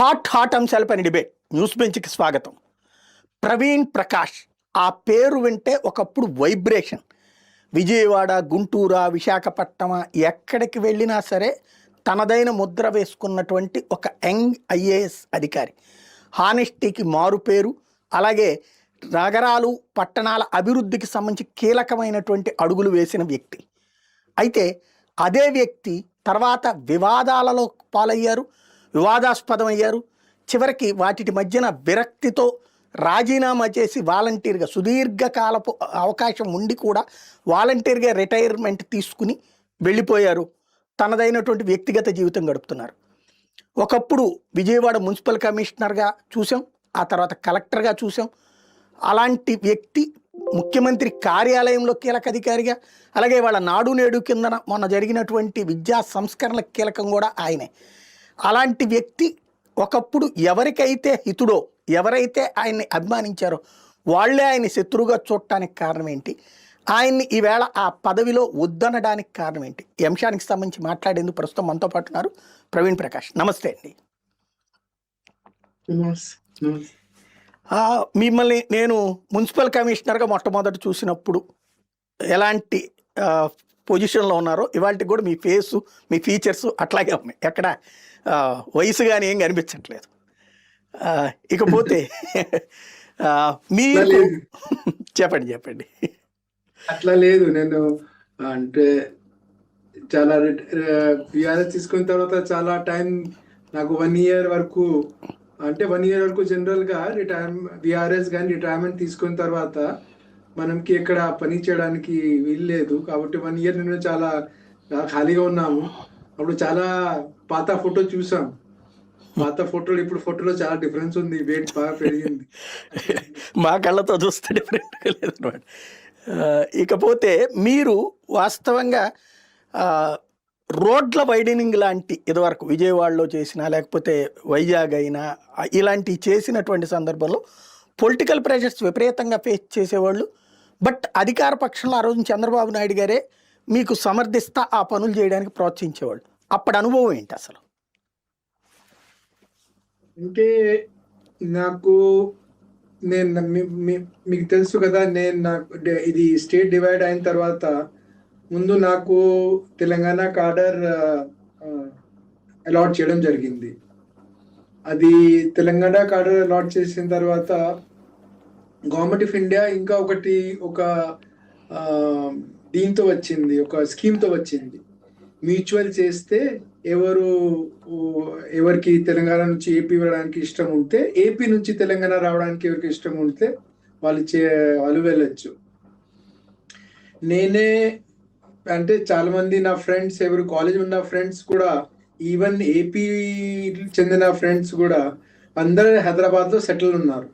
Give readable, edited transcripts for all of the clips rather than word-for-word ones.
Hot అంశాలపైన debate news బెంచ్కి స్వాగతం. ప్రవీణ్ ప్రకాష్ ఆ పేరు వింటే ఒకప్పుడు వైబ్రేషన్. విజయవాడ, గుంటూరు, విశాఖపట్నం ఎక్కడికి వెళ్ళినా సరే తనదైన ముద్ర వేసుకున్నటువంటి ఒక యంగ్ ఐఏఎస్ అధికారి. హానెస్టీకి మారు పేరు. అలాగే నగరాలు, పట్టణాల అభివృద్ధికి సంబంధించి కీలకమైనటువంటి అడుగులు వేసిన వ్యక్తి. అయితే అదే వ్యక్తి తర్వాత వివాదాలలో పాలయ్యారు, వివాదాస్పదమయ్యారు. చివరికి వాటి మధ్యన విరక్తితో రాజీనామా చేసి వాలంటీర్గా సుదీర్ఘకాలపు అవకాశం ఉండి కూడా వాలంటీర్గా రిటైర్మెంట్ తీసుకుని వెళ్ళిపోయారు. తనదైనటువంటి వ్యక్తిగత జీవితం గడుపుతున్నారు. ఒకప్పుడు విజయవాడ మున్సిపల్ కమిషనర్గా చూసాం, ఆ తర్వాత కలెక్టర్గా చూసాం. అలాంటి వ్యక్తి ముఖ్యమంత్రి కార్యాలయంలో కీలక అధికారిగా, అలాగే వాళ్ళ నాడు నేడు కిందన మొన్న జరిగినటువంటి విద్యా సంస్కరణల కీలకం కూడా ఆయనే. అలాంటి వ్యక్తి ఒకప్పుడు ఎవరికైతే హితుడో, ఎవరైతే ఆయన్ని అభిమానించారో వాళ్ళే ఆయన్ని శత్రువుగా చూడటానికి కారణం ఏంటి? ఆయన్ని ఈవేళ ఆ పదవిలో వద్దనడానికి కారణం ఏంటి? ఈ అంశానికి సంబంధించి మాట్లాడేందుకు ప్రస్తుతం మనతో పాటు ఉన్నారు ప్రవీణ్ ప్రకాష్. నమస్తే అండి. మిమ్మల్ని నేను మున్సిపల్ కమిషనర్గా మొట్టమొదటి చూసినప్పుడు ఎలాంటి పొజిషన్లో ఉన్నారో ఇవాళకి కూడా మీ ఫేసు, మీ ఫీచర్స్ అట్లాగే ఉన్నాయి. ఎక్కడ వయసు కానీ ఏం కనిపించట్లేదు. ఇకపోతే మీరు చెప్పండి. అట్లా లేదు. నేను అంటే చాలా విఆర్ఎస్ తీసుకున్న తర్వాత చాలా టైం నాకు 1 year వరకు, అంటే 1 year వరకు జనరల్ గా విఆర్ఎస్ కానీ రిటైర్మెంట్ తీసుకున్న తర్వాత మనకి ఎక్కడ పని చేయడానికి వీల్లేదు. కాబట్టి 1 year నేను చాలా ఖాళీగా ఉన్నాము. అప్పుడు చాలా పాత ఫోటో చూసాం. పాత ఫోటోలు ఇప్పుడు ఫోటోలో చాలా డిఫరెన్స్ ఉంది. వెయిట్ బాగా పెరిగింది. మా కళ్ళతో చూస్తే డిఫరెంట్గా లేదు. ఇకపోతే మీరు వాస్తవంగా రోడ్ల వైడనింగ్ లాంటి ఇదివరకు విజయవాడలో చేసినా, లేకపోతే వైజాగ్ అయినా ఇలాంటివి చేసినటువంటి సందర్భంలో పొలిటికల్ ప్రెషర్స్ విపరీతంగా ఫేస్ చేసేవాళ్ళు. బట్ అధికార పక్షంలో ఆ రోజు చంద్రబాబు నాయుడు గారే మీకు సమర్థిస్తా ఆ పనులు చేయడానికి ప్రోత్సహించేవాళ్ళు. అప్పటి అనుభవం ఏంటి అసలు? అంటే నాకు మీకు తెలుసు కదా, నాకు ఇది స్టేట్ డివైడ్ అయిన తర్వాత ముందు నాకు తెలంగాణ కాడర్ అలాట్ చేయడం జరిగింది. అది తెలంగాణ కాడర్ అలాట్ చేసిన తర్వాత గవర్నమెంట్ ఆఫ్ ఇండియా ఇంకా ఒక దీంతో వచ్చింది, ఒక స్కీమ్తో వచ్చింది. మ్యూచువల్ చేస్తే ఎవరికి తెలంగాణ నుంచి ఏపీ వెళ్ళడానికి ఇష్టం ఉంటే, ఏపీ నుంచి తెలంగాణ రావడానికి ఎవరికి ఇష్టం ఉంటే వాళ్ళు వెళ్ళొచ్చు. నేనే అంటే చాలా మంది నా ఫ్రెండ్స్, ఎవరు కాలేజ్ ఉన్న ఫ్రెండ్స్ కూడా, ఈవెన్ ఏపీ చెందిన ఫ్రెండ్స్ కూడా అందరూ హైదరాబాద్లో సెటిల్ ఉన్నారు.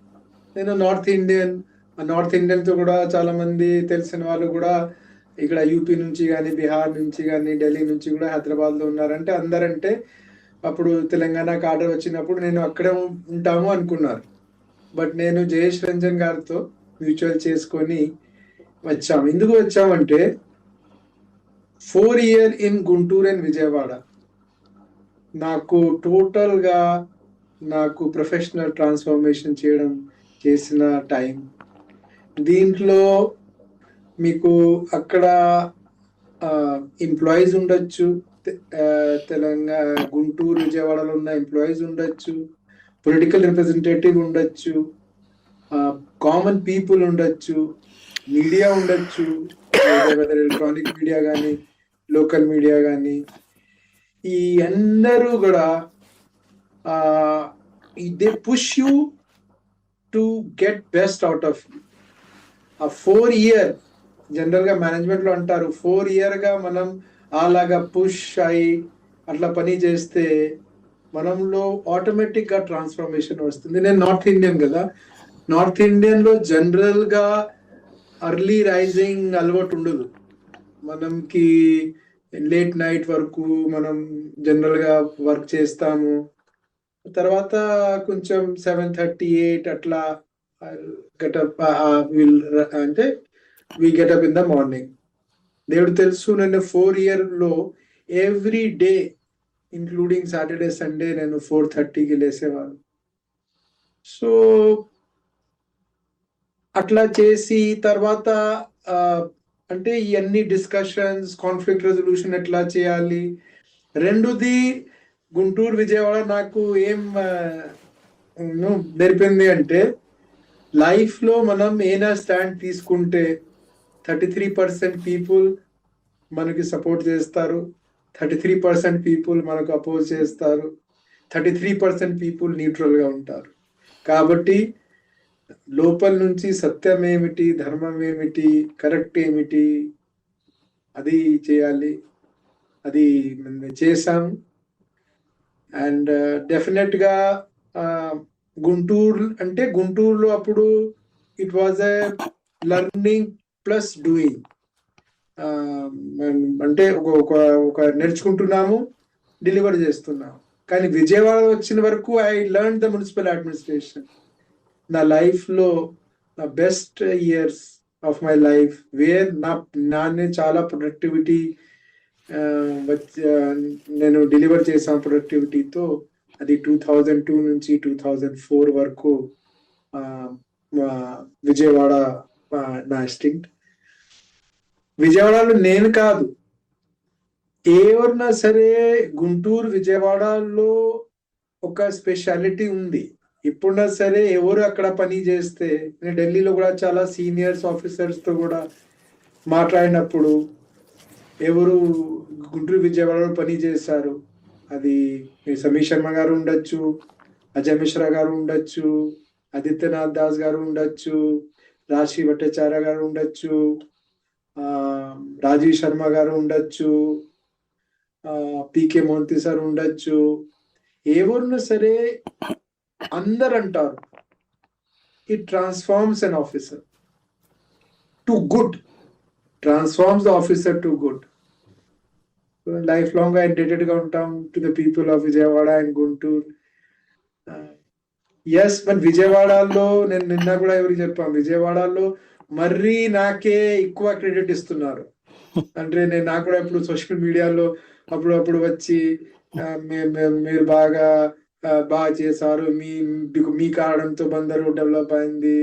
నేను నార్త్ ఇండియన్తో కూడా చాలా మంది తెలిసిన వాళ్ళు కూడా ఇక్కడ యూపీ నుంచి కానీ, బీహార్ నుంచి కానీ, ఢిల్లీ నుంచి కూడా హైదరాబాద్లో ఉన్నారంటే అందరంటే అప్పుడు తెలంగాణ ఆర్డర్ వచ్చినప్పుడు నేను అక్కడే ఉంటాము అనుకున్నారు. బట్ నేను జయేష్ రంజన్ గారితో మ్యూచువల్ చేసుకొని వచ్చాము. ఎందుకు వచ్చామంటే 4 years in Guntur and Vijayawada నాకు టోటల్గా నాకు ప్రొఫెషనల్ ట్రాన్స్ఫర్మేషన్ చేసిన టైం. దీంట్లో మీకు అక్కడ ఎంప్లాయీస్ ఉండొచ్చు, తెలంగాణ గుంటూరు విజయవాడలో ఉన్న ఎంప్లాయీస్ ఉండొచ్చు, పొలిటికల్ రిప్రజెంటేటివ్ ఉండొచ్చు, కామన్ పీపుల్ ఉండొచ్చు, మీడియా ఉండొచ్చు, ఎలక్ట్రానిక్ మీడియా కానీ, లోకల్ మీడియా కానీ. ఈ అందరూ కూడా they push you to get best out of ఆ 4 year. జనరల్ గా మేనేజ్మెంట్ లో అంటారు 4 year గా మనం అలాగా పుష్ అయి అట్లా పని చేస్తే మనంలో ఆటోమేటిక్ గా ట్రాన్స్ఫర్మేషన్ వస్తుంది. నేను నార్త్ ఇండియన్ కదా, నార్త్ ఇండియన్ లో జనరల్ గా అర్లీ రైజింగ్ అలవాటు ఉండదు. మనకి లేట్ నైట్ వరకు మనం జనరల్ గా వర్క్ చేస్తాము. తర్వాత కొంచెం 7:30-8 అట్లా గెటప్ అంటే we get up in the morning. దేవుడు తెలుసు, నేను 4 year లో every day including Saturday Sunday నేను 4:30కి లేసేవాడు. సో అట్లా చేసి తర్వాత అంటే ఇవన్నీ డిస్కషన్స్, కాన్ఫ్లిక్ట్ రెజల్యూషన్ ఎట్లా చేయాలి. రెండోది గుంటూరు విజయవాడ నాకు ఏం నేర్పింది అంటే, లైఫ్ లో మనం ఏనా స్టాండ్ తీసుకుంటే 33% పీపుల్ మనకి సపోర్ట్ చేస్తారు, 33% పీపుల్ మనకు అపోజ్ చేస్తారు, 33% పీపుల్ న్యూట్రల్ గా ఉంటారు. కాబట్టి లోపల నుంచి సత్యం ఏమిటి, ధర్మం ఏమిటి, కరెక్ట్ ఏమిటి అది చేయాలి. అది మేము చేసాం. అండ్ డెఫినెట్ గా గుంటూరు అంటే గుంటూరులో అప్పుడు it was a learning plus doing. అంటే ఒక నేర్చుకుంటున్నాము, డెలివర్ చేస్తున్నాము. కానీ విజయవాడ వచ్చిన వరకు I learn the municipal administration. నా లైఫ్ లో నా best years of my life, where నాన్నే చాలా ప్రొడక్టివిటీ నేను డెలివర్ చేసాను. ప్రొడక్టివిటీతో అది 2002 నుంచి 2004 వరకు విజయవాడ నా ఎస్టింక్ట్. విజయవాడలో నేను కాదు, ఎవరన్నా సరే గుంటూరు విజయవాడలో ఒక స్పెషాలిటీ ఉంది. ఇప్పుడున్నా సరే ఎవరు అక్కడ పని చేస్తే, నేను ఢిల్లీలో కూడా చాలా సీనియర్స్ ఆఫీసర్స్ తో కూడా మాట్లాడినప్పుడు ఎవరు గుంటూరు విజయవాడలో పని చేశారు, అది సమీర్ శర్మ గారు ఉండొచ్చు, అజయ్ మిశ్రా గారు ఉండొచ్చు, ఆదిత్యనాథ్ దాస్ గారు ఉండొచ్చు, రాశి భట్టాచార్య గారు ఉండొచ్చు, రాజీవ్ శర్మ గారు ఉండొచ్చు, పికే మోంతి సార్ ఉండొచ్చు. ఎవరున్నా సరే అందరు అంటారు it transforms an officer to good, transforms the officer to good. Life long indebted గా ఉంటాం to the people of Vijayawada and Guntur. Yes, మరి విజయవాడలో నేను నిన్న కూడా ఎవరికి చెప్పాను, విజయవాడలో మరీ నాకే ఎక్కువ క్రెడిట్ ఇస్తున్నారు. అంటే నాకు కూడా ఇప్పుడు సోషల్ మీడియాలో అప్పుడప్పుడు వచ్చి మీరు బాగా చేశారు, మీ కారణంతో బందర్ రోడ్ డెవలప్ అయింది,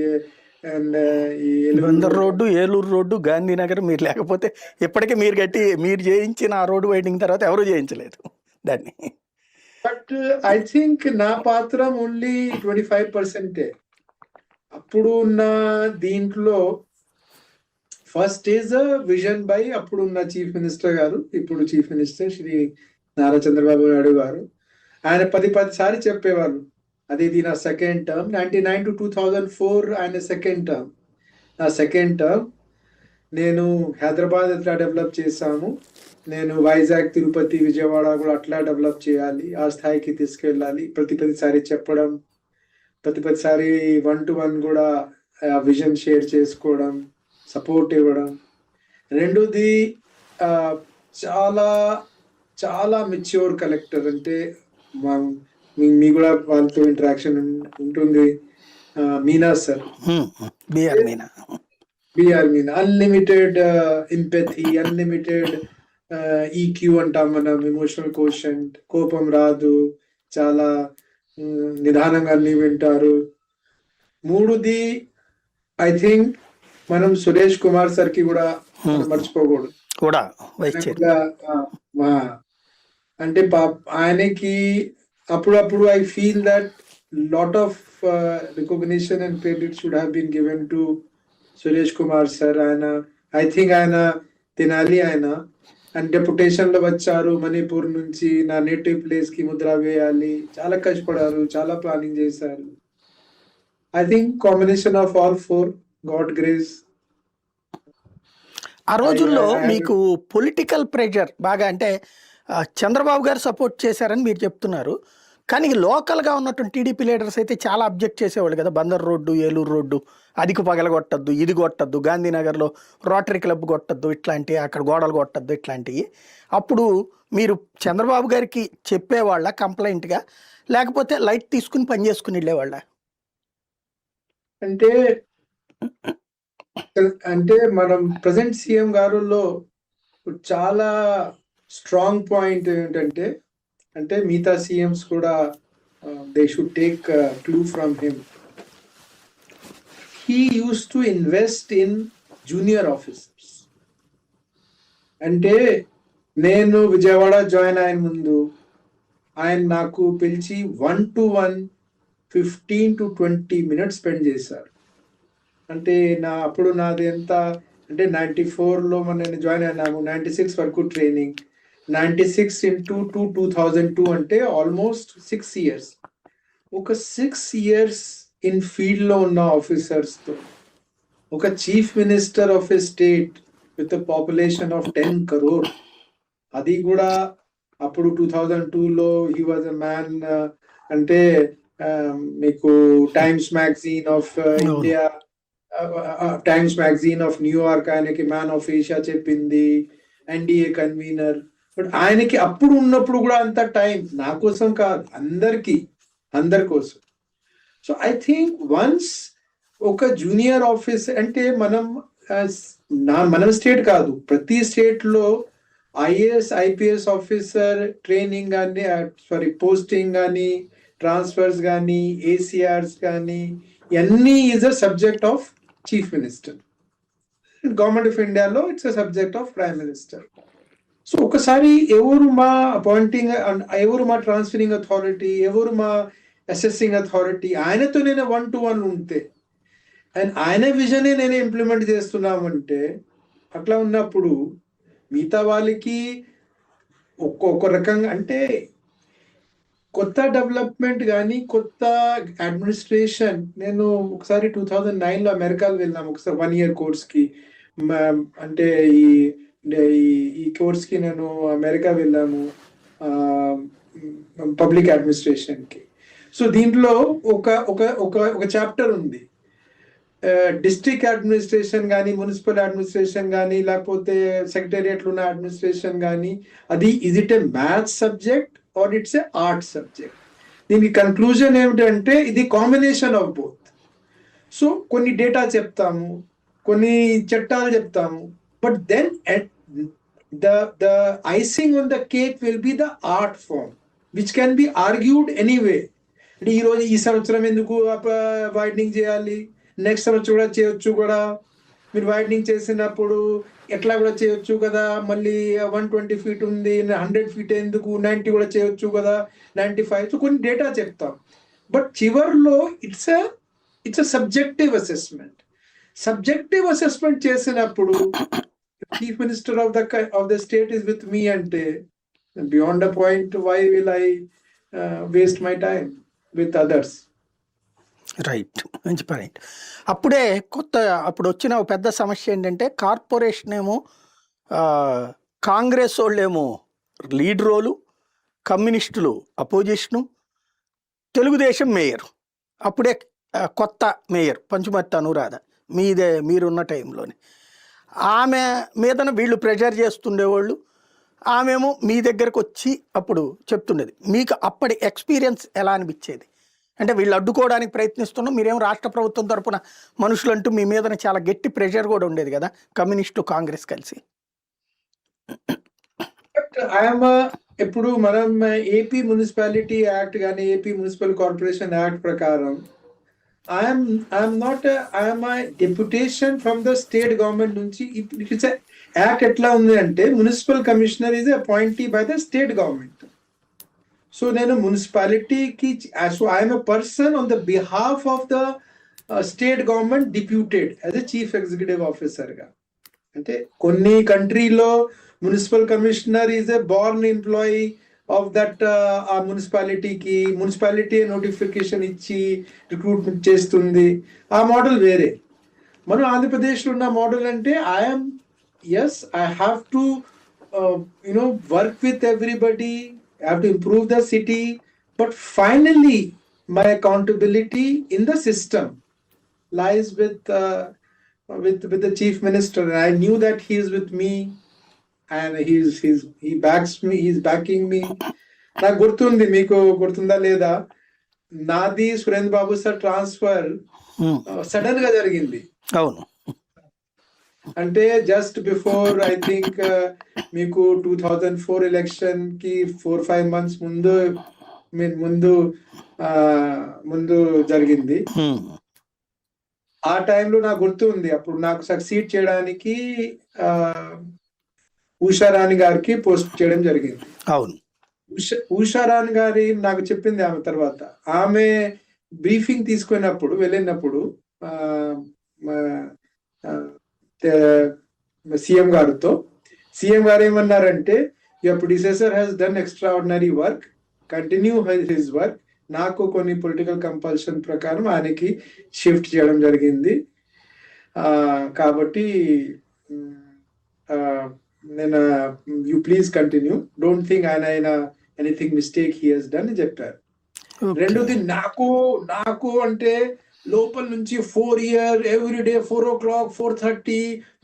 and Bandar road, Eluru road, Gandhinagar మీరు లేకపోతే ఇప్పటికే మీరు చేయించిన ఆ రోడ్డు వైడింగ్ తర్వాత ఎవరు చేయించలేదు దాన్ని. బట్ ఐ థింక్ నా పాత్ర ఓన్లీ 25%. అప్పుడు ఉన్న దీంట్లో ఫస్ట్ ఈజ్ విజన్ బై అప్పుడున్న చీఫ్ మినిస్టర్ గారు, ఇప్పుడు చీఫ్ మినిస్టర్ శ్రీ నారా చంద్రబాబు నాయుడు గారు. ఆయన 10 సారి చెప్పేవాళ్ళు, అది నా సెకండ్ టర్మ్, 99 to 2004 ఆయన సెకండ్ టర్మ్. నా సెకండ్ టర్మ్ నేను హైదరాబాద్ ఎట్లా డెవలప్ చేశాము, నేను వైజాగ్, తిరుపతి, విజయవాడ కూడా అట్లా డెవలప్ చేయాలి, ఆ స్థాయికి తీసుకెళ్ళాలి. ప్రతిసారి చెప్పడం, ప్రతిసారి 1-to-1 కూడా విజన్ షేర్ చేసుకోవడం, సపోర్ట్ ఇవ్వడం. రెండోది చాలా చాలా మెచ్యూర్ కలెక్టర్. అంటే మీ కూడా వాళ్ళతో ఇంటరాక్షన్ ఉంటుంది. Meena sir, BR Meena, unlimited empathy, unlimited EQ అంటాం మనం, ఎమోషనల్ కోషంట్, కోపం రాదు, చాలా నిదానంగా అన్ని వింటారు. మూడోది ఐ థింక్ మనం సురేష్ కుమార్ సార్ కి కూడా మర్చిపోకూడదు కూడా. అంటే ఆయనకి అప్పుడప్పుడు I feel that lot of recognition and credit should have been given to Suresh Kumar sir. ఆయన ఐ థింక్ ఆయన తినాలి. ఆయన అండ్ డెప్యుటేషన్ లో వచ్చారు మణిపూర్ నుంచి, నా నేటివ్ ప్లేస్ కి ముద్ర వేయాలి, చాలా కష్టపడారు, చాలా ప్లానింగ్ చేశారు. I think combination of all four, God grace. ఆ రోజుల్లో మీకు పొలిటికల్ ప్రెషర్ బాగా, అంటే చంద్రబాబు గారు సపోర్ట్ చేశారని మీరు చెప్తున్నారు, కానీ లోకల్గా ఉన్నటువంటి టీడీపీ లీడర్స్ అయితే చాలా అబ్జెక్ట్ చేసేవాళ్ళు కదా. బందర్ రోడ్డు, ఏలూరు రోడ్డు అదికి పగలగొట్టద్దు, ఇది కొట్టద్దు, గాంధీనగర్లో రోటరీ క్లబ్ కొట్టద్దు, ఇట్లాంటివి, అక్కడ గోడలు కొట్టద్దు, ఇట్లాంటివి. అప్పుడు మీరు చంద్రబాబు గారికి చెప్పేవాళ్ళ కంప్లైంట్గా, లేకపోతే లైట్ తీసుకుని పని చేసుకుని వెళ్ళేవాళ్ళ? అంటే మనం ప్రజెంట్ సీఎం గారులో చాలా స్ట్రాంగ్ పాయింట్ ఏంటంటే, అంటే మిగతా సీఎంస్ కూడా they should take clue from him. He use to invest in junior officers. అంటే నేను విజయవాడ జాయిన్ అయిన ముందు ఆయన నాకు పిలిచి 1-to-1 15 to 20 minutes స్పెండ్ చేశారు. అంటే అప్పుడు నాది ఎంత అంటే 94లో నేను జాయిన్ అయినాము, 96 వరకు ట్రైనింగ్, 96 into 2002 అంటే ఆల్మోస్ట్ 6 years. ఒక 6 years ఇన్ ఫీల్డ్ లో ఉన్న ఆఫీసర్స్ తో ఒక chief minister of a state with population of 10 crore, అది కూడా అప్పుడు 2002లో హీ వాజ్ అ మ్యాన్. అంటే మీకు times magazine of India, times magazine of New York ఆయనకి మ్యాన్ ఆఫ్ ఏషియా చెప్పింది, ఎన్డీఏ కన్వీనర్. బట్ ఆయనకి అప్పుడు ఉన్నప్పుడు కూడా అంత టైం నా కోసం కాదు, అందరి కోసం. సో ఐ థింక్ వన్స్ ఒక జూనియర్ ఆఫీసర్ అంటే మనం స్టేట్ కాదు, ప్రతి స్టేట్ లో ఐఏఎస్ ఐపీఎస్ ఆఫీసర్ ట్రైనింగ్ కానీ పోస్టింగ్ కానీ ట్రాన్స్ఫర్స్ కానీ ఏసీఆర్స్ కానీ ఇవన్నీ is a subject of chief minister. Government of ఇండియాలో it's a subject of prime minister. So ఒకసారి ఎవరు మా అపాయింటింగ్, ఎవరు మా ట్రాన్స్ఫరింగ్ అథారిటీ, ఎవరు మా అసెసింగ్ అథారిటీ, ఆయనతో నేను 1-to-1 ఉంటే అండ్ ఆయన విజనే నేను ఇంప్లిమెంట్ చేస్తున్నామంటే, అట్లా ఉన్నప్పుడు మిగతా వాళ్ళకి ఒక్కొక్క రకంగా అంటే కొత్త డెవలప్మెంట్ కానీ కొత్త అడ్మినిస్ట్రేషన్. నేను ఒకసారి 2009లో అమెరికాలో వెళ్ళాము ఒకసారి 1 year కోర్స్కి. అంటే ఈ కోర్స్కి నేను అమెరికా వెళ్ళాము పబ్లిక్ అడ్మినిస్ట్రేషన్కి. సో దీంట్లో ఒక చాప్టర్ ఉంది, డిస్ట్రిక్ట్ అడ్మినిస్ట్రేషన్ కానీ మున్సిపల్ అడ్మినిస్ట్రేషన్ కానీ లేకపోతే సెక్రటేరియట్లు ఉన్న అడ్మినిస్ట్రేషన్ కానీ, అది is it a maths subject or it's a art subject. దీనికి కన్క్లూజన్ ఏమిటంటే ఇది కాంబినేషన్ ఆఫ్ బోత్. సో కొన్ని డేటా చెప్తాము, కొన్ని చట్టాలు చెప్తాము, but then the icing on the cake will be the art form which can be argued anyway. అంటే ఈరోజు ఈ సంవత్సరం ఎందుకు వైడనింగ్ చేయాలి, నెక్స్ట్ సంవత్సరం కూడా చేయొచ్చు కదా, మీరు వైడనింగ్ చేసినప్పుడు ఎట్లా కూడా చేయొచ్చు కదా, మళ్ళీ 120 feet ఉంది 100 feet ఎందుకు, 90 కూడా చేయొచ్చు కదా, 95. సో కొన్ని డేటా చెప్తాం, బట్ చివర్లో ఇట్స్ అ సబ్జెక్టివ్ అసెస్మెంట్ చేసినప్పుడు chief minister of the state is with me అంటే beyond the point why will I waste my time with others. Right, మంచి పాయింట్. అప్పుడు వచ్చిన ఒక పెద్ద సమస్య ఏంటంటే కార్పొరేషన్ ఏమో కాంగ్రెస్ వాళ్ళేమో లీడ్ రోలు, కమ్యూనిస్టులు అపోజిషను, తెలుగుదేశం మేయర్. అప్పుడే కొత్త మేయర్ పంచుమర్తి అనురాధ మీరున్న టైంలోనే ఆమె మీదన వీళ్ళు ప్రెషర్ చేస్తుండేవాళ్ళు. ఆమెమో మీ దగ్గరకు వచ్చి అప్పుడు చెప్తుండేది. మీకు అప్పటి ఎక్స్పీరియన్స్ ఎలా అనిపించేది? అంటే వీళ్ళు అడ్డుకోవడానికి ప్రయత్నిస్తున్నాం, మీరేమో రాష్ట్ర ప్రభుత్వం తరపున మనుషులు అంటూ మీ మీదన చాలా గట్టి ప్రెషర్ కూడా ఉండేది కదా కమ్యూనిస్టు కాంగ్రెస్ కలిసి. ఇప్పుడు మనం ఏపీ మున్సిపాలిటీ యాక్ట్ కానీ ఏపీ మున్సిపల్ కార్పొరేషన్ యాక్ట్ ప్రకారం I'm deputation from the state government నుంచి. ఇట్స్ యాక్ట్ ఎట్లా ఉంది అంటే municipal commissioner is appointee by the state government. So నేను మున్సిపాలిటీకి so I'm a person on the behalf of the state government deputed as a chief executive ఆఫీసర్గా. అంటే కొన్ని కంట్రీలో municipal commissioner is a born employee of that ఆ municipality notification ఇచ్చి recruitment చేస్తుంది. ఆ మోడల్ వేరే. మనం ఆంధ్రప్రదేశ్లో ఉన్న మోడల్ అంటే I have to work with everybody, I have to improve the city, but finally my accountability in the system lies with the chief minister. I knew that he is with me and he backs me, he is backing me. నాకు గుర్తుంది, మీకు గుర్తుందా లేదా, నాది సురేంద్ర బాబు sir transfer sudden గా జరిగింది. అవును. అంటే జస్ట్ బిఫోర్ ఐ థింక్ మీకు 2004 ఎలక్షన్ కి 4-5 months ముందు ముందు ఆ, ముందు జరిగింది. ఆ టైంలో నాకు గుర్తుంది, అప్పుడు నాకు సక్సీడ్ చేయడానికి ఆ ఉషారాణి గారికి పోస్ట్ చేయడం జరిగింది. అవును. ఉషారాణి గారి నాకు చెప్పింది ఆమె తర్వాత, ఆమె బ్రీఫింగ్ తీసుకున్నప్పుడు వెళ్ళినప్పుడు సీఎం గారితో, సీఎం గారు ఏమన్నారంటే your predecessor has done extra ordinary work, continue his work. నాకు కొన్ని పొలిటికల్ కంపల్షన్ ప్రకారం ఆయనకి షిఫ్ట్ చేయడం జరిగింది. కాబట్టి నేను you please continue, don't think ఆయన anything mistake he he's done అని చెప్పారు. రెండోది నాకు అంటే లోపల నుంచి 4 years ఎవ్రీడే 4 o'clock 4:30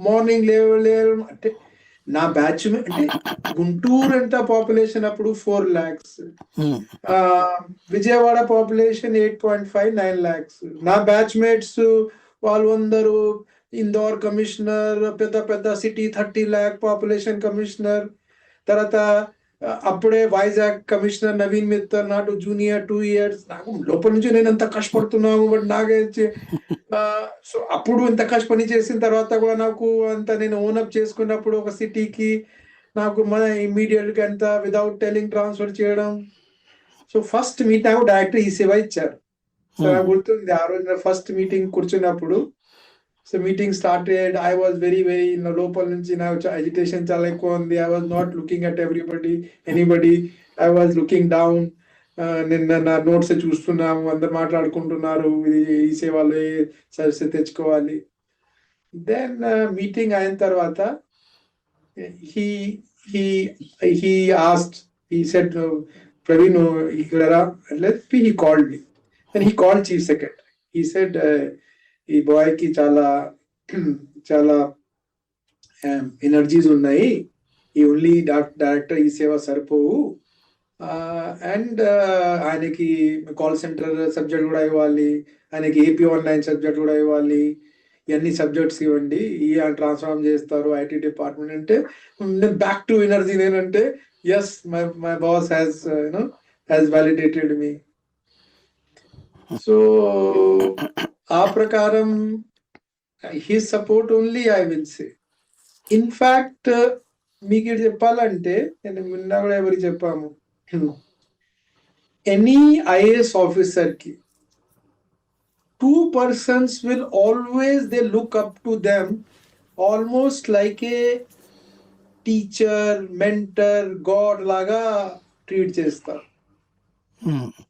మార్నింగ్ లేవలేరు అంటే నా బ్యాచ్ అంటే గుంటూరు ఎంత పాపులేషన్ అప్పుడు 4 lakhs, విజయవాడ పాపులేషన్ 8.5-9 lakhs. నా బ్యాచ్ మేట్స్ వాళ్ళు అందరూ ఇందోర్ కమిషనర్, పెద్ద పెద్ద సిటీ 30 lakh పాపులేషన్ కమిషనర్, తర్వాత అప్పుడే వైజాగ్ కమిషనర్ నవీన్ మిత్తర్, నాటు జూనియర్ 2 years. నాకు లోపల నుంచి నేను ఎంత కష్టపడుతున్నాము, బట్ నాకే సో అప్పుడు ఇంత కష్టపడి చేసిన తర్వాత కూడా నాకు అంత నేను ఓనప్ చేసుకున్నప్పుడు ఒక సిటీకి నాకు మన ఇమ్మీడియట్ గా అంత వితౌట్ టెలింగ్ ట్రాన్స్ఫర్ చేయడం. సో ఫస్ట్ మీట్ నాకు డైరెక్టర్ ఈ సేవ ఇచ్చారు. సో నాకు గుర్తుంది ఆ రోజు ఫస్ట్ మీటింగ్ కూర్చున్నప్పుడు. So meeting started, I was very లోపల నుంచి నాకు ఎజిటేషన్ చాలా ఎక్కువ ఉంది. I was not looking at anybody, I was looking down. నిన్న నా నోట్స్ చూస్తున్నాము, అందరు మాట్లాడుకుంటున్నారు ఈ సేవలు సరిసే తెచ్చుకోవాలి. దెన్ మీటింగ్ అయిన తర్వాత he asked, he said, Praveen, he called me and he called chief secretary. He said, ఈ బాయ్ కి చాలా చాలా ఎనర్జీస్ ఉన్నాయి, ఈ ఓన్లీ డైరెక్టర్ ఈ సేవ సరిపోవు, అండ్ ఆయనకి కాల్ సెంటర్ సబ్జెక్ట్ కూడా ఇవ్వాలి, ఆయనకి ఏపీ ఆన్లైన్ సబ్జెక్ట్ కూడా ఇవ్వాలి, ఇవన్నీ సబ్జెక్ట్స్ ఇవ్వండి, ఈ ట్రాన్స్ఫార్మ్ చేస్తారు ఐటీ డిపార్ట్మెంట్. అంటే బ్యాక్ టు ఎనర్జీ నేనంటే yes my boss has validated me. So ఆ ప్రకారం his support only I will say. In fact మీకు చెప్పాలంటే నేను నిన్న కూడా ఎవరికి చెప్పాము, ఎనీ ఐఏఎస్ ఆఫీసర్ కి 2 persons will always they look up to them almost like a teacher, mentor, god లాగా ట్రీట్ చేస్తారు.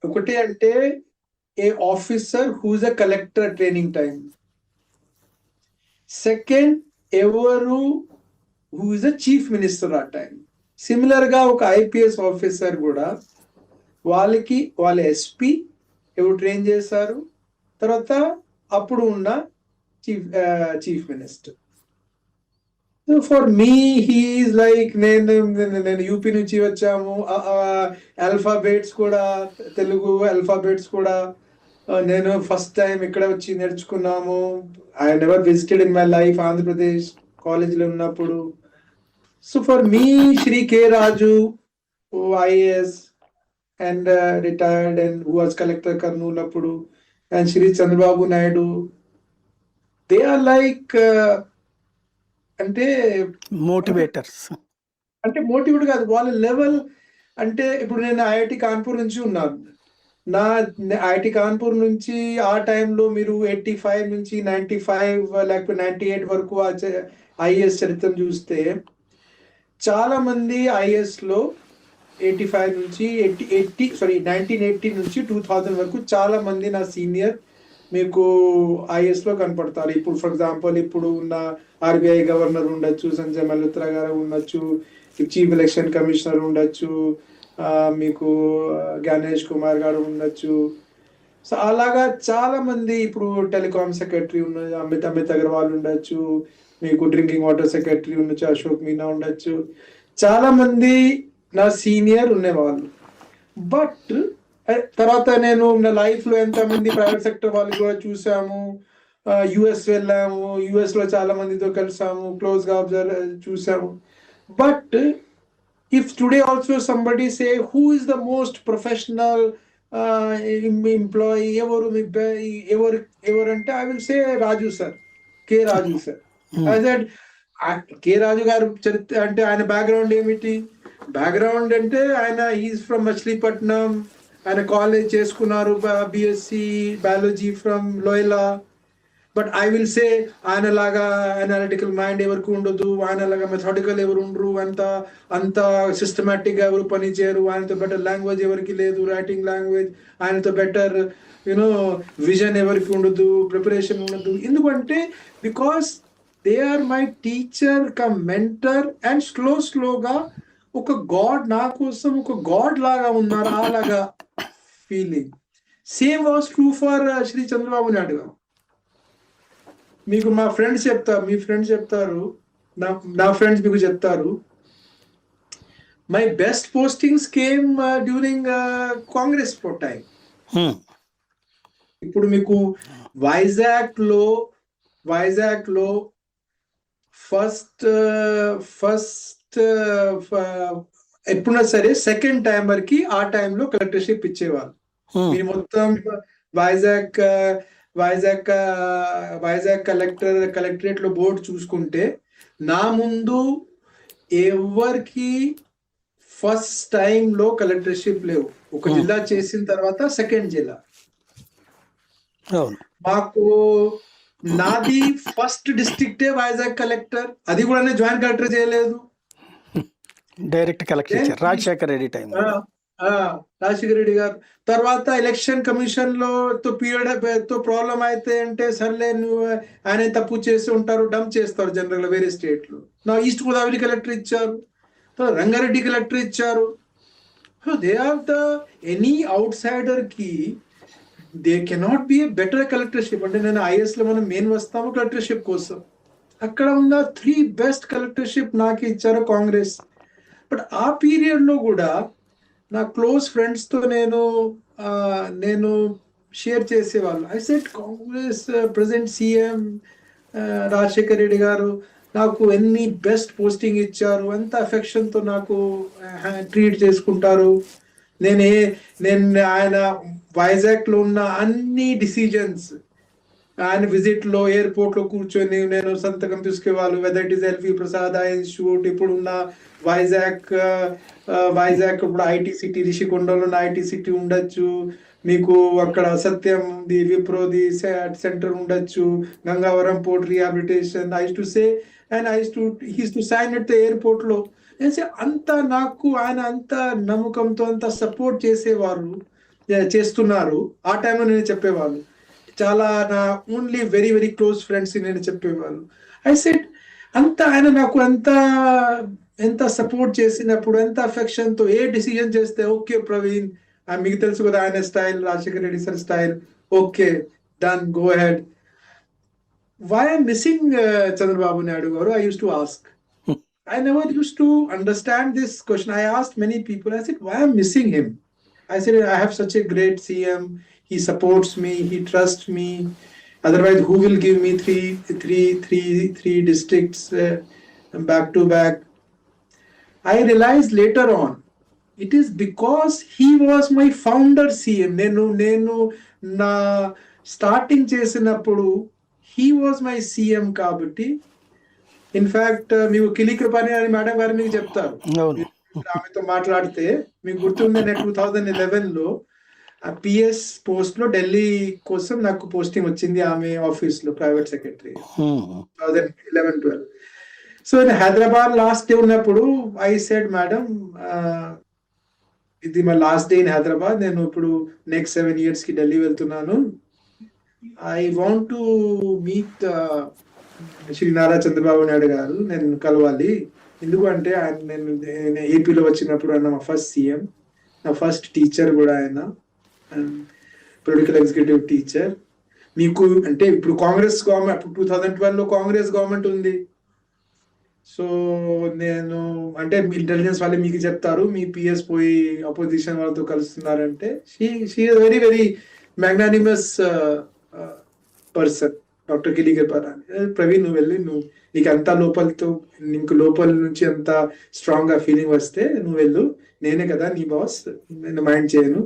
ఒకటి అంటే a officer who's a collector training time. Second, ఎవరు who is a chief minister ఆ time. Similar గా ఒక IPS officer కూడా వాళ్ళ ఎస్పీ ఎవరు ట్రైన్ చేశారు, తర్వాత అప్పుడు ఉన్న chief minister. For me he's like నేను యూపీ నుంచి వచ్చాము, ఆల్ఫాబెట్స్ కూడా తెలుగు ఆల్ఫాబెట్స్ కూడా నేను ఫస్ట్ టైం ఇక్కడ వచ్చి నేర్చుకున్నాము. I never visited in my life Andhra Pradesh కాలేజీలో ఉన్నప్పుడు. So for me Shri K Raju IAS and retired and who was collector Kurnool అప్పుడు, and Shri Chandrababu Naidu, they are like అంటే మోటివేటర్స్. అంటే మోటివేట్ కాదు, వాళ్ళ లెవెల్. అంటే ఇప్పుడు నేను ఐఐటి కాన్పూర్ నుంచి ఉన్నాను. నా ఐఐటి కాన్పూర్ నుంచి ఆ టైంలో మీరు 85 నుంచి 95 లేకపోతే 98 వరకు ఐఏఎస్ చరిత్ర చూస్తే చాలా మంది ఐఏఎస్ లో 85 నుంచి 1980 నుంచి 2000 వరకు చాలా మంది నా సీనియర్ మీకు ఐఏఎస్ లో కనపడతారు. ఇప్పుడు ఫర్ ఎగ్జాంపుల్ ఇప్పుడు ఉన్న ఆర్బీఐ గవర్నర్ ఉండొచ్చు, సంజయ్ మల్హోత్రా గారు ఉండొచ్చు, చీఫ్ ఎలక్షన్ కమిషనర్ ఉండొచ్చు, మీకు గణేష్ కుమార్ గారు ఉండొచ్చు. సో అలాగా చాలా మంది, ఇప్పుడు టెలికాం సెక్రటరీ ఉన్న అమిత్ అగర్వాల్ ఉండొచ్చు, మీకు డ్రింకింగ్ వాటర్ సెక్రటరీ ఉండొచ్చు అశోక్ మీనా ఉండొచ్చు, చాలా మంది నా సీనియర్ ఉండేవాళ్ళు. బట్ తర్వాత నేను నా లైఫ్ లో ఎంతమంది ప్రైవేట్ సెక్టర్ వాళ్ళు కూడా చూసాము. యుఎస్ వెళ్ళాము, యుఎస్ లో చాలా మందితో కలిసాము, క్లోజ్ గా అబ్జర్వ్ చూసాము. But if today also somebody say who is the most professional employee, ఎవరు ఎవరంటే I will say Raju sir, K Raju sir. I said K Raju garu చరిత్ర అంటే ఆయన బ్యాక్గ్రౌండ్ ఏమిటి? బ్యాక్గ్రౌండ్ అంటే ఆయన ఈజ్ ఫ్రమ్ మచిలీపట్నం, ఆయన కాలేజ్ చేసుకున్నారు, BSc biology from Loyola. But I will say ఆయనలాగా అనలిటికల్ మైండ్ ఎవరికి ఉండదు, ఆయనలాగా మెథాడికల్ ఎవరు ఉండరు, అంత సిస్టమేటిక్ గా ఎవరు పని చేయరు, ఆయనతో బెటర్ లాంగ్వేజ్ ఎవరికి లేదు, రైటింగ్ లాంగ్వేజ్, ఆయనతో బెటర్ విజన్ ఎవరికి ఉండదు, ప్రిపరేషన్ ఉండదు. ఎందుకంటే because they are my teacher cum mentor, and స్లోగా ఒక గాడ్ నా కోసం ఒక గాడ్ లాగా ఉన్నారు, అలాగా feeling. Same was true for Shri Chandrababu Naidu garu. మీకు మా ఫ్రెండ్స్ చెప్తారు, మీ ఫ్రెండ్స్ చెప్తారు, నా ఫ్రెండ్స్ మీకు చెప్తారు, my best postings came during Congress time. ఇప్పుడు మీకు వైజాగ్ లో ఫస్ట్ ఎప్పుడైనా సరే సెకండ్ టైమర్ కి ఆ టైంలో కలెక్టర్షిప్ ఇచ్చేవాళ్ళు. మీరు మొత్తం వైజాగ్ కలెక్టరేట్ లో బోర్డు చూసుకుంటే నా ముందు ఎవరికి ఫస్ట్ టైం లో కలెక్టర్షిప్ లేవు. ఒక జిల్లా చేసిన తర్వాత సెకండ్ జిల్లా. మాకు నాది ఫస్ట్ డిస్ట్రిక్టే వైజాగ్ కలెక్టర్, అది కూడా నేను జాయింట్ కలెక్టర్ చేయలేదు, direct collector Rajasekhara Reddy time. Rajasekhara Reddy గారు తర్వాత ఎలక్షన్ కమిషన్ లో పీరియడ్ తో ప్రాబ్లం అయితే అంటే సర్లే నువ్వు ఆయన తప్పు చేసి ఉంటారు, డంప్ చేస్తారు జనరల్ గా వేరే స్టేట్ లో. నా ఈస్ట్ గోదావరి కలెక్టర్ ఇచ్చారు, రంగారెడ్డి కలెక్టర్ ఇచ్చారు. They are the any outsider కి they cannot be a better collectorship. అంటే నేను ఐఎస్ లో మనం మెయిన్ వస్తాము కలెక్టర్షిప్ కోసం, అక్కడ ఉన్న 3 బెస్ట్ కలెక్టర్షిప్ నాకు ఇచ్చారు కాంగ్రెస్. బట్ ఆ పీరియడ్ లో కూడా నా క్లోజ్ ఫ్రెండ్స్ తో నేను షేర్ చేసేవాళ్ళు. I said Congress present CM Rajasekhara Reddy గారు నాకు ఎన్ని బెస్ట్ పోస్టింగ్ ఇచ్చారు, ఎంత అఫెక్షన్ తో నాకు ట్రీట్ చేసుకుంటారు. నేను ఆయన వైజాగ్ లో ఉన్న అన్ని డిసిజన్స్, ఆయన విజిట్ లో ఎయిర్పోర్ట్ లో కూర్చొని నేను సంతకం తీసుకునేవాళ్ళు. Whether it is LV Prasad eye institute, ఇప్పుడున్న వైజాగ్ ఇప్పుడు ఐటీ సిటీ, రిషికొండలో ఉన్న ఐటీ సిటీ ఉండొచ్చు, మీకు అక్కడ సత్యం ది విప్రోది సెంటర్ ఉండొచ్చు, Gangavaram port rehabilitation. I to say and he's to sign at the airport లో. అంత నాకు ఆయన అంత నమ్మకంతో అంత సపోర్ట్ చేస్తున్నారు. ఆ టైంలో నేను చెప్పేవాళ్ళు, చాలా నా only very very close friends నేను చెప్పేవాళ్ళు. ఐ సెడ్ అంత ఆయన నాకు ఎంత సపోర్ట్ చేసినప్పుడు, ఎంత అఫెక్షన్ తో ఏ డిసిజన్ చేస్తే ఓకే ప్రవీణ్, మీకు తెలుసు కదా ఆయన style, Rajasekhara Reddy sir style, okay done, go ahead. Why I'm missing Chandrababu Naidu garu? I used to ask. I never used to understand this question. I asked many people, I said, why I'm missing him? I said, I have such a great CM. He supports me, he trusts me. Otherwise, who will give me three districts back to back? I realized later on, it is because he was my founder CM. నేను నా starting చేసినప్పుడు he was my CM కాబట్టి. In fact మీకు కిలి కృపాని అని madam గారు మీకు చెప్తారు, ఆమెతో మాట్లాడితే మీకు గుర్తుండే 2011 లో పిఎస్ పోస్ట్ లో ఢిల్లీ కోసం నాకు పోస్టింగ్ వచ్చింది ఆమె ఆఫీస్ లో, private secretary 2011-12. So Hyderabad last day ఉన్నప్పుడు ఐ సెడ్ మేడం, ఇది మా లాస్ట్ డే ఇన్ హైదరాబాద్, నేను ఇప్పుడు నెక్స్ట్ 7 years కి ఢిల్లీ వెళ్తున్నాను. I want to meet Shri Nara Chandrababu Naidu garu, నేను కలవాలి. ఎందుకంటే ఆయన నేను ఏపీలో వచ్చినప్పుడు ఆయన మా ఫస్ట్ సీఎం, నా ఫస్ట్ టీచర్ కూడా ఆయన, పొలిటికల్ ఎగ్జిక్యూటివ్ టీచర్. మీకు అంటే ఇప్పుడు కాంగ్రెస్ గవర్నమెంట్, 2012 లో కాంగ్రెస్ గవర్నమెంట్ ఉంది. సో నేను అంటే ఇంటెలిజెన్స్ వాళ్ళే మీకు చెప్తారు, మీ పిఎస్ పోయి అపోజిషన్ వాళ్ళతో కలుస్తున్నారంటే she very very magnanimous person. Doctor కి లీగల్ ప్రవీణ్ నువ్వు వెళ్ళి నీకు అంత నీకు లోపల నుంచి అంత స్ట్రాంగ్ గా ఫీలింగ్ వస్తే నువ్వు వెళ్ళు, నేనే కదా నీ బాస్, నేను మైండ్ చేయను.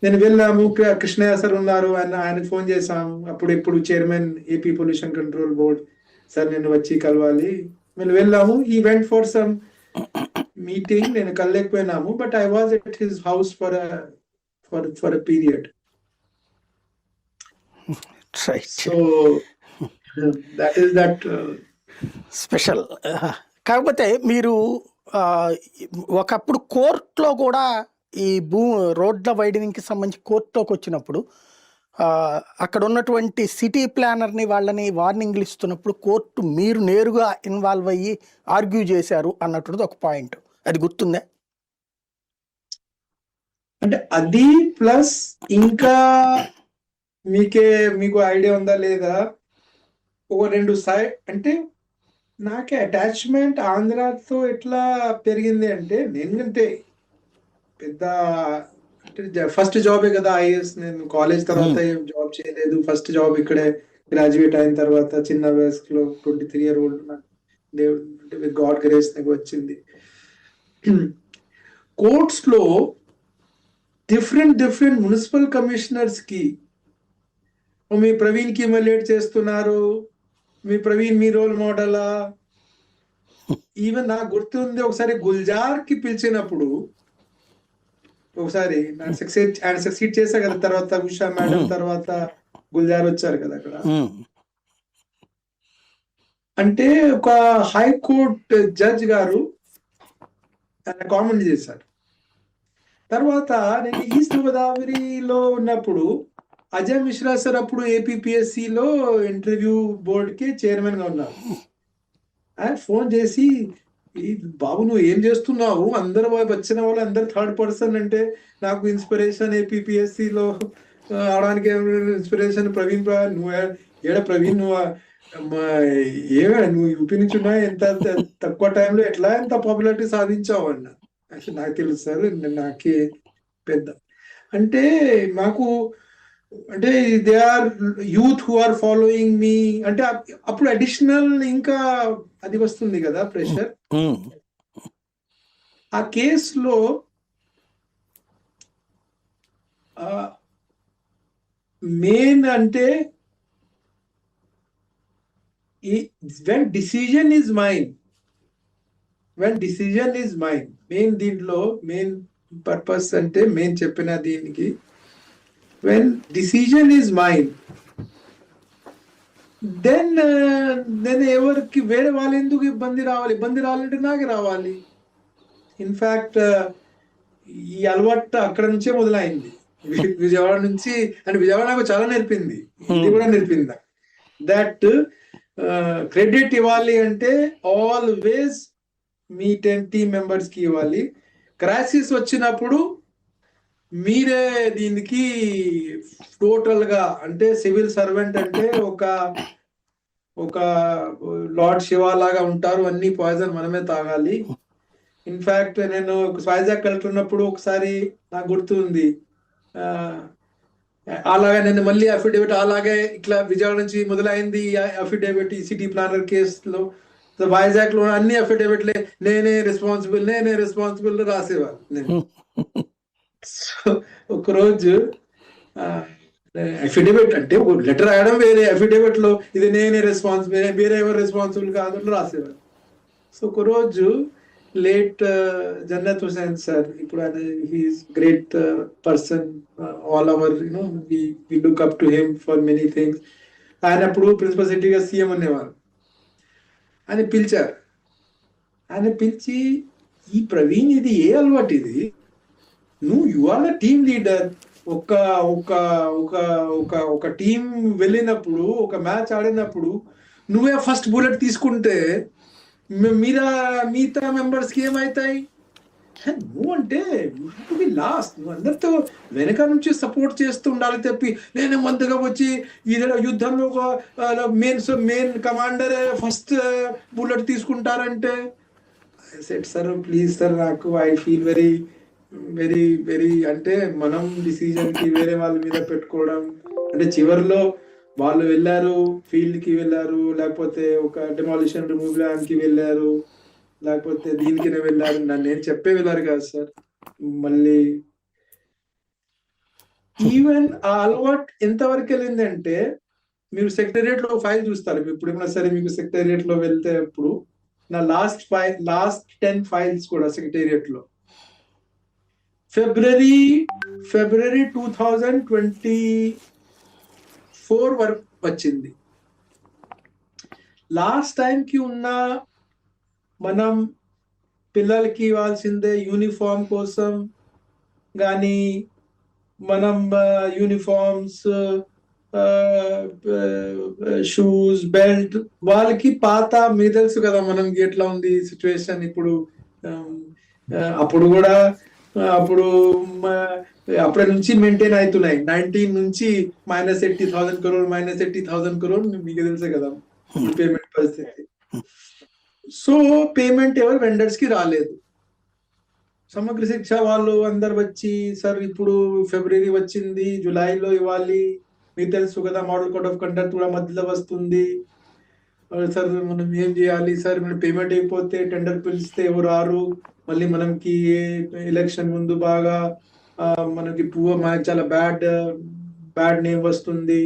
నేను వెళ్ళాము, కృష్ణయ్య సార్ ఉన్నారు, ఆయనకు ఫోన్ చేసాము, అప్పుడు ఇప్పుడు chairman AP pollution control board sir నేను వచ్చి కలవాలి. మేము వెళ్ళాము, ఈ వెంట్ ఫర్ సమ్ మీటింగ్, నేను కలలేకపోయినాము, but I was at his house for a period. So that is that special. కాకపోతే మీరు ఒకప్పుడు కోర్టులో కూడా ఈ రోడ్ల వైడనింగ్కి సంబంధించి కోర్టులోకి వచ్చినప్పుడు అక్కడ ఉన్నటువంటి సిటీ ప్లానర్ని వాళ్ళని వార్నింగ్లు ఇస్తున్నప్పుడు కోర్టు మీరు నేరుగా ఇన్వాల్వ్ అయ్యి ఆర్గ్యూ చేశారు అన్నటువంటిది ఒక పాయింట్, అది గుర్తుందా? అంటే అది ప్లస్ ఇంకా మీకు ఐడియా ఉందా లేదా, ఒక 2 సైడ్ అంటే నాకే అటాచ్మెంట్ ఆంధ్రాతో ఎట్లా పెరిగింది అంటే, నేనంటే పెద్ద అంటే ఫస్ట్ జాబే కదా ఐఏఎస్, నేను కాలేజ్ తర్వాత ఏం జాబ్ చేయలేదు, ఫస్ట్ జాబ్ ఇక్కడే గ్రాడ్యుయేట్ అయిన తర్వాత చిన్న వయసులో 23 year old దేవుడు గాడ్ గ్రేస్ నాకు వచ్చింది. కోర్ట్స్ లో డిఫరెంట్ మున్సిపల్ కమిషనర్స్ కి మీ ప్రవీణ్ కి ఎమ్మెల్యేట్ చేస్తున్నారు, మీ ప్రవీణ్ మీ రోల్ మోడలా. ఈవెన్ నాకు గుర్తుంది, ఒకసారి గుల్జార్ కి పిలిచినప్పుడు, ఒకసారి ఆయన సక్సీడ్ చేశారు కదా, తర్వాత ఉషా మేడం తర్వాత గుల్జార్ వచ్చారు కదా అక్కడ. అంటే ఒక హైకోర్టు జడ్జ్ గారు ఆయన కామెంట్ చేశారు. తర్వాత నేను ఈస్ట్ గోదావరిలో ఉన్నప్పుడు అజయ్ మిశ్రా సార్ అప్పుడు ఏపీపీఎస్సి లో ఇంటర్వ్యూ బోర్డ్ కి చైర్మన్ గా ఉన్నారు. ఆయన ఫోన్ చేసి, బాబు నువ్వు ఏం చేస్తున్నావు, అందరు వచ్చిన వాళ్ళు అందరు థర్డ్ పర్సన్ అంటే నాకు ఇన్స్పిరేషన్ ఏపీపీఎస్సి లో అవడానికి ఇన్స్పిరేషన్ ప్రవీణ్. నువ్వు ఏడ ప్రవీణ్, నువ్వు యూపీ నుంచి ఉన్నా, ఎంత తక్కువ టైంలో ఎట్లా ఎంత పాపులారిటీ సాధించావు అన్న. అసలు నాకు తెలుసు సార్, నాకే పెద్ద అంటే మాకు అంటే they are youth who are following me అంటే అప్పుడు అడిషనల్ ఇంకా అది వస్తుంది కదా ప్రెషర్. ఆ కేసులో మెయిన్ అంటే when decision is mine, main దీంట్లో మెయిన్ పర్పస్ అంటే మెయిన్ చెప్పిన దీనికి, when decision is mine, then ఎవరికి వేరే వాళ్ళు ఎందుకు ఇబ్బంది రావాలంటే నాకే రావాలి. ఇన్ఫాక్ట్ ఈ అలవాటు అక్కడ నుంచే మొదలైంది, విజయవాడ నుంచి. అంటే విజయవాడ నాకు చాలా నేర్పింది, ఇది కూడా నేర్పింది. దట్ క్రెడిట్ ఇవ్వాలి అంటే ఆల్వేస్ మీ 10 team members కి ఇవ్వాలి. క్రైసిస్ వచ్చినప్పుడు మీరే దీనికి టోటల్ గా, అంటే సివిల్ సర్వెంట్ అంటే ఒక లార్డ్ శివ లాగా ఉంటారు, అన్ని పాయిజన్ మనమే తాగాలి. ఇన్ఫాక్ట్ నేను వైజాగ్ వెళ్తున్నప్పుడు ఒకసారి నాకు గుర్తుంది, అలాగే నేను మళ్ళీ అఫిడేవిట్ అలాగే ఇట్లా విజయవాడ నుంచి మొదలైంది అఫిడేవిట్ ఈ సిటీ ప్లానర్ కేసులో. వైజాగ్ లో అన్ని అఫిడేవిట్లే నేనే రెస్పాన్సిబుల్ రాసేవారు నేను. సో ఒకరోజు అఫిడేవిట్ అంటే ఒక లెటర్ రాయడం వేరే, అఫిడేవిట్ లో ఇది నేనే రెస్పాన్సిబుల్, వేరే ఎవరు రెస్పాన్సిబుల్ కాదు రాసేవారు. సో ఒకరోజు లేట్ జన్నత్ హుసేన్ సార్, ఇప్పుడు ఆయన he's great person, all our we look up to him for many things. ఆయన అప్పుడు ప్రిన్సిపల్ సెక్రటరీగా సీఎం అనేవారు. ఆయన పిలిచారు, ఆయన పిలిచి, ఈ ప్రవీణ్ ఇది ఏ అలవాటు ఇది, you are the team leader, ఒక టీం వెళ్ళినప్పుడు ఒక మ్యాచ్ ఆడినప్పుడు నువ్వే ఫస్ట్ బుల్లెట్ తీసుకుంటే మిగతా మెంబర్స్ కి ఏమవుతాయి, నువ్వు అంటే లాస్ట్, నువ్వు అందరితో వెనక నుంచి సపోర్ట్ చేస్తూ ఉండాలి తప్పి నేను మంతగా వచ్చి ఇదే యుద్ధంలో మెయిన్ కమాండర్ ఫస్ట్ బుల్లెట్ తీసుకుంటారంటే. సెట్ సార్ ప్లీజ్ సార్, నాకు ఐ ఫీల్ వెరీ వెరీ అంటే మనం డిసిజన్ కి వేరే వాళ్ళ మీద పెట్టుకోవడం అంటే చివరిలో వాళ్ళు వెళ్ళారు, ఫీల్డ్ కి వెళ్ళారు, లేకపోతే ఒక డెమాలిషన్ రిమూవ్ కి వెళ్ళారు, లేకపోతే దీనికినే వెళ్ళారు. నన్ను ఏం చెప్పే వెళ్ళారు కదా సార్. మళ్ళీ ఈవెన్ ఆ అలవాటు ఎంతవరకు వెళ్ళిందంటే, మీరు సెక్రటేరియట్ లో ఫైల్ చూస్తారు. ఇప్పుడు ఏమైనా సరే మీకు సెక్రటేరియట్ లో వెళ్తే అప్పుడు నా లాస్ట్ 10 ఫైల్స్ కూడా సెక్రటేరియట్ లో ఫిబ్రవరి 2024 వరకు వచ్చింది. లాస్ట్ టైం కి ఉన్న మనం పిల్లలకి ఇవ్వాల్సిందే యూనిఫామ్ కోసం కానీ, మనం యూనిఫామ్స్, షూస్, బెల్ట్ వాళ్ళకి పాత మీకు తెలుసు కదా మనం ఎట్లా ఉంది సిచ్యువేషన్ ఇప్పుడు. అప్పుడు కూడా అప్పుడు అప్పటి నుంచి మెయింటైన్ అవుతున్నాయి. 19 నుంచి -80,000 crore మీకు తెలుసే కదా ఇప్పుడు పేమెంట్ పరిస్థితి. సో పేమెంట్ ఎవరు వెండర్స్ కి రాలేదు. సమగ్ర శిక్ష వాళ్ళు అందరు వచ్చి, సార్ ఇప్పుడు ఫిబ్రవరి వచ్చింది, జూలైలో ఇవ్వాలి, మీకు తెలుసు కదా మోడల్ కోడ్ ఆఫ్ కండక్ట్ కూడా మధ్యలో వస్తుంది, సార్ మనం ఏం చేయాలి సార్, మనం పేమెంట్ అయిపోతే టెండర్ పిలిస్తే ఎవరు రారు, మళ్ళీ మనకి ఎలక్షన్ ముందు బాగా మనకి మనకి చాలా బ్యాడ్ నేమ్ వస్తుంది.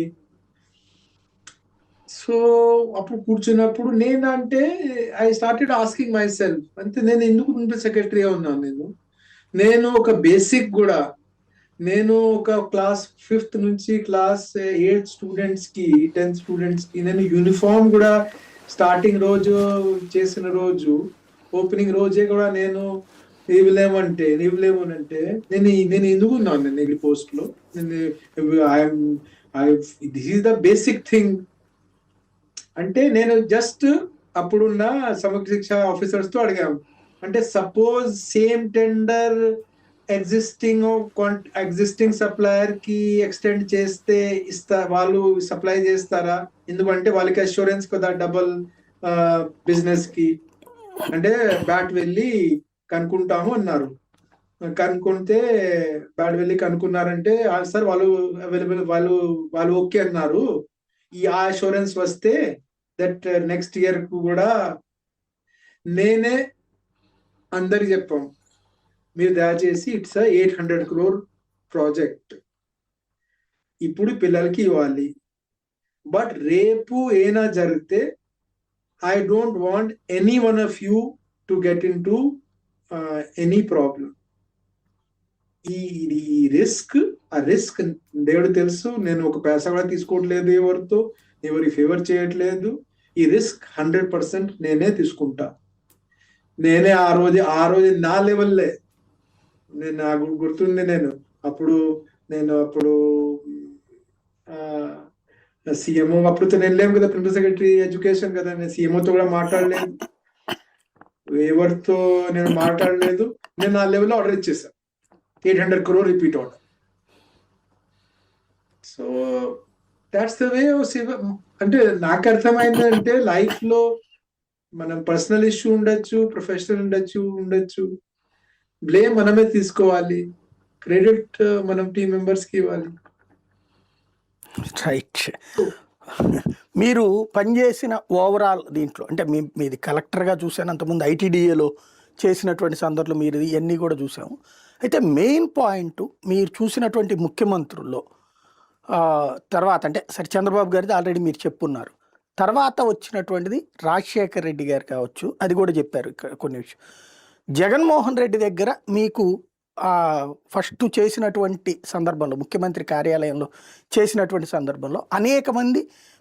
సో అప్పుడు కూర్చున్నప్పుడు నేనంటే I started asking my self, అంటే నేను ఎందుకు ప్రిన్సిపల్ సెక్రటరీగా ఉన్నాను. నేను ఒక బేసిక్ కూడా, నేను ఒక క్లాస్ 5th నుంచి క్లాస్ 8 స్టూడెంట్స్ కి 10 స్టూడెంట్స్ కి నేను యూనిఫామ్ కూడా స్టార్టింగ్ రోజు చేసిన రోజు ఓపెనింగ్ రోజే కూడా నేను ఇవ్వలేమంటే నేను ఎందుకు ఉన్నాను నేను ఈ పోస్ట్ లో. This is the basic thing. అంటే నేను జస్ట్ అప్పుడున్న సమగ్ర శిక్ష ఆఫీసర్స్ తో అడిగాము, అంటే suppose same tender existing supplier కి ఎక్స్టెండ్ చేస్తే వాళ్ళు సప్లై చేస్తారా, ఎందుకంటే వాళ్ళకి అష్యూరెన్స్ కదా డబుల్ బిజినెస్ కి. అంటే బ్యాట్ వెళ్ళి కనుక్కుంటాము అన్నారు. కనుక్కుంటే బ్యాట్ వెళ్ళి కనుక్కున్నారంటే సార్ వాళ్ళు అవైలబుల్, వాళ్ళు ఓకే అన్నారు. ఈ అష్యూరెన్స్ వస్తే దట్ నెక్స్ట్ ఇయర్ కూడా నేనే అందరికి చెప్పాం, మీరు దయచేసి ఇట్స్ 800 crore ప్రాజెక్ట్, ఇప్పుడు పిల్లలకి ఇవ్వాలి, బట్ రేపు ఏనా జరిగితే I don't want any one of you to get in to any problem. ఈ ఆ రిస్క్ దేవుడు తెలుసు, నేను ఒక పైసా కూడా తీసుకోవట్లేదు, ఎవరి ఫేవర్ చేయట్లేదు. ఈ రిస్క్ 100% నేనే తీసుకుంటా. నేనే ఆ రోజు నా లెవెల్లే నాకు గుర్తుంది, నేను అప్పుడు సీఎంఓ అప్పుడు నేను లేము కదా, ప్రిన్సిపల్ సెక్రటరీ ఎడ్యుకేషన్ కదా, నేను సీఎంఓతో కూడా మాట్లాడలేదు, ఎవరితో నేను మాట్లాడలేదు. నేను ఆ లెవెల్లో ఆర్డర్ ఇచ్చేసాను 800 crore repeat order. So that's the way. అంటే నాకు అర్థమైందంటే లైఫ్ లో మనం పర్సనల్ ఇష్యూ ఉండొచ్చు, ప్రొఫెషనల్ ఉండొచ్చు, బ్లేమ్ మనమే తీసుకోవాలి, క్రెడిట్ మనం టీం మెంబర్స్ కి ఇవ్వాలి. రైట్. మీరు పనిచేసిన ఓవరాల్ దీంట్లో అంటే మీది కలెక్టర్గా చూసాను, అంతకుముందు ఐటీడీఏలో చేసినటువంటి సందర్భంలో మీరు ఇవన్నీ కూడా చూసాము. అయితే మెయిన్ పాయింట్ మీరు చూసినటువంటి ముఖ్యమంత్రుల్లో తర్వాత అంటే సరే చంద్రబాబు గారిది ఆల్రెడీ మీరు చెప్పున్నారు, తర్వాత వచ్చినటువంటిది రాజశేఖర్ రెడ్డి గారు కావచ్చు, అది కూడా చెప్పారు కొన్ని విషయం. జగన్మోహన్ రెడ్డి దగ్గర మీకు ఫస్ట్ చేసినటువంటి సందర్భంలో, ముఖ్యమంత్రి కార్యాలయంలో చేసినటువంటి సందర్భంలో అనేక మంది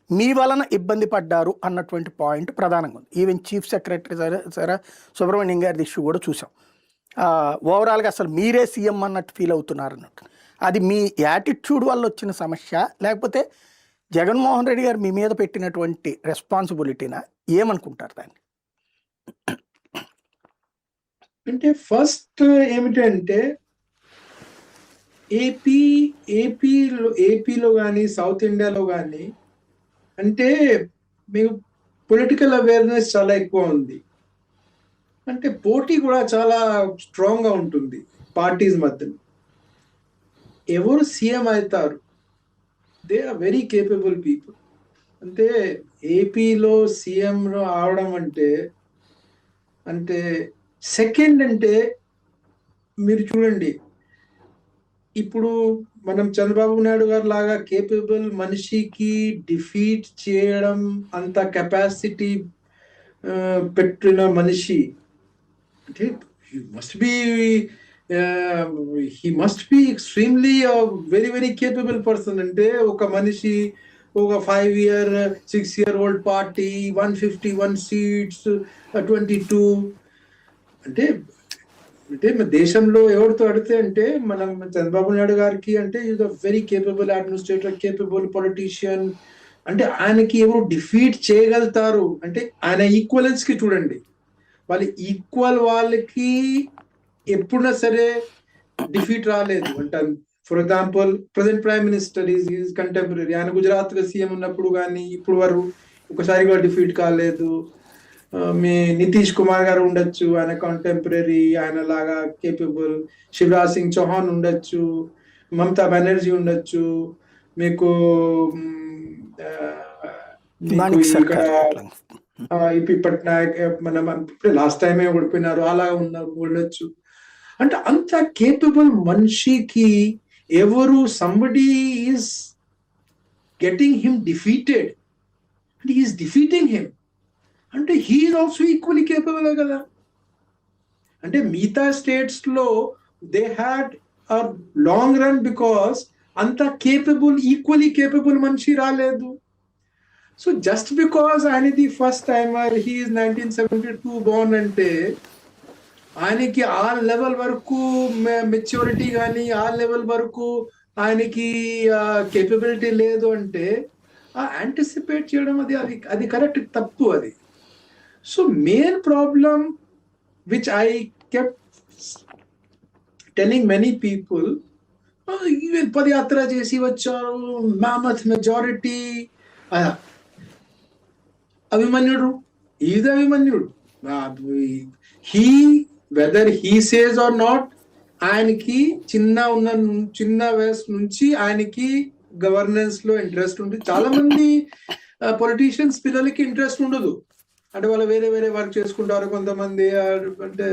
మీ వలన ఇబ్బంది పడ్డారు అన్నటువంటి పాయింట్ ప్రధానంగా ఉంది. ఈవెన్ చీఫ్ సెక్రటరీ సరే సుబ్రహ్మణ్యం గారి ఇష్యూ కూడా చూసాం. ఓవరాల్గా అసలు మీరే సీఎం అన్నట్టు ఫీల్ అవుతున్నారు అన్నట్టు. అది మీ యాటిట్యూడ్ వల్ల వచ్చిన సమస్య, లేకపోతే జగన్మోహన్ రెడ్డి గారు మీ మీద పెట్టినటువంటి రెస్పాన్సిబిలిటీనా, ఏమనుకుంటారు దాన్ని? అంటే ఫస్ట్ ఏమిటంటే ఏపీలో కానీ సౌత్ ఇండియాలో కానీ అంటే మీకు పొలిటికల్ అవేర్నెస్ చాలా ఎక్కువ ఉంది. అంటే పోటీ కూడా చాలా స్ట్రాంగ్ గా ఉంటుంది పార్టీస్ మధ్యలో. ఎవరు సీఎం అవుతారు, they are very capable people. అంటే ఏపీలో సీఎం అవడం అంటే అంటే సెకండ్ అంటే మీరు చూడండి, ఇప్పుడు మనం చంద్రబాబు నాయుడు గారు లాగా కేపబుల్ మనిషికి డిఫీట్ చేయడం అంత కెపాసిటీ పెట్టిన మనిషి అంటే he must be extremely very very capable person. అంటే ఒక మనిషి ఒక 5 year 6 year old party 151 seats 22 అంటే అంటే మన దేశంలో ఎవరితో అడితే అంటే మనం చంద్రబాబు నాయుడు గారికి అంటే is a very capable administrator, capable politician. అంటే ఆయనకి ఎవరు డిఫీట్ చేయగలుగుతారు అంటే ఆయన ఈక్వలెన్స్ కి చూడండి, వాళ్ళ ఈక్వల్ వాళ్ళకి ఎప్పుడైనా సరే డిఫీట్ రాలేదు అంటాను. For example present prime minister is contemporary, ఆయన గుజరాత్ సీఎం ఉన్నప్పుడు కానీ ఇప్పుడు వరకు ఒకసారి కూడా డిఫీట్ కాలేదు. మీ నితీష్ కుమార్ గారు ఉండొచ్చు, ఆయన కాంటెంపరీ, ఆయన లాగా కేపబుల్. శివరాజ్ సింగ్ చౌహాన్ ఉండొచ్చు, మమతా బెనర్జీ ఉండొచ్చు, మీకు ఇక్కడ ఈపీ పట్నాయక్ మనం లాస్ట్ టైమే ఓడిపోయినారు, అలా ఉండొచ్చు. అంటే అంత కేపబుల్ మనిషికి ఎవరు somebody is getting him defeated and he's defeating him అంటే హీఈస్ ఆల్సో ఈక్వల్లీ కేపబుల్ కదా. అంటే మిగతా స్టేట్స్ లో they had a long run because అంత కేపబుల్ ఈక్వల్లీ కేపబుల్ మనిషి రాలేదు. సో జస్ట్ బికాస్ ఆయనది ఫస్ట్ టైమర్, హీఈస్ 1972 బోర్న్ అంటే ఆయనకి ఆ లెవెల్ వరకు మెచ్యూరిటీ కానీ ఆ లెవెల్ వరకు ఆయనకి కేపబిలిటీ లేదు అంటే యాంటిసిపేట్ చేయడం అది అది అది కరెక్ట్ తప్పు అది. So main problem which I kept telling many people, padayatra చేసి వచ్చారు, మామత్ మెజారిటీ, అభిమన్యుడు ఈజ్ అభిమన్యుడు. He whether he says or not, ఆయనకి చిన్న వయసు నుంచి ఆయనకి గవర్నెన్స్ లో ఇంట్రెస్ట్ ఉంది. చాలా మంది పొలిటీషియన్స్ పిల్లలకి ఇంట్రెస్ట్ ఉండదు, అంటే వాళ్ళు వేరే వేరే వర్క్ చేసుకుంటారు. కొంతమంది అంటే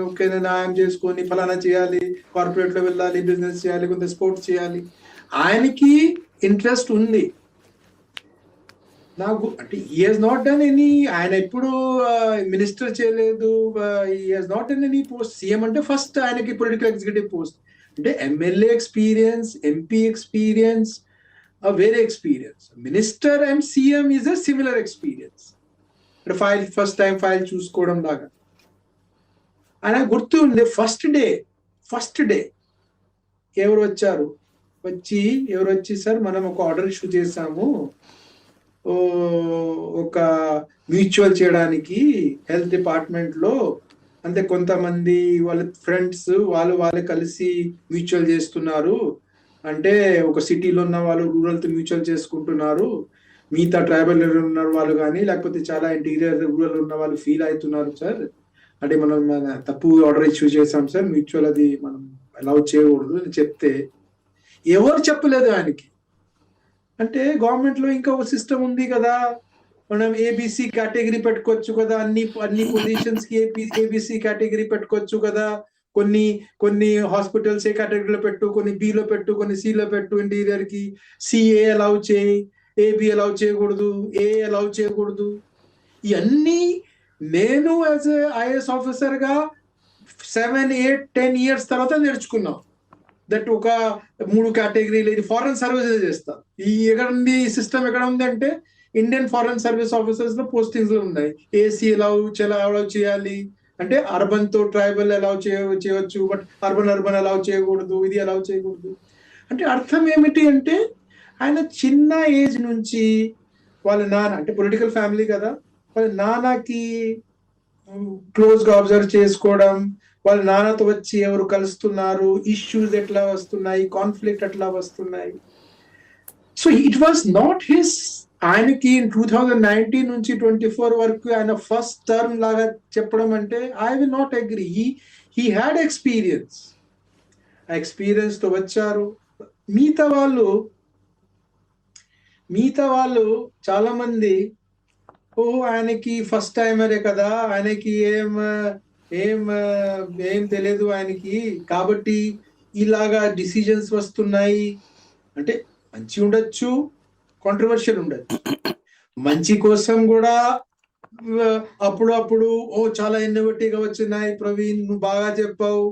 ఓకే నేను న్యాయం చేసుకొని ఫలానా చేయాలి, కార్పొరేట్ లో వెళ్ళాలి, బిజినెస్ చేయాలి, కొంత స్పోర్ట్స్ చేయాలి. ఆయనకి ఇంట్రెస్ట్ ఉంది. నాకు అంటే he has not done any, ఆయన ఎప్పుడు మినిస్టర్ చేయలేదు, he has not done any post. CM అంటే ఫస్ట్ ఆయనకి పొలిటికల్ ఎగ్జిక్యూటివ్ పోస్ట్, అంటే ఎమ్మెల్యే ఎక్స్పీరియన్స్, ఎంపీ ఎక్స్పీరియన్స్, వేరే experience. Minister and CM is a similar experience. First time file చూసుకోవడం లాగా. ఆయన గుర్తు ఉంది, ఫస్ట్ డే ఎవరు వచ్చి సార్ మనం ఒక ఆర్డర్ ఇష్యూ చేసాము ఒక మ్యూచువల్ చేయడానికి హెల్త్ డిపార్ట్మెంట్ లో, అంటే కొంతమంది వాళ్ళ ఫ్రెండ్స్ వాళ్ళు కలిసి మ్యూచువల్ చేస్తున్నారు, అంటే ఒక సిటీలో ఉన్న వాళ్ళు రూరల్ తో మ్యూచువల్ చేసుకుంటున్నారు, మిగతా ట్రైబల్ ఉన్న వాళ్ళు కానీ లేకపోతే చాలా ఇంటీరియర్ రూరల్ ఉన్న వాళ్ళు ఫీల్ అవుతున్నారు సార్, అంటే మనం తప్పు ఆర్డర్ ఇష్యూ చేసాం సార్, మ్యూచువల్ అది మనం అలౌ చేయకూడదు అని చెప్తే ఎవరు చెప్పలేదు ఆయనకి. అంటే గవర్నమెంట్ లో ఇంకా ఒక సిస్టమ్ ఉంది కదా, మనం ఏబిసి కేటగిరీ పెట్టుకోవచ్చు కదా, అన్ని పొజిషన్స్ కి ఏబిసి కేటగిరీ పెట్టుకోవచ్చు కదా, కొన్ని హాస్పిటల్స్ ఏ కేటగిరీలో పెట్టు, కొన్ని బిలో పెట్టు, కొన్ని సిలో పెట్టు, ఇంటీరియర్ కి సిఏ అలౌ చేయి, ఏబి అలౌ చేయకూడదు, ఏ అలౌ చేయకూడదు. ఇవన్నీ నేను యాజ్ ఐఏఎస్ ఆఫీసర్ గా 7, 8, 10 years తర్వాత నేర్చుకున్నాం. దట్ ఒక 3 కేటగిరీలు, ఇది ఫారెన్ సర్వీసెస్ చేస్తా. ఈ ఎక్కడ ఉంది ఈ సిస్టమ్, ఎక్కడ ఉంది అంటే ఇండియన్ ఫారెన్ సర్వీస్ ఆఫీసర్స్ లో పోస్టింగ్స్ లో ఉన్నాయి. ఏసీ అలౌ చేయాలి అంటే అర్బన్ తో ట్రైబల్ అలౌ చేయవచ్చు, బట్ అర్బన్ అలౌ చేయకూడదు, ఇది అలౌ చేయకూడదు. అంటే అర్థం ఏమిటి అంటే ఆయన చిన్న ఏజ్ నుంచి వాళ్ళ నాన్న, అంటే పొలిటికల్ ఫ్యామిలీ కదా, వాళ్ళ నాన్నకి క్లోజ్ గా అబ్జర్వ్ చేసుకోవడం, వాళ్ళ నాన్నతో వచ్చి ఎవరు కలుస్తున్నారు, ఇష్యూస్ ఎట్లా వస్తున్నాయి, కాన్ఫ్లిక్ట్ ఎట్లా వస్తున్నాయి. So it was not his, ఆయనకి 2019 నుంచి 24 వరకు ఆయన ఫస్ట్ టర్మ్ లాగా చెప్పడం అంటే I will not agree. He had experience, ఆ ఎక్స్పీరియన్స్ తో వచ్చారు. మిగతా వాళ్ళు మిగతా వాళ్ళు చాలా మంది ఆయనకి ఫస్ట్ టైమరే కదా, ఆయనకి ఏం ఏం తెలియదు ఆయనకి, కాబట్టి ఇలాగా డిసిజన్స్ వస్తున్నాయి అంటే. మంచి ఉండొచ్చు, కాంట్రవర్షియల్ ఉండొచ్చు. మంచి కోసం కూడా అప్పుడు చాలా ఇన్నోవేటివ్ గా వచ్చినాయి ప్రవీణ్, నువ్వు బాగా చెప్పావు.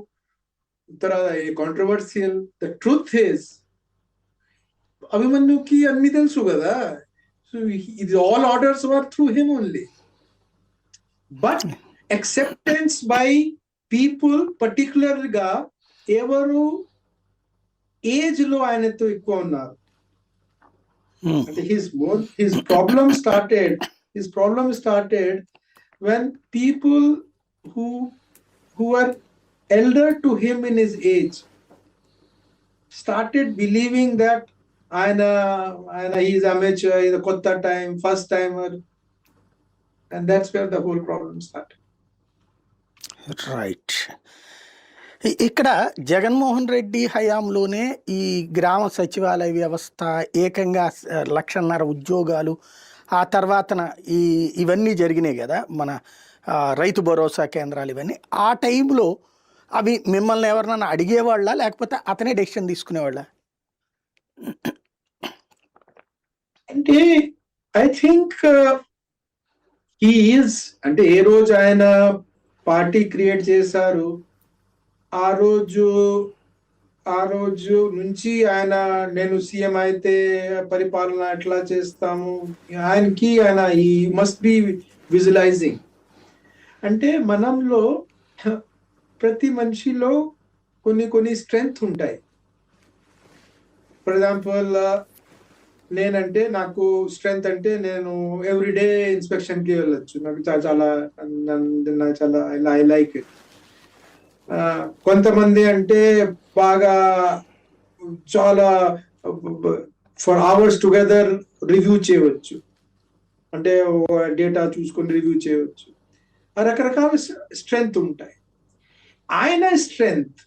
తర్వాత కాంట్రవర్షియల్. ద ట్రూత్ ఇస్ అభిమన్యుకి అన్ని తెలుసు కదా. సో ఇది all orders were through him only. But acceptance by people, particular గా ఎవరు ఏజ్ లో ఆయనతో ఎక్కువ ఉన్నారు అంటే his problem started when people who were elder to him in his age started believing that ఆయన he is amateur, he is a kotta time, first timer, and that's where the whole problem started. Right. ఇక్కడ జగన్మోహన్ రెడ్డి హయాంలోనే ఈ గ్రామ సచివాలయ వ్యవస్థ ఏకంగా 1,500,000 ఉద్యోగాలు, ఆ తర్వాతన ఇవన్నీ జరిగినాయి కదా, మన రైతు భరోసా కేంద్రాలు, ఇవన్నీ ఆ టైంలో అవి మిమ్మల్ని ఎవరినైనా అడిగేవాళ్ళ లేకపోతే అతనే డెసిషన్ తీసుకునేవాళ్ళ? అంటే ఐ థింక్ అంటే ఏ రోజు ఆయన పార్టీ క్రియేట్ చేశారు ఆ రోజు నుంచి ఆయన నేను సీఎం అయితే పరిపాలన ఎట్లా చేస్తాము ఆయన ఈ మస్ట్ బి విజువలైజింగ్. అంటే మనంలో ప్రతి మనిషిలో కొన్ని స్ట్రెంగ్త్ ఉంటాయి. ఫర్ ఎగ్జాంపుల్ నేనంటే నాకు స్ట్రెంగ్త్ అంటే నేను ఎవ్రీడే ఇన్స్పెక్షన్ కి వెళ్ళొచ్చు, నాకు చాలా ఐ లైక్ ఇట్. కొంతమంది అంటే బాగా చాలా ఫర్ అవర్స్ టుగెదర్ రివ్యూ చేయవచ్చు, అంటే డేటా చూసుకొని రివ్యూ చేయవచ్చు. రకరకాల స్ట్రెంగ్త్ ఉంటాయి. ఆయన strength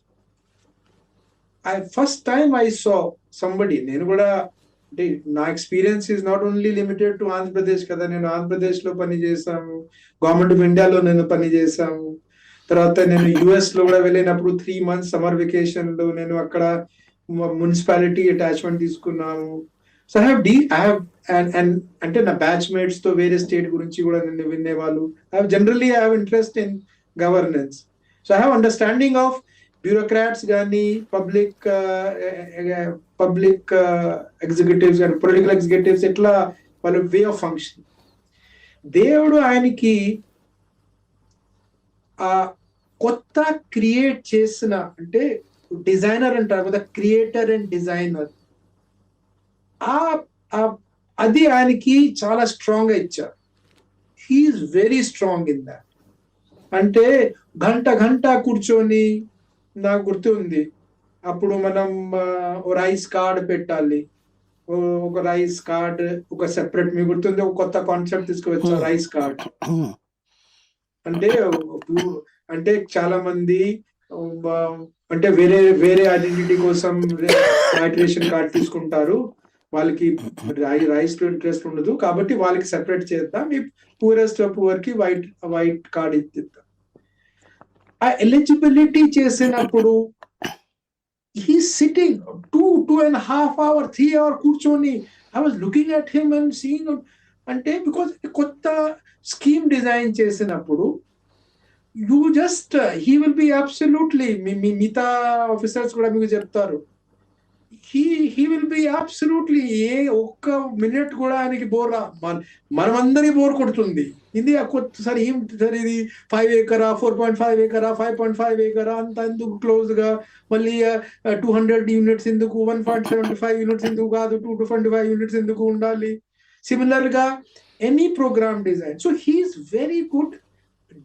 first time I saw somebody, నేను కూడా అంటే నా experience is not only limited to Andhra Pradesh కదా, నేను ఆంధ్రప్రదేశ్ లో పని చేశాము, గవర్నమెంట్ ఆఫ్ ఇండియాలో నేను పని చేశాము, తర్వాత నేను యుఎస్ లో కూడా వెళ్ళినప్పుడు 3 months సమ్మర్ వెకేషన్ లో నేను అక్కడ మున్సిపాలిటీ అటాచ్మెంట్ తీసుకున్నాము. సో ఐ హ్యావ్ అంటే నా బ్యాచ్ మేట్స్ తో వేరే స్టేట్ గురించి కూడా నేను వినేవాళ్ళు. I have interest in governance. So I have understanding of bureaucrats కానీ పబ్లిక్ ఎగ్జిక్యూటివ్స్ కానీ పొలిటికల్ ఎగ్జిక్యూటివ్స్ ఎట్లా వాళ్ళ వే ఆఫ్ ఫంక్షన్. దేవుడు ఆయనకి ఆ కొత్త క్రియేట్ చేసిన, అంటే డిజైనర్ అంటారు కదా, క్రియేటర్ అండ్ డిజైనర్, అది ఆయనకి చాలా స్ట్రాంగ్ గా ఇచ్చారు. He's very strong in that. అంటే గంట కూర్చొని, నాకు గుర్తుంది అప్పుడు మనం రైస్ కార్డ్ పెట్టాలి, ఒక రైస్ కార్డ్ ఒక సెపరేట్, మీకు గుర్తుంది ఒక కొత్త కాన్సెప్ట్ తీసుకువచ్చా రైస్ కార్డ్ అంటే చాలా మంది అంటే వేరే ఐడెంటిటీ కోసం రేషన్ కార్డ్ తీసుకుంటారు, వాళ్ళకి రైస్ ఇంట్రెస్ట్ ఉండదు కాబట్టి వాళ్ళకి సెపరేట్ చేద్దాం, ఈ పూరెస్ట్ పువర్ కి వైట్ కార్డ్ ఇద్దాం. ఆ ఎలిజిబిలిటీ చేసినప్పుడు he's sitting 2.5 hours 3 hours కూర్చొని, I was looking at him and seeing, అంటే బికాస్ కొత్త స్కీమ్ డిజైన్ చేసినప్పుడు you just he will be absolutely, మిగతా ఆఫీసర్స్ కూడా మీకు చెప్తారు, he will be absolutely ఒక్క మినిట్ కూడా ఆయనకి బోర్ మనమందరికి బోర్ కొడుతుంది. ఇది సార్ ఏం సార్ ఇది 5 acre 4.5 acre 5.5 acre అంత ఎందుకు క్లోజ్ గా, మళ్ళీ 200 units ఎందుకు, 1.75 units ఎందుకు కాదు, 225 units ఎందుకు ఉండాలి. సిమిలర్ గా any program design. So he's very good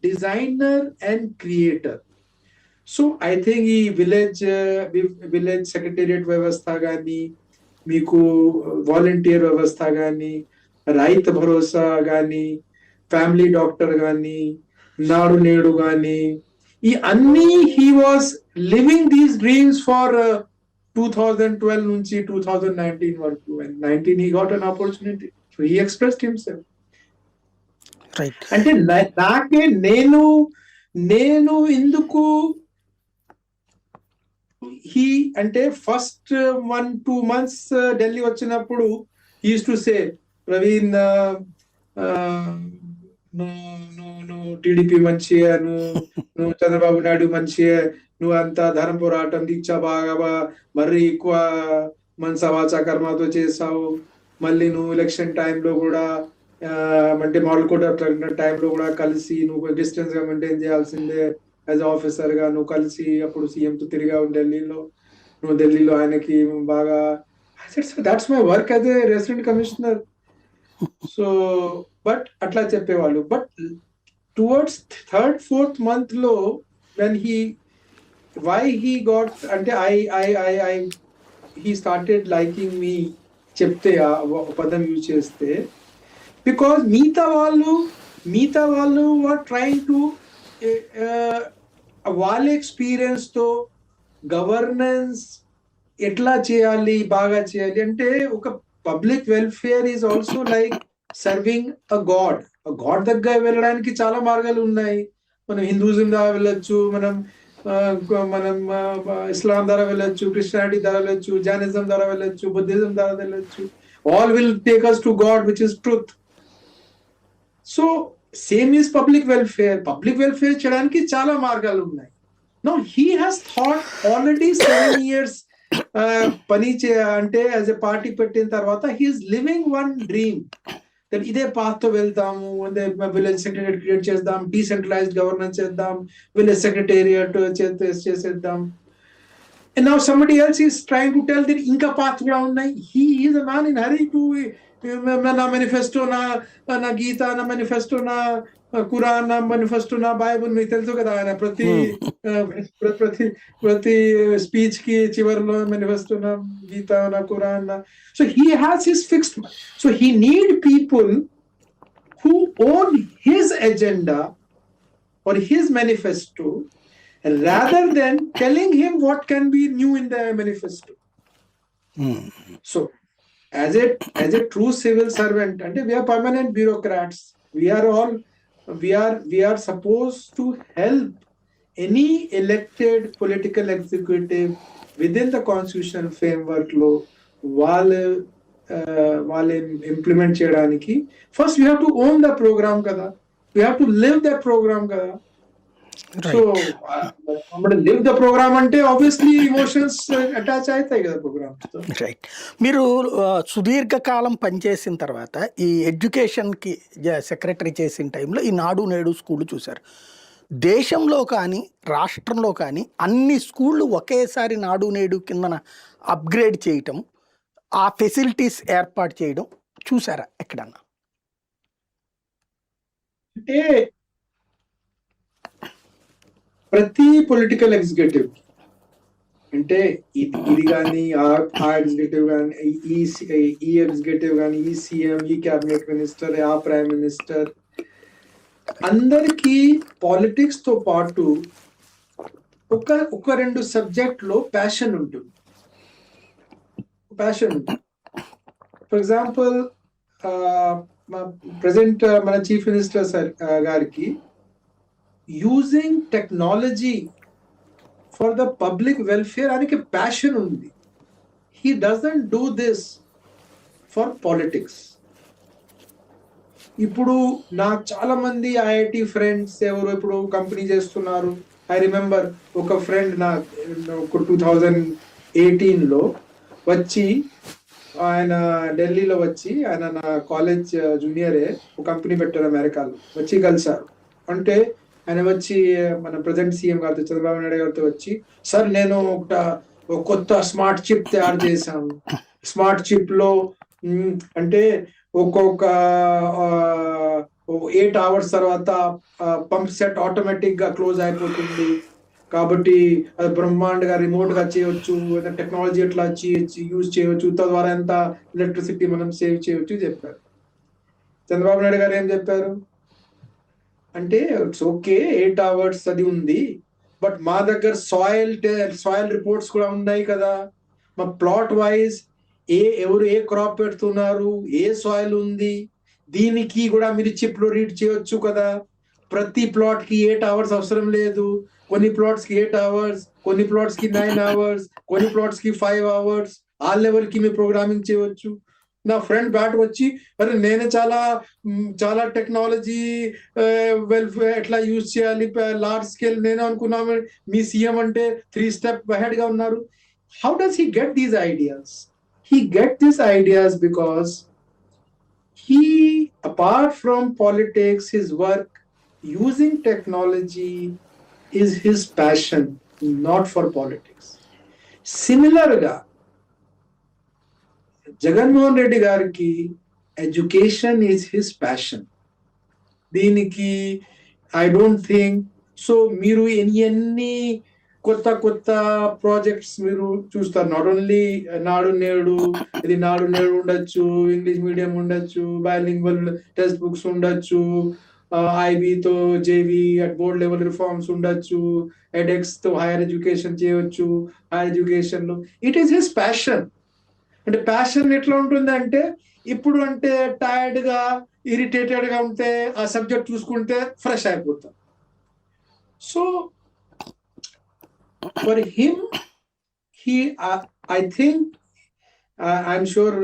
designer and creator. So I think ఈ విలేజ్ సెక్రటేరియట్ వ్యవస్థ కానీ, మీకు వాలంటీర్ వ్యవస్థ కానీ, రైతు భరోసా కానీ, ఫ్యామిలీ డాక్టర్ కానీ, నాడు నేడు కానీ, ఈ అన్ని he was living these dreams for 2012 నుంచి 2019 వరకు, and 19 he got an opportunity, so he expressed himself. Right. అంటే నాకే నేను ఎందుకు హీ అంటే ఫస్ట్ 1-2 months ఢిల్లీ వచ్చినప్పుడు యూస్ టు సే, ప్రవీణ్ నువ్వు టీడీపీ మంచిగా, నువ్వు చంద్రబాబు నాయుడు మంచిగా, నువ్వు అంతా ధర్మ పోరాటం దీక్ష బాగా మరీ ఎక్కువ మనస వాచా కర్మతో చేసావు, మళ్ళీ నువ్వు ఎలక్షన్ టైంలో కూడా అంటే మోడల్ కోడ్ టైంలో కూడా కలిసి నువ్వు డిస్టెన్స్ గా మెయింటైన్ చేయాల్సిందే, యాజ్ ఆఫీసర్ గా నువ్వు కలిసి అప్పుడు సీఎం తో తిరిగావు ఢిల్లీలో, నువ్వు ఢిల్లీలో ఆయనకి బాగా, that's my work as a resident commissioner. So but అట్లా చెప్పేవాళ్ళు. బట్ టువర్డ్స్ 3rd-4th month లో when why he got అంటే he started liking me చెప్తే ఆ పదం యూజ్ చేస్తే, బికాస్ మిగతా వాళ్ళు వర్ ట్రైంగ్ టు వాళ్ళ ఎక్స్పీరియన్స్ తో గవర్నెన్స్ ఎట్లా చేయాలి, బాగా చేయాలి అంటే, ఒక public welfare is also like serving a God దగ్గర వెళ్ళడానికి చాలా మార్గాలు ఉన్నాయి. మనం హిందూయిజం ద్వారా వెళ్ళొచ్చు, మనం ఇస్లాం ద్వారా వెళ్ళొచ్చు, క్రిస్టియానిటీ ద్వారా వెళ్ళొచ్చు, జైనిజం ద్వారా వెళ్ళొచ్చు, బుద్ధిజం ద్వారా వెళ్ళొచ్చు. All will take us to God, which is truth. So same is public welfare చేయడానికి చాలా మార్గాలు ఉన్నాయి. No he has thought already 7 years పని అంటే యాజ్ ఎ పార్టీ పెట్టిన తర్వాత he's living one dream, that ఇదే పాత్ తో వెళ్తాము, విలేజ్ సెక్రటరీ క్రియేట్ చేద్దాం, డీసెంట్రలైజ్డ్ గవర్నెన్స్ చేద్దాం, విలేజ్ సెక్రటేరియట్ చేసేద్దాం. And now somebody else is trying to tell that ఇంకా పాత్ కూడా ఉన్నాయి. He is a man in hurry to నా మేనిఫెస్టో, నా గీత, నా మేనిఫెస్టో, నా ఖురాన్, నా మేనిఫెస్టో, నా బైబుల్, మీకు తెలుసు కదా, ఆయన ప్రతి స్పీచ్ కి చివరిలో మేనిఫెస్టో, నా గీత, నా Quran. So he has his fixed, so he need people who own his agenda or his manifesto, rather than telling him what can be new in the manifesto. So as a true civil servant, and we are permanent bureaucrats, we are supposed to help any elected political executive within the constitutional framework lo వాళ్ళు implement చేయడానికి. First we have to own the program కదా, we have to live that program కదా. So live the programme అంటే obviously emotions attach అవుతాయి కదా programme. Right. మీరు సుదీర్ఘకాలం పనిచేసిన తర్వాత ఈ ఎడ్యుకేషన్కి సెక్రటరీ చేసిన టైంలో ఈ నాడు నేడు స్కూళ్ళు చూశారు. దేశంలో కానీ రాష్ట్రంలో కానీ అన్ని స్కూళ్ళు ఒకేసారి నాడు నేడు కిందన అప్గ్రేడ్ చేయటం, ఆ ఫెసిలిటీస్ ఏర్పాటు చేయడం చూసారా ఎక్కడన్నా? అంటే ప్రతి పొలిటికల్ ఎగ్జిక్యూటివ్, అంటే ఇది కానీ ఆ ఎగ్జిక్యూటివ్ కానీ, ఈ ఎగ్జిక్యూటివ్ కానీ, ఈ సీఎం, ఈ క్యాబినెట్ మినిస్టర్, ఆ ప్రైమ్ మినిస్టర్, అందరికీ పాలిటిక్స్ తో పాటు ఒక 2 సబ్జెక్ట్ లో ప్యాషన్ ఉంటుంది. ఫర్ ఎగ్జాంపుల్ ప్రెసెంట్ మన చీఫ్ మినిస్టర్ సార్ గారికి using technology for the public welfare ఆయనకి ప్యాషన్ ఉంది. He doesn't do this for politics. ఇప్పుడు నాకు చాలా మంది ఐఐటి ఫ్రెండ్స్ ఎవరు ఇప్పుడు కంపెనీ చేస్తున్నారు. ఐ రిమెంబర్ ఒక ఫ్రెండ్ నా 2018లో వచ్చి, ఆయన ఢిల్లీలో వచ్చి, ఆయన నా కాలేజ్ జూనియరే, ఒక కంపెనీ పెట్టారు అమెరికాలో, వచ్చి కలిసారు. అంటే ఆయన వచ్చి మన ప్రజెంట్ సీఎం గారితో, చంద్రబాబు నాయుడు గారితో వచ్చి, సార్ నేను ఒక కొత్త స్మార్ట్ చిప్ తయారు చేశాను. స్మార్ట్ చిప్ లో అంటే ఒక్కొక్క 8 hours తర్వాత పంప్ సెట్ ఆటోమేటిక్ గా క్లోజ్ అయిపోతుంది, కాబట్టి అది బ్రహ్మాండంగా రిమోట్ గా చేయొచ్చు, టెక్నాలజీ ఎట్లా యూజ్ చేయొచ్చు, తద్వారా ఎంత ఎలక్ట్రిసిటీ మనం సేవ్ చేయొచ్చు చెప్పారు. చంద్రబాబు నాయుడు గారు ఏం చెప్పారు అంటే, ఇట్స్ ఓకే 8 hours అది ఉంది, బట్ మా దగ్గర సాయిల్ రిపోర్ట్స్ కూడా ఉన్నాయి కదా, మా ప్లాట్ వైజ్ ఎవరు ఏ క్రాప్ పెడుతున్నారు, ఏ సాయిల్ ఉంది, దీనికి కూడా మీరు చిప్ లో రీడ్ చేయొచ్చు కదా. ప్రతి ప్లాట్ కి 8 అవర్స్ అవసరం లేదు. కొన్ని ప్లాట్స్ కి 8 అవర్స్, కొన్ని ప్లాట్స్ కి 9 అవర్స్, కొన్ని ప్లాట్స్ కి 5 అవర్స్. ఆ లెవెల్ కి మీరు ప్రోగ్రామింగ్ చేయవచ్చు. నా ఫ్రెండ్ బ్యాట్ వచ్చి అరే నేను చాలా టెక్నాలజీ ఎట్లా యూజ్ చేయాలి లార్జ్ స్కేల్, నేను అనుకున్నాను మీ సీఎం అంటే 3 స్టెప్ అహెడ్ గా ఉన్నారు. How does he get these ideas? He get these ideas because he, apart from politics, his work using technology is his passion, not for politics. Similarly, Jagannath Reddy gariki education is his passion. దీనికి I don't think so. మీరు ఎన్ని కొత్త కొత్త projects మీరు చూస్తారు. Not only నాడు నేడు, ఇది నాడు నేడు ఉండొచ్చు, ఇంగ్లీష్ మీడియం ఉండొచ్చు, బైలింగ్వల్ టెక్స్ట్ బుక్స్ ఉండొచ్చు, ఐబీతో JV at board level reforms ఉండొచ్చు, ఎడెక్స్ తో హైయర్ ఎడ్యుకేషన్ చేయవచ్చు. హైయర్ ఎడ్యుకేషన్ లో ఇట్ ఈస్ హిస్ ప్యాషన్. అంటే ప్యాషన్ ఎట్లా ఉంటుంది అంటే, ఇప్పుడు అంటే టైర్డ్ గా ఇరిటేటెడ్ గా ఉంటే ఆ సబ్జెక్ట్ చూసుకుంటే ఫ్రెష్ అయిపోతాం. So for him, I think, I'm sure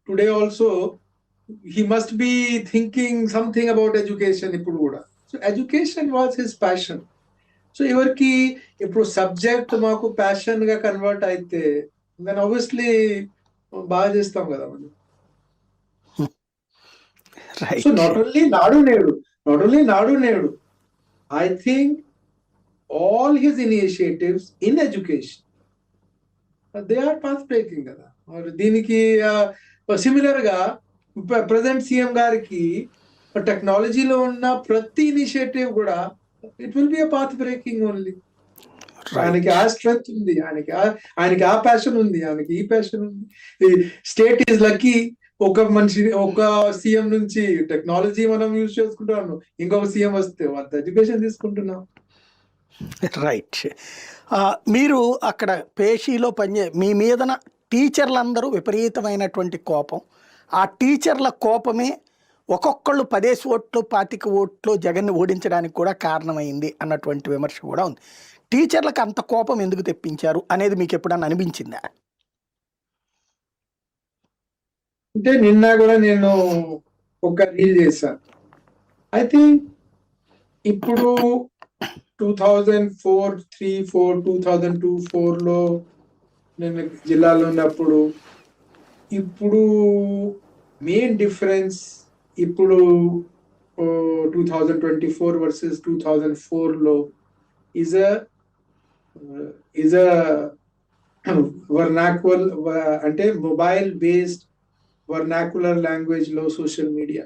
today also he must be thinking something about education ippudu kuda. So education was his passion. So evarki ippudu subject maaku passion ga convert aithe, then obviously baga chestam kada మనం. Right. So not only నాడు నేడు, I think all his initiatives in education, they are path breaking కదా. దీనికి similar గా present CM గారికి టెక్నాలజీలో ఉన్న ప్రతి ఇనిషియేటివ్ కూడా it will be path breaking only. ఆయనకి ఆ స్ట్రెంగ్త్ ఉంది, ఆయనకి ఆ ప్యాషన్ ఉంది, ఆయనకి ఈ ప్యాషన్ ఉంది. స్టేట్ ఈజ్ లక్కీ, ఒక సీఎం నుంచి టెక్నాలజీ మనం యూజ్ చేసుకుంటున్నాము, ఇంకొక సీఎం వస్తే వాళ్ళ ఎడ్యుకేషన్ తీసుకుంటున్నాం. రైట్. మీరు అక్కడ పేషీలో మీ మీదన టీచర్లందరూ విపరీతమైనటువంటి కోపం, ఆ టీచర్ల కోపమే ఒక్కొక్కళ్ళు 10 ఓట్లు 25 ఓట్లు జగన్ని ఓడించడానికి కూడా కారణమైంది అన్నటువంటి విమర్శ కూడా ఉంది. టీచర్లకు అంత కోపం ఎందుకు తెప్పించారు అనేది మీకు ఎప్పుడన్నా అనిపించిందా? అంటే నిన్న కూడా నేను ఒక రీల్ చేశాను. ఐ థింక్ ఇప్పుడు 2004, 3, 4, 2002, 4లో నేను జిల్లాలో ఉన్నప్పుడు, ఇప్పుడు మెయిన్ డిఫరెన్స్ ఇప్పుడు 2024 వర్సెస్ 2004లో is a vernacular, అంటే మొబైల్ బేస్డ్ వర్నాక్యులర్ లాంగ్వేజ్ లో సోషల్ మీడియా.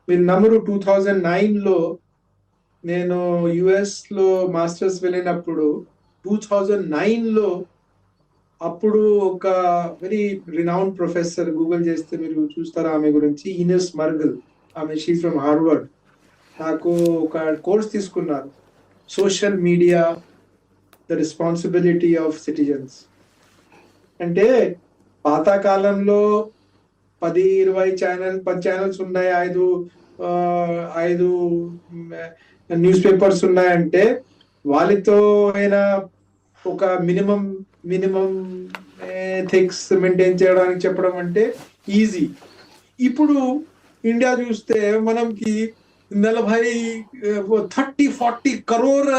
మీరు నమ్మరు, 2009లో నేను యుఎస్ లో మాస్టర్స్ వెళ్ళినప్పుడు 2009లో అప్పుడు ఒక వెరీ రినౌండ్ ప్రొఫెసర్, గూగుల్ చేస్తే మీరు చూస్తారు ఆమె గురించి, ఇనెస్ మర్గల్. ఆమె షీ ఫ్రమ్ హార్వర్డ్. నాకు ఒక కోర్స్ తీసుకున్నారు, social media the responsibility of citizens. అంటే పాతకాలంలో 10-20 ఛానల్స్ ఉన్నాయి, 5 న్యూస్ పేపర్స్ ఉన్నాయంటే వాళ్ళతో అయినా ఒక మినిమం ఎథిక్స్ మెయింటైన్ చేయడానికి చెప్పడం అంటే ఈజీ. ఇప్పుడు ఇండియా చూస్తే మనకి 30-40 crore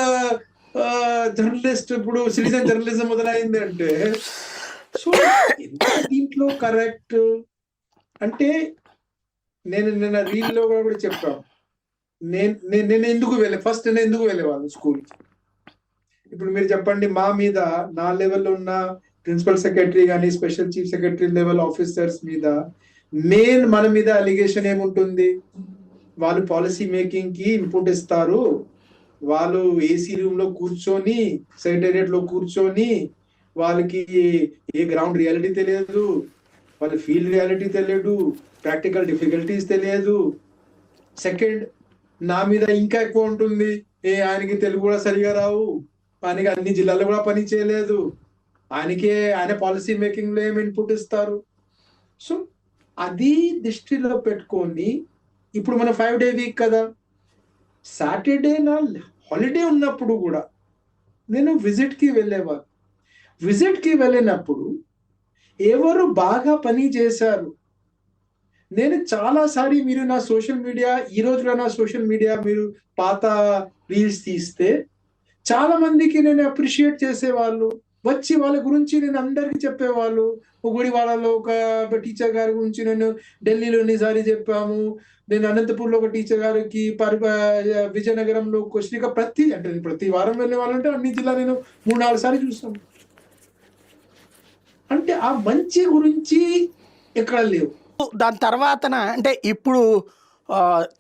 జర్నలిస్ట్, ఇప్పుడు సిటిజన్ జర్నలిజం మొదలైంది అంటే, సో దీంట్లో కరెక్ట్ అంటే నేను నిన్న రీల్ లో కూడా చెప్పాను, నేను ఎందుకు వెళ్ళేవాళ్ళు స్కూల్కి. ఇప్పుడు మీరు చెప్పండి, నా లెవెల్లో ఉన్న ప్రిన్సిపల్ సెక్రటరీ కానీ special chief secretary level officers మీద మన మీద అలిగేషన్ ఏముంటుంది? వాళ్ళు పాలసీ మేకింగ్ కి ఇన్పుట్ ఇస్తారు, వాళ్ళు ఏసీ రూమ్ లో కూర్చొని, సెక్రటేరియట్ లో కూర్చొని, వాళ్ళకి ఏ గ్రౌండ్ రియాలిటీ తెలియదు, వాళ్ళ ఫీల్డ్ రియాలిటీ తెలియదు, ప్రాక్టికల్ డిఫికల్టీస్ తెలియదు. సెకండ్, నా మీద ఇంకా ఎక్కువ ఉంటుంది, ఆయనకి తెలుగు కూడా సరిగా రావు, ఆయనకి అన్ని జిల్లాలో కూడా పని చేయలేదు, ఆయన పాలసీ మేకింగ్ లో ఏం ఇన్పుట్ ఇస్తారు. సో అది దృష్టిలో పెట్టుకొని ఇప్పుడు మన 5 day వీక్ కదా, సాటర్డే నా హాలిడే ఉన్నప్పుడు కూడా నేను విజిట్ కి వెళ్ళేవారు. విజిట్ కి వెళ్ళినప్పుడు ఎవరు బాగా పని చేశారు, నేను చాలాసారి మీరు నా సోషల్ మీడియా, ఈ రోజులో నా సోషల్ మీడియా మీరు పాత రీల్స్ తీస్తే చాలా మందికి నేను అప్రిషియేట్ చేసేవాళ్ళు, వచ్చి వాళ్ళ గురించి నేను అందరికీ చెప్పేవాళ్ళు. గుడివాడలో ఒక టీచర్ గారి గురించి నేను ఢిల్లీలో ఎన్నిసారి చెప్పాము, నేను అనంతపూర్లో ఒక టీచర్ గారికి విజయనగరంలో శ్రీక ప్రతి వారం వెళ్ళే వాళ్ళు అంటే అన్ని జిల్లా నేను 3-4 సార్లు చూస్తాను. అంటే ఆ మంచి గురించి ఎక్కడ లేవు. దాని తర్వాతన అంటే ఇప్పుడు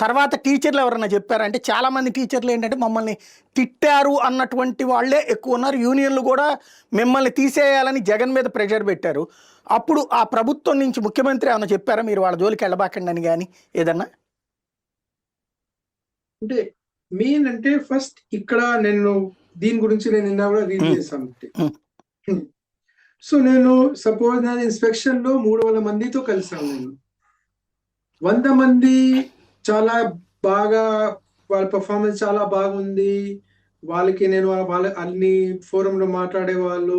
తర్వాత టీచర్లు ఎవరన్నా చెప్పారా? అంటే చాలామంది టీచర్లు ఏంటంటే మమ్మల్ని తిట్టారు అన్నటువంటి వాళ్ళే ఎక్కువ ఉన్నారు. యూనియన్లు కూడా మిమ్మల్ని తీసేయాలని జగన్ మీద ప్రెషర్ పెట్టారు. అప్పుడు ఆ ప్రభుత్వం నుంచి ముఖ్యమంత్రి ఏమన్నా చెప్పారా మీరు వాళ్ళ జోలికి వెళ్ళబాకండి అని కానీ ఏదన్నా? అంటే మెయిన్ అంటే ఫస్ట్ ఇక్కడ నేను దీని గురించి నేను నిన్న కూడా రీడ్ చేశాను. సో నేను సపోజ్ నేను ఇన్స్పెక్షన్ లో 300 మందితో కలిసాను. నేను 100 మంది చాలా బాగా, వాళ్ళ పర్ఫార్మెన్స్ చాలా బాగుంది, వాళ్ళకి నేను వాళ్ళ అన్ని ఫోరంలో మాట్లాడే వాళ్ళు,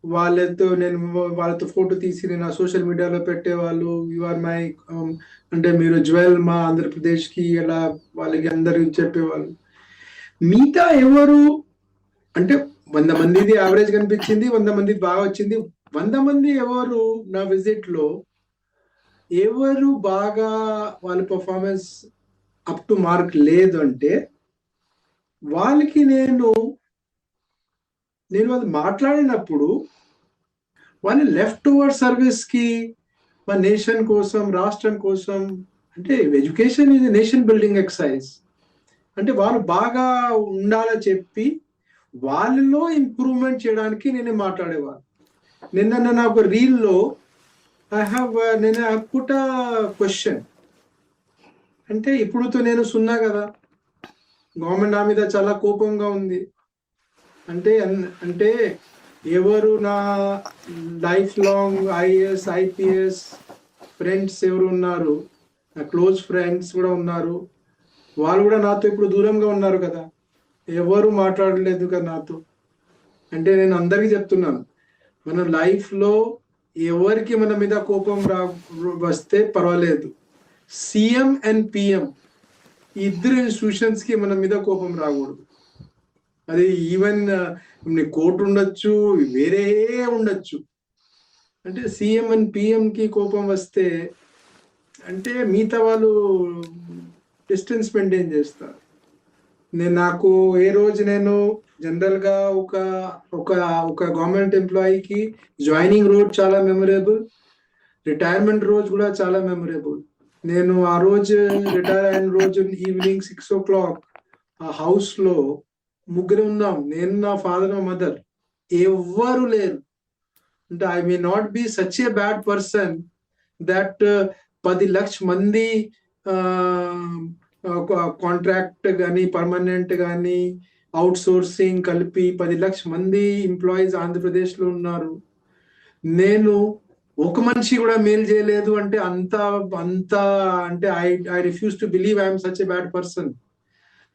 వాళ్ళతో ఫోటో తీసి నేను సోషల్ మీడియాలో పెట్టేవాళ్ళు. యు ఆర్ మై అంటే మీరు జ్యువెల్ మా ఆంధ్రప్రదేశ్ కి, అలా వాళ్ళకి అందరికి చెప్పేవాళ్ళు. మిగతా ఎవరు అంటే 100 మందిది యావరేజ్ కనిపించింది, 100 మంది బాగా వచ్చింది. 100 మంది ఎవరు నా విజిట్ లో ఎవరు బాగా వాళ్ళ పర్ఫార్మెన్స్ అప్ టు మార్క్ లేదు అంటే వాళ్ళకి నేను వాళ్ళు మాట్లాడినప్పుడు వాళ్ళ లెఫ్ట్ ఓవర్ సర్వీస్ కి, మన నేషన్ కోసం, రాష్ట్రం కోసం, అంటే education is nation building exercise, అంటే వాళ్ళు బాగా ఉండాలని చెప్పి వాళ్ళలో ఇంప్రూవ్మెంట్ చేయడానికి నేను మాట్లాడేవాళ్ళు. నిన్న నా ఒక రీల్లో నేను పుట్ క్వశ్చన్, అంటే ఇప్పుడుతో నేను సున్నా కదా, గవర్నమెంట్ నా మీద చాలా కోపంగా ఉంది అంటే ఎవరు నా life long IAS IPS friends ఎవరు ఉన్నారు, నా క్లోజ్ ఫ్రెండ్స్ కూడా ఉన్నారు, వాళ్ళు కూడా నాతో ఇప్పుడు దూరంగా ఉన్నారు కదా, ఎవరు మాట్లాడలేదు కదా నాతో. అంటే నేను అందరికీ చెప్తున్నాను, మన లైఫ్ లో ఎవరికి మన మీద కోపం వస్తే పర్వాలేదు, సీఎం అండ్ పిఎం ఇద్దరు ఇన్స్టిట్యూషన్స్ కి మన మీద కోపం రాకూడదు. అది ఈవెన్ కోర్టు ఉండొచ్చు, వేరే ఉండొచ్చు, అంటే సీఎం అండ్ పిఎం కి కోపం వస్తే అంటే మిగతా వాళ్ళు డిస్టెన్స్ మెయింటైన్ చేస్తారు. నాకు ఏ రోజు నేను జనరల్ గా ఒక గవర్నమెంట్ ఎంప్లాయీకి జాయినింగ్ రోజు చాలా మెమొరబుల్, రిటైర్మెంట్ రోజు కూడా చాలా మెమొరబుల్. నేను ఆ రోజు రిటైర్ అయిన రోజు ఈవినింగ్ 6 o'clock ఆ హౌస్ లో ముగ్గురు ఉన్నాం, నేను, నా ఫాదర్, నా మదర్, ఎవ్వరు లేరు. అంటే I may not be such a bad person that 10 లక్షల మంది కాంట్రాక్ట్ కానీ పర్మనెంట్ కానీ అవుట్ సోర్సింగ్ కలిపి 10 లక్షల మంది ఎంప్లాయీస్ ఆంధ్రప్రదేశ్ లో ఉన్నారు. నేను ఒక మనిషి కూడా మేలు చేయలేదు అంటే అంత అంటే I refuse to believe I'm such a bad person.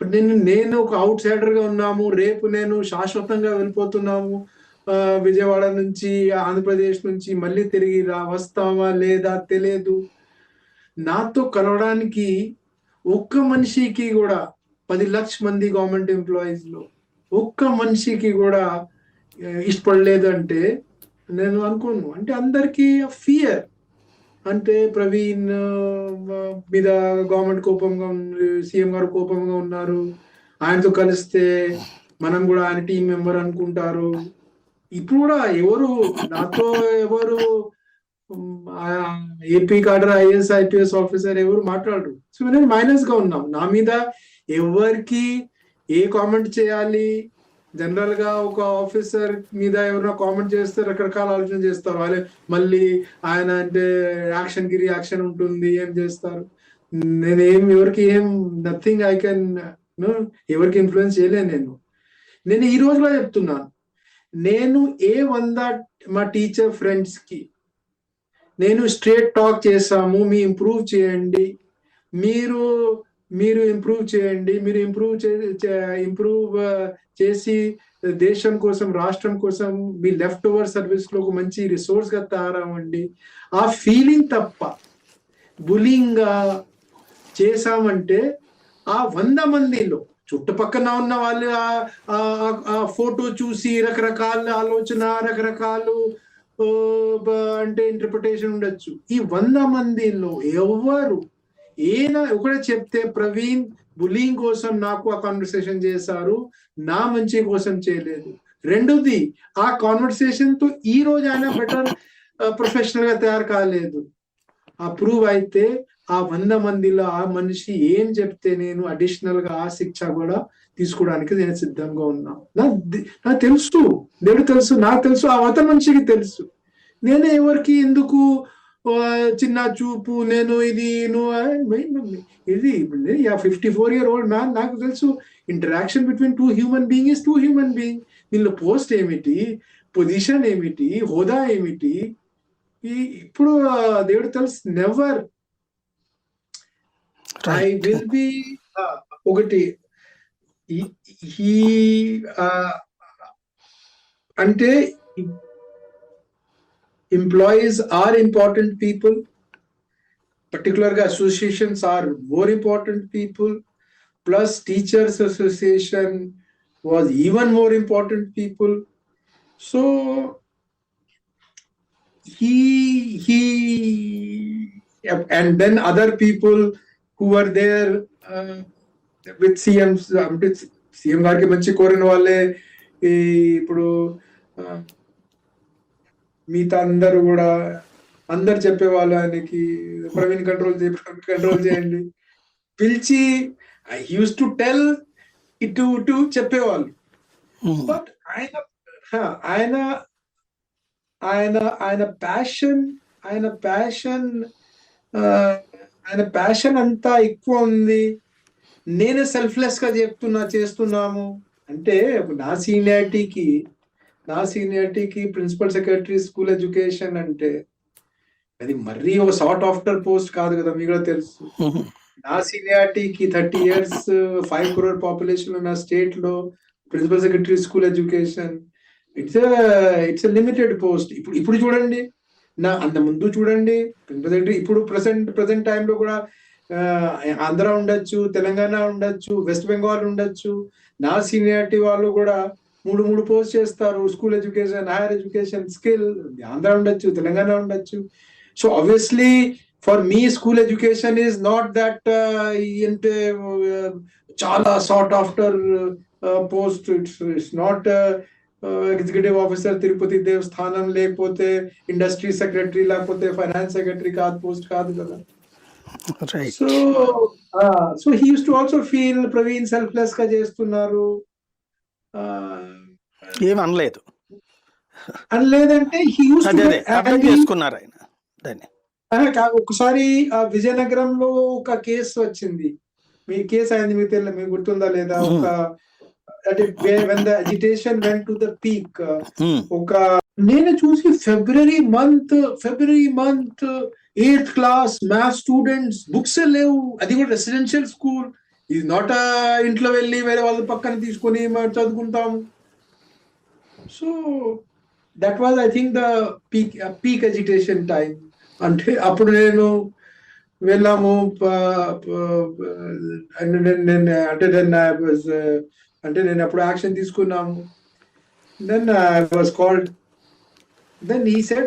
But నేను ఒక అవుట్ సైడర్ గా ఉన్నాము, రేపు నేను శాశ్వతంగా వెళ్ళిపోతున్నాము విజయవాడ నుంచి, ఆంధ్రప్రదేశ్ నుంచి, మళ్ళీ తిరిగి వస్తామా లేదా తెలియదు. నాతో కలవడానికి ఒక్క మనిషికి కూడా 10 లక్షల మంది గవర్నమెంట్ ఎంప్లాయీస్ లో ఒక్క మనిషికి కూడా ఇష్టపడలేదు అంటే నేను అనుకోను. అంటే అందరికీ ఫియర్, అంటే ప్రవీణ్ మీద గవర్నమెంట్ కోపంగా ఉంది, సీఎం గారు కోపంగా ఉన్నారు, ఆయనతో కలిస్తే మనం కూడా ఆయన టీం మెంబర్ అనుకుంటారు. ఇప్పుడు కూడా నాతో ఎవరు AP cadre IAS IPS officer ఎవరు మాట్లాడరు. సో నేను మైనస్ గా ఉన్నాం. నా మీద ఎవరికి ఏ కామెంట్ చేయాలి, జనరల్ గా ఒక ఆఫీసర్ మీద ఎవరైనా కామెంట్ చేస్తే రకరకాల ఆలోచన చేస్తారు. వాళ్ళే మళ్ళీ ఆయన అంటే యాక్షన్ కి రియాక్షన్ ఉంటుంది, ఏం చేస్తారు. ఎవరికి నథింగ్ ఐ కెన్ ఎవరికి ఇన్ఫ్లుయెన్స్ చేయలేను. నేను ఈ రోజులో చెప్తున్నాను, నేను 100 మా టీచర్ ఫ్రెండ్స్ కి నేను స్ట్రేట్ టాక్ చేసాము, మీ ఇంప్రూవ్ చేయండి, మీరు మీరు ఇంప్రూవ్ చేయండి, మీరు ఇంప్రూవ్ చేసి దేశం కోసం, రాష్ట్రం కోసం మీ లెఫ్ట్ ఓవర్ సర్వీస్ లో ఒక మంచి రిసోర్స్ గా తయారవ్వండి. ఆ ఫీలింగ్ తప్ప బులింగ్ చేసామంటే ఆ 100 మందిలో చుట్టుపక్కన ఉన్న వాళ్ళు ఆ ఫోటో చూసి రకరకాల ఆలోచన, రకరకాలు అంటే ఇంటర్ప్రిటేషన్ ఉండొచ్చు. ఈ 100 మందిలో ఎవరు ఒకటే చెప్తే, ప్రవీణ్ బులింగ్ కోసం నాకు ఆ కాన్వర్సేషన్ చేశారు, నా మంచి కోసం చేయలేదు. రెండోది, ఆ కాన్వర్సేషన్ తో ఈ రోజు ఆయన బెటర్ ప్రొఫెషనల్ గా తయారు కాలేదు. అప్రూవ్ అయితే ఆ 100 మందిలో ఆ మనిషి ఏం చెప్తే నేను అడిషనల్ గా ఆ శిక్ష కూడా తీసుకోవడానికి నేను సిద్ధంగా ఉన్నా. నాకు తెలుసు, దేవుడు తెలుసు, నాకు తెలుసు, ఆ అవతల మనిషికి తెలుసు. నేనే ఎవరికి ఎందుకు చిన్న చూపు, నేను ఇది ఇది 54-year-old మ్యాన్, నాకు తెలుసు interaction between 2 human being is 2 human being. దీనిలో పోస్ట్ ఏమిటి, పొజిషన్ ఏమిటి, హోదా ఏమిటి, ఇప్పుడు దేవుడు తెలుసు. నెవర్ ఐ విల్ బి ఒకటి అంటే employees are important people, particular గా associations are more important people, plus teachers association was even more important people. So he and then other people who were there with CM గారికి మంచి కోరిన వాళ్ళే ఇప్పుడు మిగతా అందరూ కూడా అందరు చెప్పేవాళ్ళు ఆయనకి, ప్రవీణ్ కంట్రోల్ చేయండి పిలిచి యూస్ టు టెల్ ఇటు చెప్పేవాళ్ళు. బట్ ఆయన ప్యాషన్ అంతా ఎక్కువ ఉంది. నేనే సెల్ఫ్లెస్ గా చేస్తున్నాము అంటే, నా సీనియారిటీకి ప్రిన్సిపల్ సెక్రటరీ స్కూల్ ఎడ్యుకేషన్ అంటే అది మరీ ఒక సార్ట్ ఆఫ్టర్ పోస్ట్ కాదు కదా, మీకు కూడా తెలుసు. నా సీనియారిటీకి 30 years 5 crore పాపులేషన్ ఉన్న స్టేట్ లో principal secretary school education it's limited post. ఇప్పుడు చూడండి, అంత ముందు చూడండి, ఇప్పుడు ప్రెసెంట్ టైంలో కూడా ఆంధ్ర ఉండొచ్చు, తెలంగాణ ఉండొచ్చు, వెస్ట్ బెంగాల్ ఉండొచ్చు. నా సీనియారిటీ వాళ్ళు కూడా 3 పోస్ట్ చేస్తారు, school education, higher education, skill. Andhra ఉండొచ్చు, తెలంగాణ ఉండొచ్చు. So obviously for me school education is not that అంటే చాలా sought after post. It's not executive officer Tirupati దేవస్థానం, లేకపోతే ఇండస్ట్రీ సెక్రటరీ, లేకపోతే ఫైనాన్స్ సెక్రటరీ పోస్ట్ కాదు కదా. So he use to also feel Praveen selfless గా చేస్తున్నారు. ఏమనలేదు అనలేదంటే చేసుకున్నారు ఆయన దాన్ని. ఒకసారి విజయనగరంలో ఒక కేసు వచ్చింది, మీ కేసు అయింది, మీకు గుర్తుందా లేదా? ఒక when the agitation went to the peak, ఒక నేను చూసి February month 8th class maths students books లేవు. అది కూడా రెసిడెన్షియల్ స్కూల్, ఇది నాట్ ఇంట్లో వెళ్ళి వేరే వాళ్ళ పక్కన తీసుకొని చదువుకుంటాము. So that was I think the peak agitation time. అంటే అప్పుడు నేను వెళ్ళాము, అంటే నేను అప్పుడు యాక్షన్ తీసుకున్నాము. Then I was called. Then he said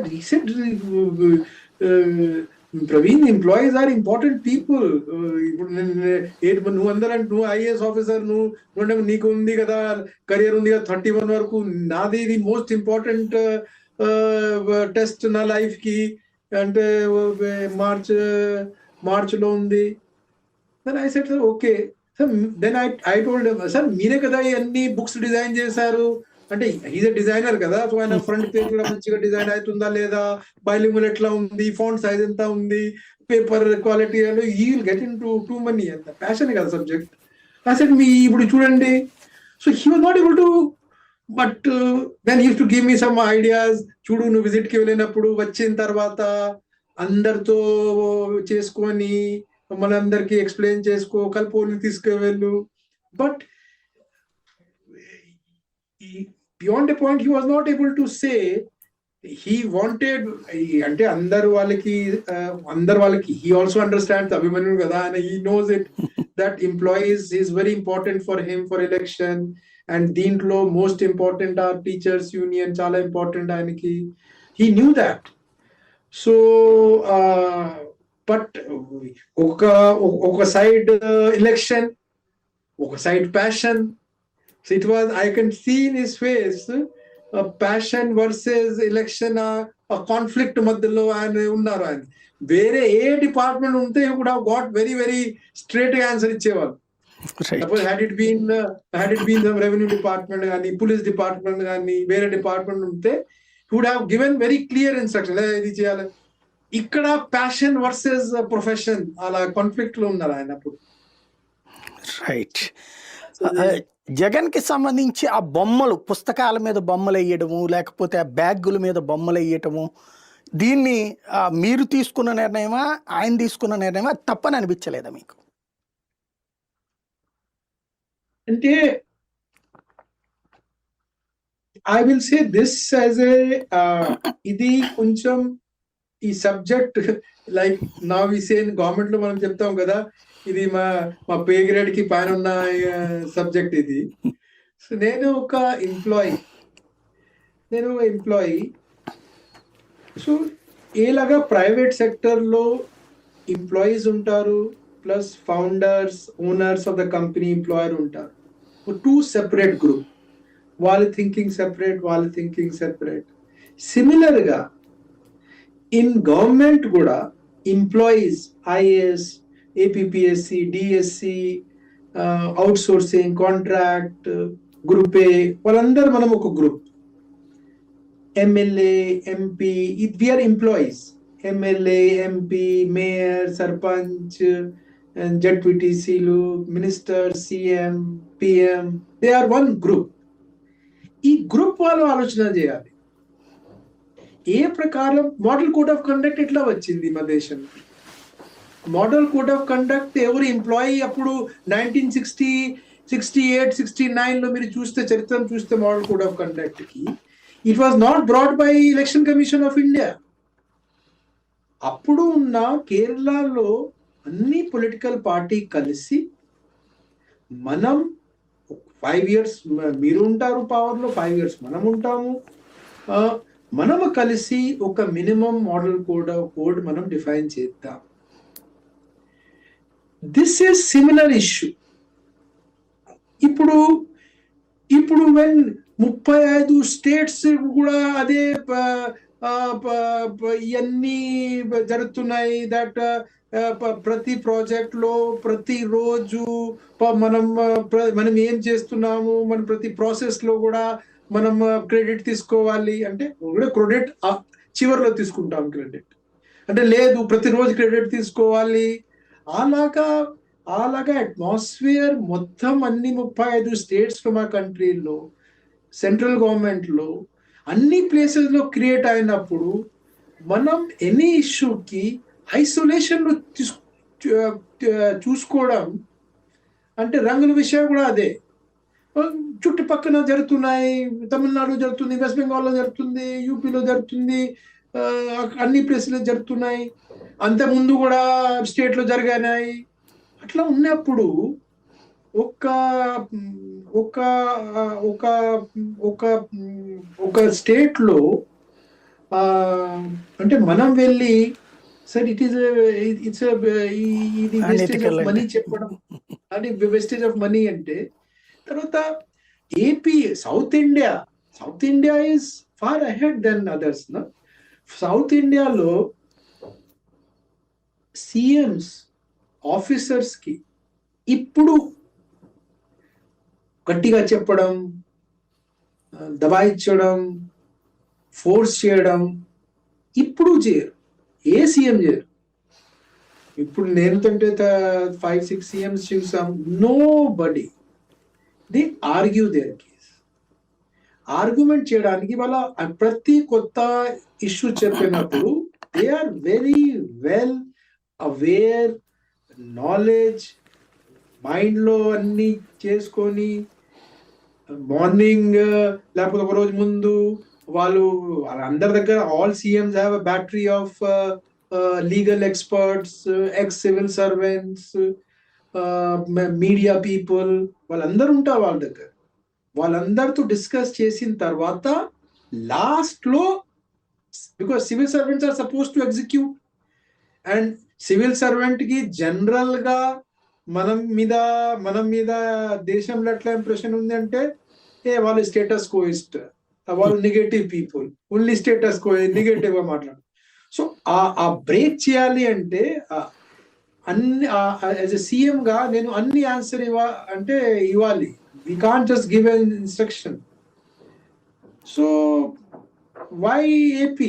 Praveen, employees are important people. ఇప్పుడు నువ్వు ఐఏఎస్ ఆఫీసర్, నువ్వు నీకు ఉంది కదా, కెరియర్ ఉంది కదా 31 వరకు. నాది ఇది మోస్ట్ ఇంపార్టెంట్ టెస్ట్ నా లైఫ్ కి, అంటే మార్చ్లో ఉంది. Then I said sir okay sir. Then I told sir, మీరే కదా ఇవన్నీ బుక్స్ డిజైన్ చేశారు అంటే, ఈజ్ ఎ డిజైనర్ కదా. సో ఆయన ఫ్రంట్ పేజ్ కూడా మంచిగా డిజైన్ అవుతుందా లేదా, బైలింగుల్ ఎట్లా ఉంది, ఫాంట్ సైజ్ ఎంత ఉంది, paper quality, you will get in to money. అంత ప్యాషన్ కదా సబ్జెక్ట్. ఐ సెడ్ మీ ఇప్పుడు చూడండి. So he was not able to but then used to give me some ideas. చూడు, నువ్వు విజిట్ కి వెళ్ళినప్పుడు వచ్చిన తర్వాత అందరితో చేసుకొని మనందరికి ఎక్స్ప్లెయిన్ చేసుకో, కల్పోని తీసుకువెళ్ళు. But beyond the point he was not able to say. He wanted అంటే అందరు వాళ్ళకి హీ ఆల్సో అండర్స్టాండ్స్ అభిమన్యు కదా, and he knows it that employees is very important for him for election. And దీంట్లో most important are teachers union, చాలా important ఆయనకి. He knew that. So but ఒక side election, ఒక side passion. So it was, I can see in his face passion versus election, conflict మధ్యలో ఆయన ఉన్నారు. ఆయన వేరే ఏ డిపార్ట్మెంట్ ఉంటే కూడా గాట్ వెరీ వెరీ స్ట్రేట్ గా ఆన్సర్ ఇచ్చేవాళ్ళు. Suppose had it been revenue department కానీ, పోలీస్ డిపార్ట్మెంట్ కానీ, వేరే డిపార్ట్మెంట్ ఉంటే would have given very clear instruction, ఇది చేయాలి. ఇక్కడ ప్యాషన్ వర్సెస్ ప్రొఫెషన్ అలా కాన్ఫ్లిక్ట్ లో ఉన్నారు ఆయన అప్పుడు. రైట్. జగన్ కి సంబంధించి ఆ బొమ్మలు, పుస్తకాల మీద బొమ్మలు వేయడము, లేకపోతే ఆ బ్యాగుల మీద బొమ్మలు వేయటము, దీన్ని మీరు తీసుకున్న నిర్ణయమా, ఆయన తీసుకున్న నిర్ణయమా, తప్పని అనిపించలేదా మీకు? అంటే I will say this as a ఇది కొంచెం ఈ సబ్జెక్ట్ లైక్ నా విషయం గవర్నమెంట్ లో మనం చెప్తాం కదా, ఇది మా పే గ్రేడ్ కి పైన ఉన్న సబ్జెక్ట్ ఇది. సో నేను ఒక ఎంప్లాయీ. సో ఏలాగా ప్రైవేట్ సెక్టర్ లో ఎంప్లాయీస్ ఉంటారు, plus founders, owners of the company, employer ఉంటారు. Two separate group. వాళ్ళ థింకింగ్ సెపరేట్. సిమిలర్ గా ఇన్ గవర్నమెంట్ కూడా employees, IAS, APPSC, DSC, out sourcing, contract, group A, వాళ్ళందరూ మనం ఒక group. MLA, MP, we are employees. MLA, MP, mayor, sarpanch, జడ్పీటీసీలు, minister, CM, PM, they are one group. ఈ group వాళ్ళు ఆలోచన చేయాలి ఏ ప్రకారం. మోడల్ కోడ్ ఆఫ్ కండక్ట్ ఎట్లా వచ్చింది మా దేశంలో? మోడల్ కోడ్ ఆఫ్ కండక్ట్ ఎవరు ఎంప్లాయీ అప్పుడు 1960, 68, 69 లో మీరు చూస్తే, చరిత్రను చూస్తే మోడల్ కోడ్ ఆఫ్ కండక్ట్ కి it was not brought by election commission of India. అప్పుడు ఉన్న కేరళలో అన్ని పొలిటికల్ పార్టీ కలిసి, మనం 5 years మీరు ఉంటారు పవర్ లో, 5 years మనం ఉంటాము, మనము కలిసి ఒక మినిమం మోడల్ కోడ్ మనం డిఫైన్ చేద్దాం. This is similar issue. ఇప్పుడు వెన్ 35 స్టేట్స్ కూడా అదే ఇవన్నీ జరుగుతున్నాయి. దట్ ప్రతి ప్రాజెక్ట్ లో ప్రతి రోజు మనం ఏం చేస్తున్నాము, మన ప్రతి ప్రాసెస్ లో కూడా మనం క్రెడిట్ తీసుకోవాలి అంటే, క్రెడిట్ చివరిలో తీసుకుంటాం క్రెడిట్ అంటే, లేదు ప్రతిరోజు క్రెడిట్ తీసుకోవాలి. అలాగా అట్మాస్ఫియర్ మొత్తం అన్ని 35 స్టేట్స్ లో, మా కంట్రీలో, సెంట్రల్ గవర్నమెంట్ లో, అన్ని ప్లేసెస్ లో క్రియేట్ అయినప్పుడు మనం ఎనీ ఇష్యూకి ఐసోలేషన్ లో చూసుకోవడం అంటే, రంగుల విషయం కూడా అదే. చుట్టుపక్కల జరుగుతున్నాయి, తమిళనాడు జరుగుతుంది, వెస్ట్ బెంగాల్లో జరుగుతుంది, యూపీలో జరుగుతుంది, అన్ని ప్లేసులో జరుగుతున్నాయి, అంతకుముందు కూడా స్టేట్ లో జరిగాయి. అట్లా ఉన్నప్పుడు ఒక ఒక ఒక ఒక ఒక స్టేట్ లో అంటే మనం వెళ్ళి, సార్ ఇట్స్ ఇది వేస్టేజ్ ఆఫ్ మనీ చెప్పడం, అది వేస్టేజ్ ఆఫ్ మనీ అంటే. తర్వాత AP, south India is far ahead then others. South ఇండియాలో సిఎంస్, ఆఫీసర్స్ కి ఇప్పుడు గట్టిగా చెప్పడం, దబాయించడం, ఫోర్స్ చేయడం ఇప్పుడు చేయరు. ఏ సీఎం చేయరు. ఇప్పుడు నేను తంటే 5-6 CMs చూసాం. Nobody, they argue their case. Argument చేయడానికి వాళ్ళ ప్రతి కొత్త ఇష్యూ చెప్పినప్పుడు they are very well aware, knowledge mind లో అన్ని చేసుకొని మార్నింగ్ లేకపోతే ఒక రోజు ముందు వాళ్ళు అందరి దగ్గర all CMs have a battery of legal experts, X civil servants, media people, వాళ్ళందరూ ఉంటారు వాళ్ళ దగ్గర. వాళ్ళందరితో డిస్కస్ చేసిన తర్వాత లాస్ట్ లో, because civil servants are supposed to execute, and civil servant కి జనరల్ గా మనం మీద దేశంలో ఎట్లా ఇంప్రెషన్ ఉంది అంటే వాళ్ళు స్టేటస్ కోయిస్ట్, వాళ్ళు negative people, only status quo negative గా మాట్లాడు. సో ఆ బ్రేక్ చేయాలి అంటే అన్ని యాజ్ ఎ సీఎం గా నేను అన్ని ఆన్సర్ అంటే ఇవ్వాలి. We can't just give an instruction. So why AP?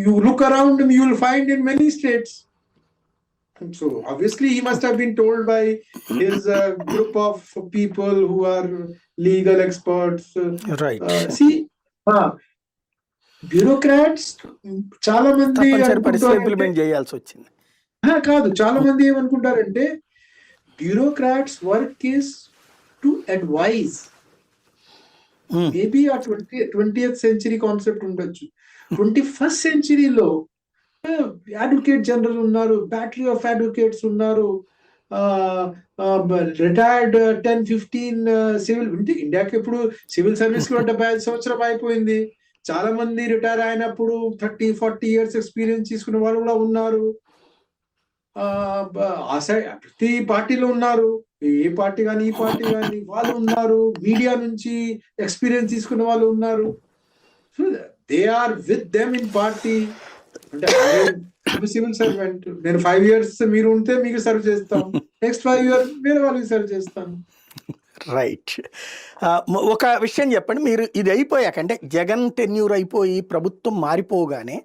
You look around and you will find in many states. So obviously he must have been told by his group of people who are legal experts. Right. See, bureaucrats చాలా మంది తప్పనిసరి పరిస్థితులు implement చేయాల్సి వచ్చింది. కాదు, చాలా మంది ఏమనుకుంటారంటే bureaucrats work is to advise. Maybe ఆ 20th సెంచరీ కాన్సెప్ట్ ఉండొచ్చు. 21st సెంచరీలో అడ్వకేట్ జనరల్ ఉన్నారు, బ్యాటరీ ఆఫ్ అడ్వకేట్స్ ఉన్నారు, రిటైర్డ్ 10-15 సివిల్. ఇండియాకి ఇప్పుడు సివిల్ సర్వీస్ లో 75 సంవత్సరం అయిపోయింది. చాలా మంది రిటైర్ అయినప్పుడు 30-40 ఇయర్స్ ఎక్స్పీరియన్స్ తీసుకున్న వాళ్ళు కూడా ఉన్నారు. ప్రతి పార్టీలో ఉన్నారు, ఏ పార్టీ కానీ ఈ పార్టీ కానీ వాళ్ళు ఉన్నారు. మీడియా నుంచి ఎక్స్పీరియన్స్ తీసుకున్న వాళ్ళు ఉన్నారు. So they are with them in party. అంటే సివిల్ సర్వెంట్, నేను 5 years మీరు ఉంటే మీకు సర్వ్ చేస్తాం, నెక్స్ట్ 5 years వేరే వాళ్ళకి సర్వ్ చేస్తాను. రైట్. ఒక విషయం చెప్పండి, మీరు ఇది అయిపోయాక అంటే జగన్ టెన్యూర్ అయిపోయి ప్రభుత్వం మారిపోగానే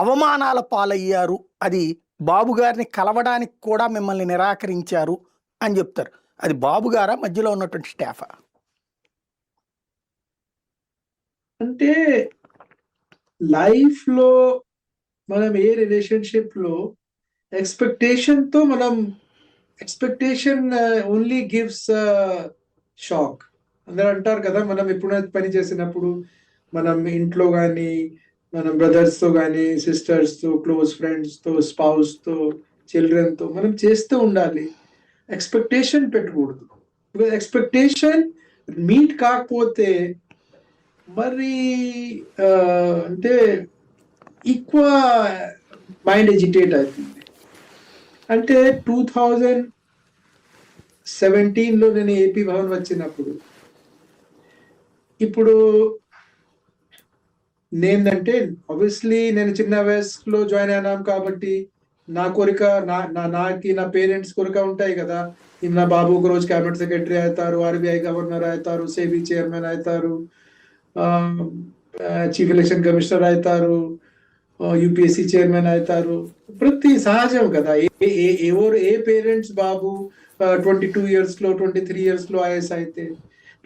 అవమానాల పాలయ్యారు, అది బాబు గారిని కలవడానికి కూడా మిమ్మల్ని నిరాకరించారు అని చెప్తారు. అది బాబు గారా, మధ్యలో ఉన్నటువంటి స్టాఫా? అంటే లైఫ్ లో మనం ఏ రిలేషన్షిప్ లో ఎక్స్పెక్టేషన్ ఓన్లీ గివ్స్ షాక్. అందరూ అంటారు కదా, మనం ఎప్పుడైనా పని చేసినప్పుడు మనం ఇంట్లో కానీ మనం బ్రదర్స్ తో కానీ సిస్టర్స్ తో, క్లోజ్ ఫ్రెండ్స్ తో, స్పౌస్ తో, చిల్డ్రన్ తో మనం చేస్తూ ఉండాలి. ఎక్స్పెక్టేషన్ పెట్టకూడదు. బికాజ్ ఎక్స్పెక్టేషన్ మీట్ కాకపోతే మరి అంటే ఎక్కువ మైండ్ ఎజిటేట్ అవుతుంది. అంటే 2017లో నేను ఏపీ భవన్ వచ్చినప్పుడు, ఇప్పుడు నేనంటే ఆబ్వియస్లీ నేను చిన్న వయసులో జాయిన్ అయినాం కాబట్టి నా కోరిక, నా పేరెంట్స్ కోరిక ఉంటాయి కదా. నా బాబు ఒక రోజు క్యాబినెట్ సెక్రటరీ అవుతారు, ఆర్బీఐ గవర్నర్ అవుతారు, సెబీ చైర్మన్ అవుతారు, చీఫ్ ఎలక్షన్ కమిషనర్ అవుతారు, యూపీఎస్సీ చైర్మన్ అవుతారు. ప్రతి సహజం కదా. ఏ పేరెంట్స్ బాబు 22 years లో 23 years లో ఐఎస్ అయితే.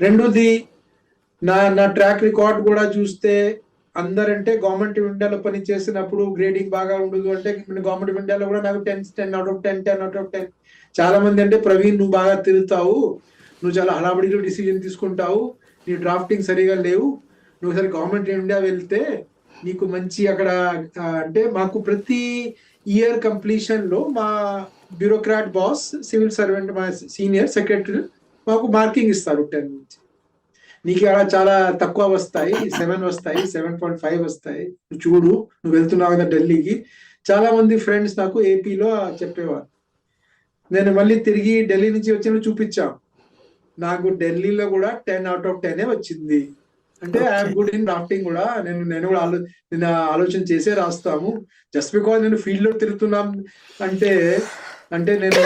రెండోది, నా ట్రాక్ రికార్డ్ కూడా చూస్తే అందరంటే గవర్నమెంట్ ఆఫ్ ఇండియాలో పని చేసినప్పుడు గ్రేడింగ్ బాగా ఉండదు. అంటే గవర్నమెంట్ ఆఫ్ ఇండియాలో కూడా నాకు 10 out of 10. చాలా మంది అంటే ప్రవీణ్ నువ్వు బాగా తిరుగుతావు, నువ్వు చాలా హడాబడిలో డిసిజన్ తీసుకుంటావు, నీ డ్రాఫ్టింగ్ సరిగా లేవు, నువ్వు సరే గవర్నమెంట్ ఆఫ్ ఇండియా వెళ్తే నీకు మంచి అక్కడ. అంటే మాకు ప్రతి ఇయర్ కంప్లీషన్ లో మా బ్యూరోక్రాట్ బాస్, సివిల్ సర్వెంట్, మా సీనియర్ సెక్రటరీ మాకు మార్కింగ్ ఇస్తారు 10 నుంచి. నీకు అలా చాలా తక్కువ వస్తాయి, 7 వస్తాయి, 7.5 వస్తాయి, చూడు నువ్వు వెళ్తున్నావు కదా ఢిల్లీకి. చాలా మంది ఫ్రెండ్స్ నాకు ఏపీలో చెప్పేవారు. నేను మళ్ళీ తిరిగి ఢిల్లీ నుంచి వచ్చినప్పుడు చూపించాం, నాకు ఢిల్లీలో కూడా 10 out of 10 వచ్చింది. అంటే ఐఎమ్ గుడ్ ఇన్ డ్రాఫ్టింగ్ కూడా. నేను కూడా ఆలోచన చేసే రాస్తాము. జస్ట్ బికాజ్ నేను ఫీల్డ్ లో తిరుగుతున్నాం అంటే నేను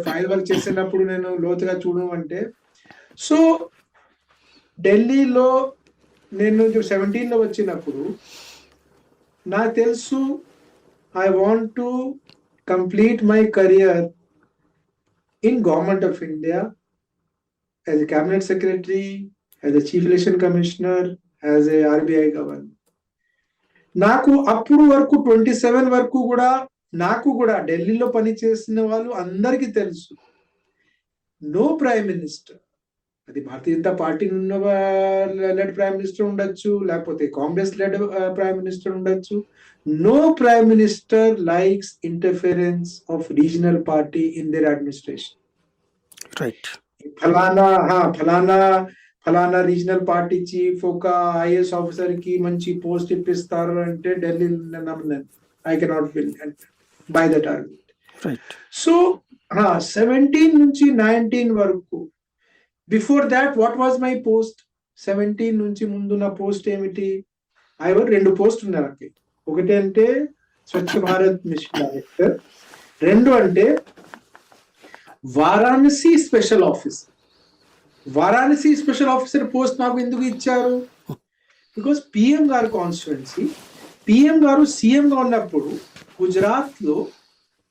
ఫైల్ వర్క్ చేసినప్పుడు నేను లోతుగా చూడడం అంటే. సో ఢిల్లీలో నేను 17లో వచ్చినప్పుడు నాకు తెలుసు I want to complete my career in government of India as a cabinet secretary, as a chief election commissioner, as a RBI governor. నాకు అప్పుడు వరకు 27 వరకు కూడా నాకు కూడా ఢిల్లీలో పనిచేసిన వాళ్ళు అందరికీ తెలుసు, నో ప్రైమ్ మినిస్టర్, అది Bharatiya Janata party led prime minister ఉండొచ్చు, లేకపోతే కాంగ్రెస్ లెడ్ ప్రైమ్ మినిస్టర్ ఉండొచ్చు, no prime minister likes interference of regional party in their administration. Right. ఫలానా రీజనల్ పార్టీ చీఫ్ ఒక ఐఏఎస్ ఆఫీసర్ కి మంచి పోస్ట్ ఇప్పిస్తారు అంటే ఢిల్లీ నమ్మను. I cannot will buy that argument. Right. So 17 నుంచి 19 వరకు, before that what was my post? 17 నుంచి ముందు నా పోస్ట్ ఏమిటి? రెండు పోస్ట్ ఉన్నాయి నాకు. ఒకటి అంటే స్వచ్ఛ భారత్ మిషన్ డైరెక్టర్, రెండు అంటే Varanasi special officer. Varanasi special officer post నాకు ఎందుకు ఇచ్చారు? బికాస్ పిఎం గారు కాన్స్టిట్యుయెన్సీ, పిఎం గారు సీఎం గా ఉన్నప్పుడు గుజరాత్ లో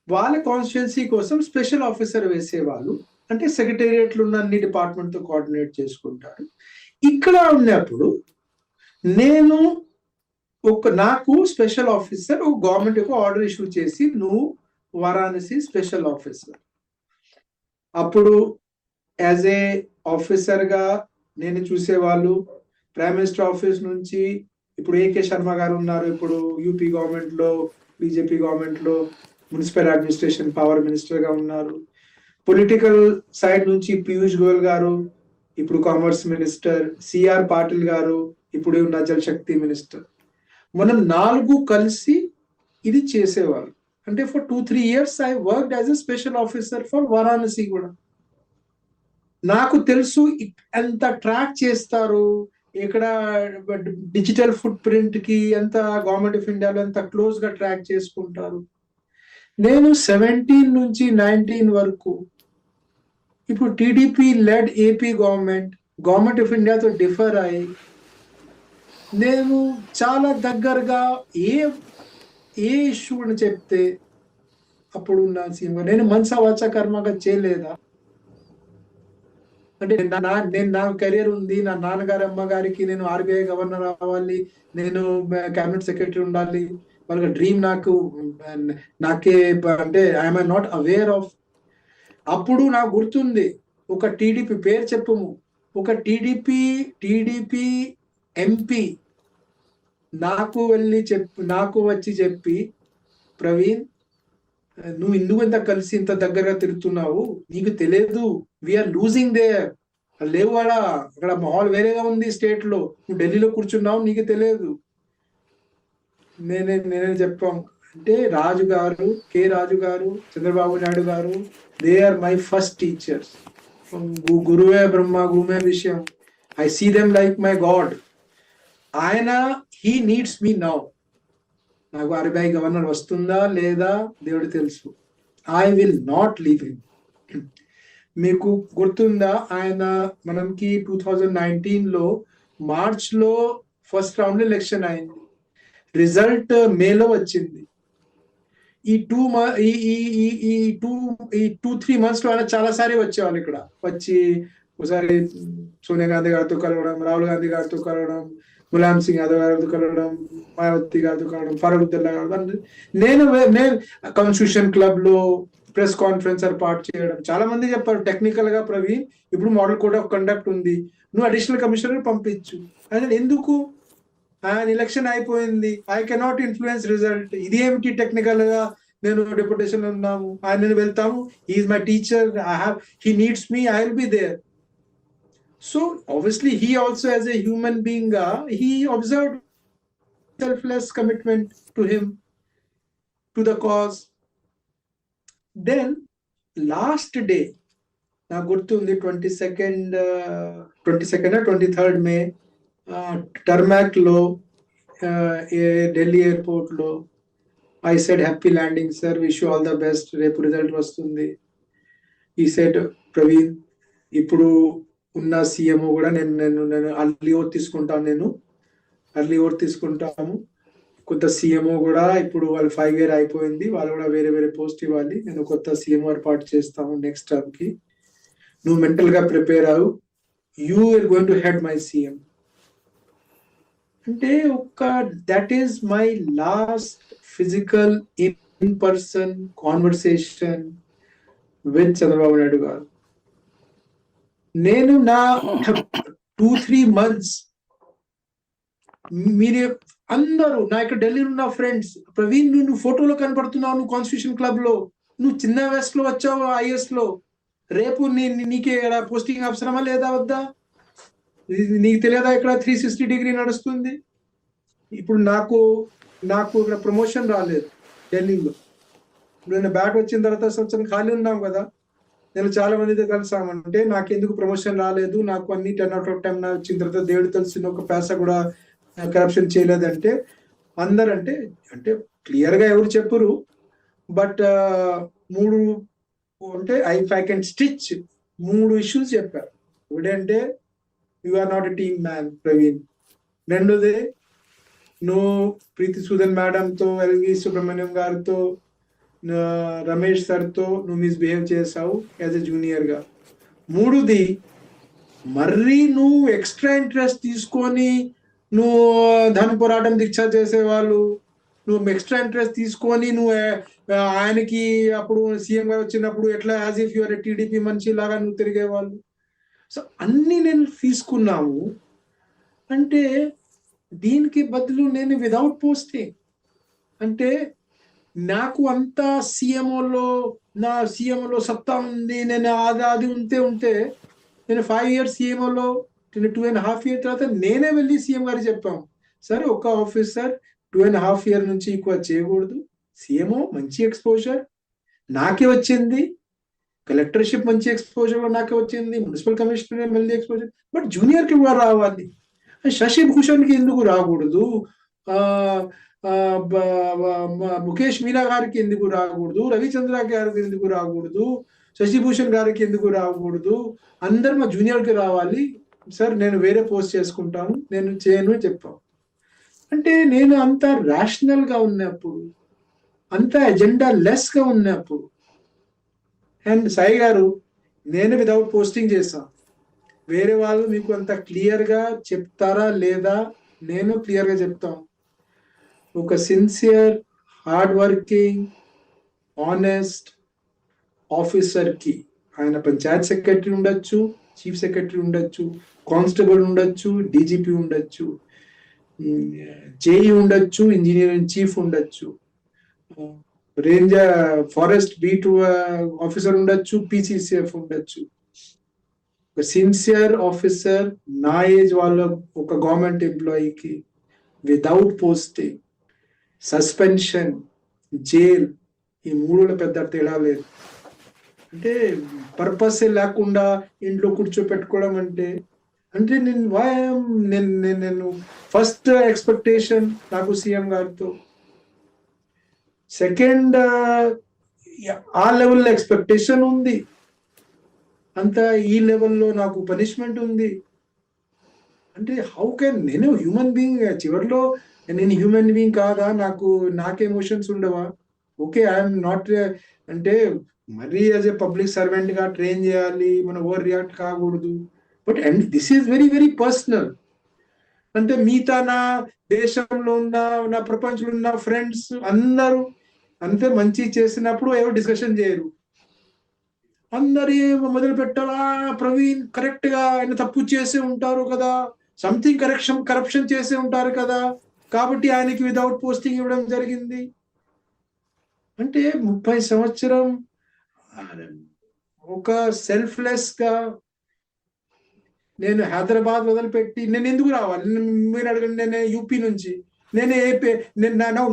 వాళ్ళ కాన్స్టిట్యుయెన్సీ కోసం స్పెషల్ ఆఫీసర్ వేసేవాళ్ళు. అంటే సెక్రటేరియట్లు ఉన్న అన్ని డిపార్ట్మెంట్ తో కోఆర్డినేట్ చేసుకుంటారు. ఇక్కడ ఉన్నప్పుడు నేను నాకు స్పెషల్ ఆఫీసర్ ఒక గవర్నమెంట్ యొక్క ఆర్డర్ ఇష్యూ చేసి, నువ్వు వారాణసి స్పెషల్ ఆఫీసర్. అప్పుడు యాజ్ ఏ ఆఫీసర్ గా నేను చూసేవాళ్ళు ప్రైమ్ మినిస్టర్ ఆఫీస్ నుంచి, ఇప్పుడు ఏకే శర్మ గారు ఉన్నారు, ఇప్పుడు యూపీ గవర్నమెంట్ లో బీజేపీ గవర్నమెంట్ లో మున్సిపల్ అడ్మినిస్ట్రేషన్ పవర్ మినిస్టర్ గా ఉన్నారు. పొలిటికల్ సైడ్ నుంచి పీయూష్ గోయల్ గారు ఇప్పుడు కామర్స్ మినిస్టర్, సిఆర్ పాటిల్ గారు ఇప్పుడు ఉన్న జల్ శక్తి మినిస్టర్. మనం 4 కలిసి ఇది చేసేవాళ్ళు. అంటే for 2-3 years I worked as a special officer for Varanasi కూడా. నాకు తెలుసు ఎంత ట్రాక్ చేస్తారు, ఇక్కడ డిజిటల్ ఫుట్ ప్రింట్ కి ఎంత గవర్నమెంట్ ఆఫ్ ఇండియాలో ఎంత క్లోజ్ గా ట్రాక్ చేసుకుంటారు. నేను 17 నుంచి 19 వరకు ఇప్పుడు TDP led AP government of ఇండియాతో డిఫర్ అయ్యి నేను చాలా దగ్గరగా ఏ ఇష్యూ అని చెప్తే అప్పుడు నా సీఎం నేను మనసా వాచా కర్మగా చేయలేదా? అంటే నేను నా కెరియర్ ఉంది, నా నాన్నగారి అమ్మగారికి నేను ఆర్బీఐ గవర్నర్ అవ్వాలి, నేను క్యాబినెట్ సెక్రటరీ ఉండాలి, వాళ్ళకి డ్రీమ్ నాకే అంటే ఐఎమ్ నాట్ అవేర్ ఆఫ్. అప్పుడు నాకు గుర్తుంది, ఒక టీడీపీ పేరు చెప్పము, ఒక టీడీపీ ఎంపీ నాకు వచ్చి చెప్పి, ప్రవీణ్ నువ్వు ఇంత కలిసి ఇంత దగ్గరగా తిరుగుతున్నావు, నీకు తెలియదు, వీఆర్ లూజింగ్ దేర్, లేవు అక్కడ మాహోల్ వేరేగా ఉంది స్టేట్ లో, నువ్వు ఢిల్లీలో కూర్చున్నావు, నీకు తెలియదు. నేనే చెప్పాం అంటే కె రాజు గారు, చంద్రబాబు నాయుడు గారు, they are my first teachers. గురువే బ్రహ్మ గురుమే విషయం, I see them like my God. ఆయన హీ నీడ్స్ మీ నౌ. నాకు ఆర్బీఐ గవర్నర్ వస్తుందా లేదా దేవుడు తెలుసు. I will not leave him. మీకు గుర్తుందా, ఆయన మనకి 2019 లో మార్చ్ లో ఫస్ట్ రౌండ్ లో ఎలక్షన్ అయింది, రిజల్ట్ మేలో వచ్చింది. ఈ 2-3 months లో ఆయన చాలా సారి వచ్చేవాళ్ళు ఇక్కడ వచ్చి, ఒకసారి సోనియా గాంధీ గారితో కలవడం, రాహుల్ గాంధీ గారితో కలవడం, ములాయం సింగ్ యాదవ్ గారితో కలవడం, మాయావతి గారితో కలవడం, ఫారూక్ అబ్దుల్లా గారు. నేను కాన్స్టిట్యూషన్ క్లబ్ లో ప్రెస్ కాన్ఫరెన్స్ ఏర్పాటు చేయడం. చాలా మంది చెప్పారు టెక్నికల్ గా, ప్రవీణ్ ఇప్పుడు మోడల్ కోడ్ ఆఫ్ కండక్ట్ ఉంది, నువ్వు అడిషనల్ కమిషనర్ పంపించు. ఆయన ఎందుకు, ఆయన ఎలక్షన్ అయిపోయింది, ఐ కెనాట్ ఇన్ఫ్లుయెన్స్ రిజల్ట్, ఇది ఏమిటి టెక్నికల్ గా నేను డెప్యుటేషన్ ఉన్నాము, ఆయన వెళ్తాము, he is my teacher, he needs me, I will be there. So obviously he also as a human being, he observed selfless commitment to him, to the cause. Then last day, na gurtundi 22nd or 23rd May, Tarmac lo, Delhi airport lo, I said happy landing sir, wish you all the best, repu result vastundi. He said, Praveen, ఇప్పుడు ఉన్న CM కూడా నేను early vote తీసుకుంటాము. కొత్త CM కూడా ఇప్పుడు వాళ్ళు 5 year అయిపోయింది, వాళ్ళు కూడా వేరే పోస్ట్ ఇవ్వాలి, నేను కొత్త సీఎం ఏర్పాటు చేస్తాము నెక్స్ట్ టర్మ్ కి. నువ్వు మెంటల్ గా ప్రిపేర్ అవ్వు, you are going to head my CM. అంటే that is my last physical in person conversation with Chandrababu Naidu garu. నేను నా 2-3 months మీరే అందరూ నా ఇక్కడ ఢిల్లీలో ఉన్న ఫ్రెండ్స్, ప్రవీణ్ నువ్వు ఫోటోలో కనపడుతున్నావు, నువ్వు కాన్స్టిట్యూషన్ క్లబ్ లో, నువ్వు చిన్న వయసులో వచ్చావు ఐఎస్ లో, రేపు నీకే పోస్టింగ్ అవసరమా లేదా వద్దా? నీకు తెలియదా ఇక్కడ 360 నడుస్తుంది? ఇప్పుడు నాకు ఇక్కడ ప్రమోషన్ రాలేదు ఢిల్లీలో. ఇప్పుడు నేను బ్యాక్ వచ్చిన తర్వాత సంవత్సరం ఖాళీ ఉన్నాం కదా, నేను చాలా మందితో కలిసామంటే నాకెందుకు ప్రమోషన్ రాలేదు, నాకు అన్ని 10/10 వచ్చిన తర్వాత దేవుడు తెలిసిన ఒక పైసా కూడా కరప్షన్ చేయలేదంటే అందరంటే అంటే క్లియర్ గా ఎవరు చెప్పరు, బట్ 3 అంటే ఐ కెన్ స్టిచ్ 3 ఇష్యూస్ చెప్పారు. ఒకటంటే you are not a team man Praveen. రెండోది నువ్వు ప్రీతి సుదన్ మేడంతో, ఎల్వి సుబ్రహ్మణ్యం గారితో, రమేష్ సార్తో నువ్వు మిస్బిహేవ్ చేసావు యాజ్ ఎ జూనియర్ గా. మూడోది మర్రీ నువ్వు ఎక్స్ట్రా ఇంట్రెస్ట్ తీసుకొని నువ్వు ధన పోరాటం దీక్ష చేసేవాళ్ళు, నువ్వు ఎక్స్ట్రా ఇంట్రెస్ట్ తీసుకొని నువ్వు ఆయనకి అప్పుడు సీఎం గా వచ్చినప్పుడు ఎట్లా యాజ్ ఇఫ్ యువర్ టీడీపీ మనిషి లాగా నువ్వు తిరిగేవాళ్ళు. సో అన్ని నేను తీసుకున్నాము అంటే దీనికి బదులు నేను విదౌట్ పోస్టింగ్ అంటే నాకు అంతా నా సీఎంఓలో సత్తా ఉంది, నేను అది ఉంటే నేను 5 years సీఎంఓలో, నేను 2.5 years తర్వాత నేనే వెళ్ళి సీఎం గారికి చెప్పాము, సరే ఒక ఆఫీసర్ 2.5 years నుంచి ఎక్కువ చేయకూడదు, సీఎంఓ మంచి ఎక్స్పోజర్ నాకే వచ్చింది, కలెక్టర్షిప్ మంచి ఎక్స్పోజర్ నాకే వచ్చింది, మున్సిపల్ కమిషనర్ మళ్ళీ ఎక్స్పోజర్, బట్ జూనియర్ కి కూడా రావాలి. శశి భూషణ్కి ఎందుకు రాకూడదు, ముఖేష్ మీనా గారికి ఎందుకు రాకూడదు, రవిచంద్ర గారికి ఎందుకు రాకూడదు, శశిభూషణ్ గారికి ఎందుకు రాకూడదు, అందరు మా జూనియర్కి రావాలి సార్, నేను వేరే పోస్ట్ చేసుకుంటాను, నేను చేయను చెప్పాను. అంటే నేను అంత రేషనల్ గా ఉన్నప్పుడు, అంత ఎజెండా లెస్ గా ఉన్నప్పుడు, అండ్ సాయి గారు నేను వితౌట్ పోస్టింగ్ చేశాను, వేరే వాళ్ళు మీకు అంత క్లియర్ గా చెప్తారా లేదా? నేను క్లియర్ గా చెప్తాను, ఒక sincere hard working honest officer కి ఆయన పంచాయత్ సెక్రటరీ ఉండొచ్చు, చీఫ్ సెక్రటరీ ఉండొచ్చు, కానిస్టేబుల్ ఉండొచ్చు, డీజీపీ ఉండొచ్చు, జేఈ ఉండొచ్చు, ఇంజనీరింగ్ చీఫ్ ఉండొచ్చు, రేంజర్ ఫారెస్ట్ బీట్ ఆఫీసర్ ఉండొచ్చు, పీసీసీఎఫ్ ఉండొచ్చు. ఒక సిన్సియర్ ఆఫీసర్ నా ఏజ్ వాళ్ళ ఒక గవర్నమెంట్ ఎంప్లాయీకి వితౌట్ పోస్టింగ్, సస్పెన్షన్, జైల్, ఈ 3 పెద్ద తేడా లేదు. అంటే పర్పస్ లేకుండా ఇంట్లో కూర్చోపెట్టుకోవడం అంటే నేను ఫస్ట్ ఎక్స్పెక్టేషన్ నాకు సీఎం గారితో, సెకండ్ ఆ లెవెల్లో ఎక్స్పెక్టేషన్ ఉంది, అంత ఈ లెవెల్లో నాకు పనిష్మెంట్ ఉంది. అంటే హౌ కెన్, నేను హ్యూమన్ బీయింగ్, చివరిలో నేను హ్యూమన్ బీయింగ్ కాదా, నాకే ఎమోషన్స్ ఉండవా? ఓకే, ఐఎమ్ నాట్ అంటే మరీ యాజ్ ఏ పబ్లిక్ సర్వెంట్ గా ట్రైన్ చేయాలి, మనం ఓవర్ రియాక్ట్ కాకూడదు, but and this is very very personal. అంటే మిగతా నా దేశంలో ఉన్న, నా ప్రపంచంలో ఉన్న ఫ్రెండ్స్ అందరూ అంతే మంచి చేసినప్పుడు ఎవరు డిస్కషన్ చేయరు, అందరు మొదలు పెట్టాలా, ప్రవీణ్ కరెక్ట్ గా ఆయన తప్పు చేసి ఉంటారు కదా, సంథింగ్ కరప్షన్ చేసి ఉంటారు కదా, కాబట్టి ఆయనకి వితౌట్ పోస్టింగ్ ఇవ్వడం జరిగింది. అంటే 30 సంవత్సరం ఒక సెల్ఫ్లెస్ గా నేను హైదరాబాద్ వదిలిపెట్టి నేను ఎందుకు రావాలి? మీరు అడగండి, నేను యూపీ నుంచి, నేను ఏపీ,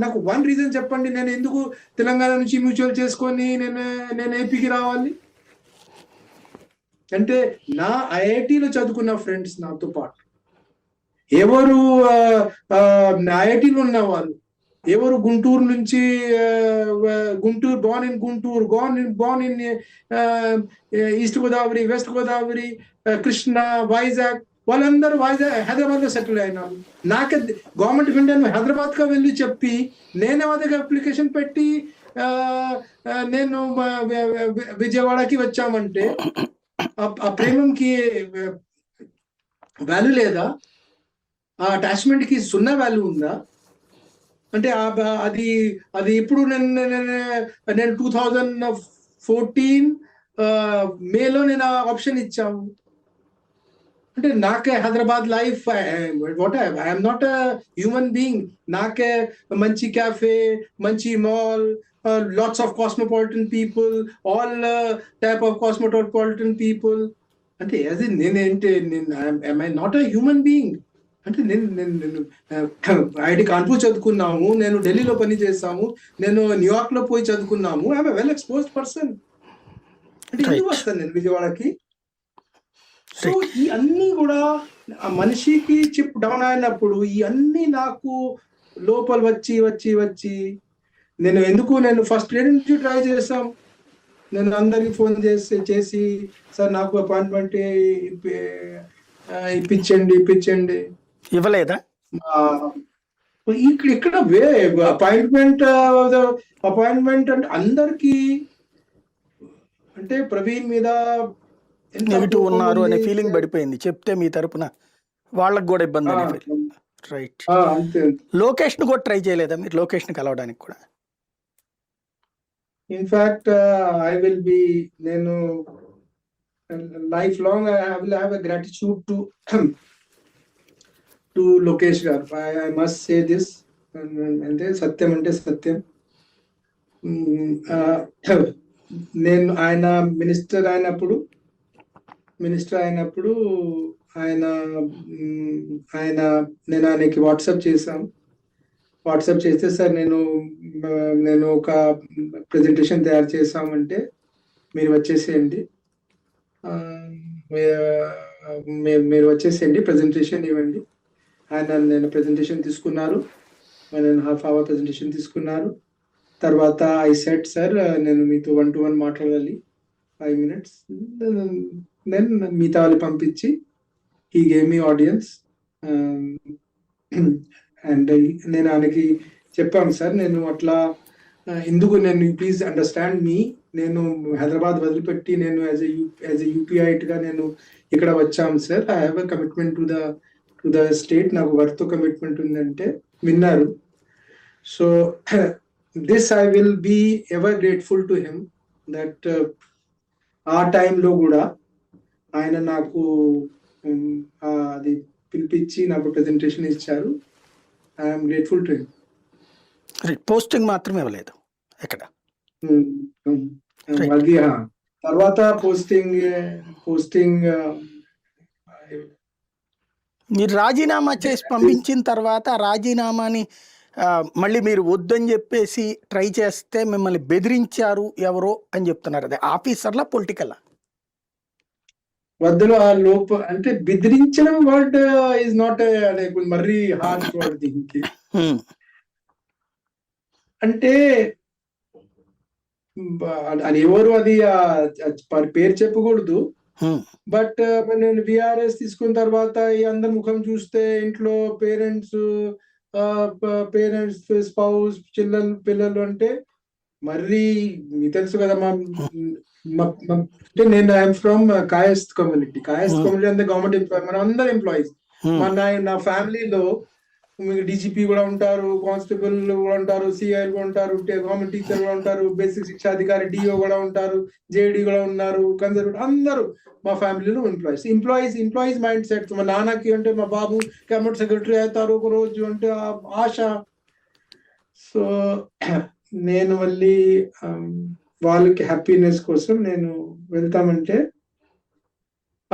నాకు 1 reason చెప్పండి, నేను ఎందుకు తెలంగాణ నుంచి మ్యూచువల్ చేసుకొని నేను ఏపీకి రావాలి? అంటే నా ఐఐటీలో చదువుకున్న ఫ్రెండ్స్ నాతో పాటు ఎవరు ఐఐటీలో ఉన్న వాళ్ళు, ఎవరు గుంటూరు నుంచి, Guntur born in east Godavari, west Godavari, Krishna, Vizag, వాళ్ళందరూ హైదరాబాద్ లో సెటిల్ అయినారు. నాకే గవర్నమెంట్ ఆఫ్ ఇండియా హైదరాబాద్ గా వెళ్ళి చెప్పి నేను అదే అప్లికేషన్ పెట్టి నేను విజయవాడకి వచ్చామంటే ఆ ప్రేమంకి వాల్యూ లేదా? ఆ అటాచ్మెంట్ కి సున్నా వాల్యూ ఉందా? అంటే అది అది ఇప్పుడు నేను 2014 మేలో నేను ఆ ఆప్షన్ ఇచ్చాము. అంటే నాకే Hyderabad life what I'm not a human being. నాకే మంచి క్యాఫే, మంచి mall, lots of cosmopolitan people, all type of cosmopolitan people. అంటే యాజ్ ఇన్ నేనేంటి, I not a human being? అంటే నేను నేను నేను ఐఐటి కాన్పూర్ చదువుకున్నాము, నేను ఢిల్లీలో పని చేస్తాము, నేను న్యూయార్క్ లో పోయి చదువుకున్నాము. I'm well exposed person. అంటే ఎందుకు రైట్. వస్తాను నేను విజయవాడకి? So right. ఈ అన్ని కూడా ఆ మనిషికి చిప్ డౌన్ అయినప్పుడు ఈ అన్ని నాకు లోపల వచ్చి వచ్చి వచ్చి నేను ఫస్ట్ డే నుంచి ట్రై చేసాం. నేను అందరికి ఫోన్ చేసి సార్ నాకు అపాయింట్మెంట్ ఇప్పించండి. ఇవ్వలేదా? ఇక్కడ అపాయింట్మెంట్ అంటే అందరికి అంటే ప్రవీణ్ మీద ఎంత నెగిటివ్ కోపం ఉన్నారు అనే ఉంది. ఫీలింగ్ పడిపోయింది చెప్తే మీ తరపున, వాళ్ళకి కూడా ఇబ్బంది అనే ఫీలింగ్. రైట్. అంతే. లొకేషన్ కూడా ట్రై చేయలేదా మీరు, లొకేషన్ కలవడానికి కూడా? ఇన్ఫాక్ట్ ఐ విల్ బి నేను life long I will have a gratitude to Lokesh garu. I must say this. అంటే సత్యం అంటే సత్యం. నేను ఆయన మినిస్టర్ అయినప్పుడు ఆయన నేను ఆయనకి వాట్సాప్ చేస్తే సార్ నేను ఒక ప్రెజెంటేషన్ తయారు చేసామంటే మీరు వచ్చేసేయండి, మీరు వచ్చేసేయండి, ప్రెజెంటేషన్ ఇవ్వండి. నేను ప్రెజెంటేషన్ తీసుకున్నారు, నేను హాఫ్ అవర్ ప్రెజెంటేషన్ తీసుకున్నారు. తర్వాత ఐ సెట్ సార్ నేను మీతో 1-to-1 మాట్లాడాలి 5 minutes. నేను మిగతా వాళ్ళు పంపించి he gave me audience. And నేను ఆయనకి చెప్పాను సార్, నేను అట్లా ఎందుకు, నేను ప్లీజ్ అండర్స్టాండ్ మీ, నేను హైదరాబాద్ వదిలిపెట్టి నేను యాజ్ ఎ యూపీఐట్ గా నేను ఇక్కడ వచ్చాము sir. I have a commitment to the state, నాకు వర్త్ కమిట్మెంట్ ఉందంటే విన్నారు. So this I will be ever grateful to him that ఆ టైంలో కూడా ఆయన నాకు అది పిలిపించి నాకు ప్రెజెంటేషన్ ఇచ్చారు. I'm grateful to him. Posting మాత్రం ఇవ్వలేదు ఎక్కడ? అది తర్వాత పోస్టింగ్ మీరు రాజీనామా చేసి పంపించిన తర్వాత రాజీనామాని మళ్ళీ మీరు వద్దని చెప్పేసి ట్రై చేస్తే మిమ్మల్ని బెదిరించారు ఎవరో అని చెప్తున్నారు. అదే ఆఫీసర్లా పొలిటికల్లా? వద్దలు ఆ అంటే బెదిరించడం వర్డ్ ఈజ్ నాట్ మరీ హార్ష్ వర్డ్ దీనికి. అంటే అది ఎవరు, అది పేరు చెప్పకూడదు. బట్ నేను విఆర్ఎస్ తీసుకున్న తర్వాత ఈ అందరి ముఖం చూస్తే ఇంట్లో పేరెంట్స్, స్పౌస్, పిల్లలు అంటే మరీ మీకు తెలుసు కదా అంటే నేను ఐఎమ్ ఫ్రమ్ కాయస్థ్ కమ్యూనిటీ అంటే గవర్నమెంట్ ఎంప్లాయీ, మనం అందరు ఎంప్లాయీస్. నా ఫ్యామిలీలో మీకు డీజీపీ కూడా ఉంటారు, కానిస్టేబుల్ కూడా ఉంటారు, సిఐలు కూడా ఉంటారు, గవర్నమెంట్ టీచర్ కూడా ఉంటారు, బేసిక్ శిక్షా అధికారి డిఓ కూడా ఉంటారు, జేడీ కూడా ఉన్నారు, కన్సర్వేటివ్, అందరూ మా ఫ్యామిలీలో ఎంప్లాయీస్ మైండ్ సెట్. మా నాన్నకి అంటే మా బాబు క్యాబినెట్ సెక్రటరీ అవుతారు ఒక రోజు అంటే ఆశ. సో నేను మళ్ళీ వాళ్ళకి హ్యాపీనెస్ కోసం నేను వెళ్తామంటే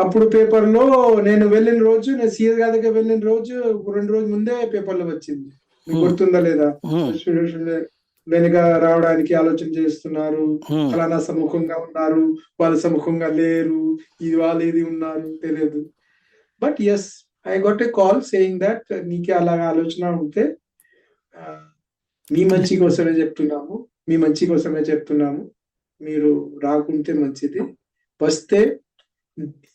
అప్పుడు పేపర్లో నేను వెళ్ళిన రోజు, నేను సీఎస్ గారి దగ్గర వెళ్ళిన రోజు 2 రోజుల ముందే పేపర్లో వచ్చింది. మీకు గుర్తుందా లేదా? వెనుక రావడానికి ఆలోచన చేస్తున్నారు, ఫలానా సముఖంగా ఉన్నారు, వాళ్ళ సముఖంగా లేరు, ఇది ఉన్నారు తెలియదు. But yes, I got a call saying that నీకే అలాగా ఆలోచన ఉంటే మీ మంచి కోసమే చెప్తున్నాము, మీరు రాకుంటే మంచిది, వస్తే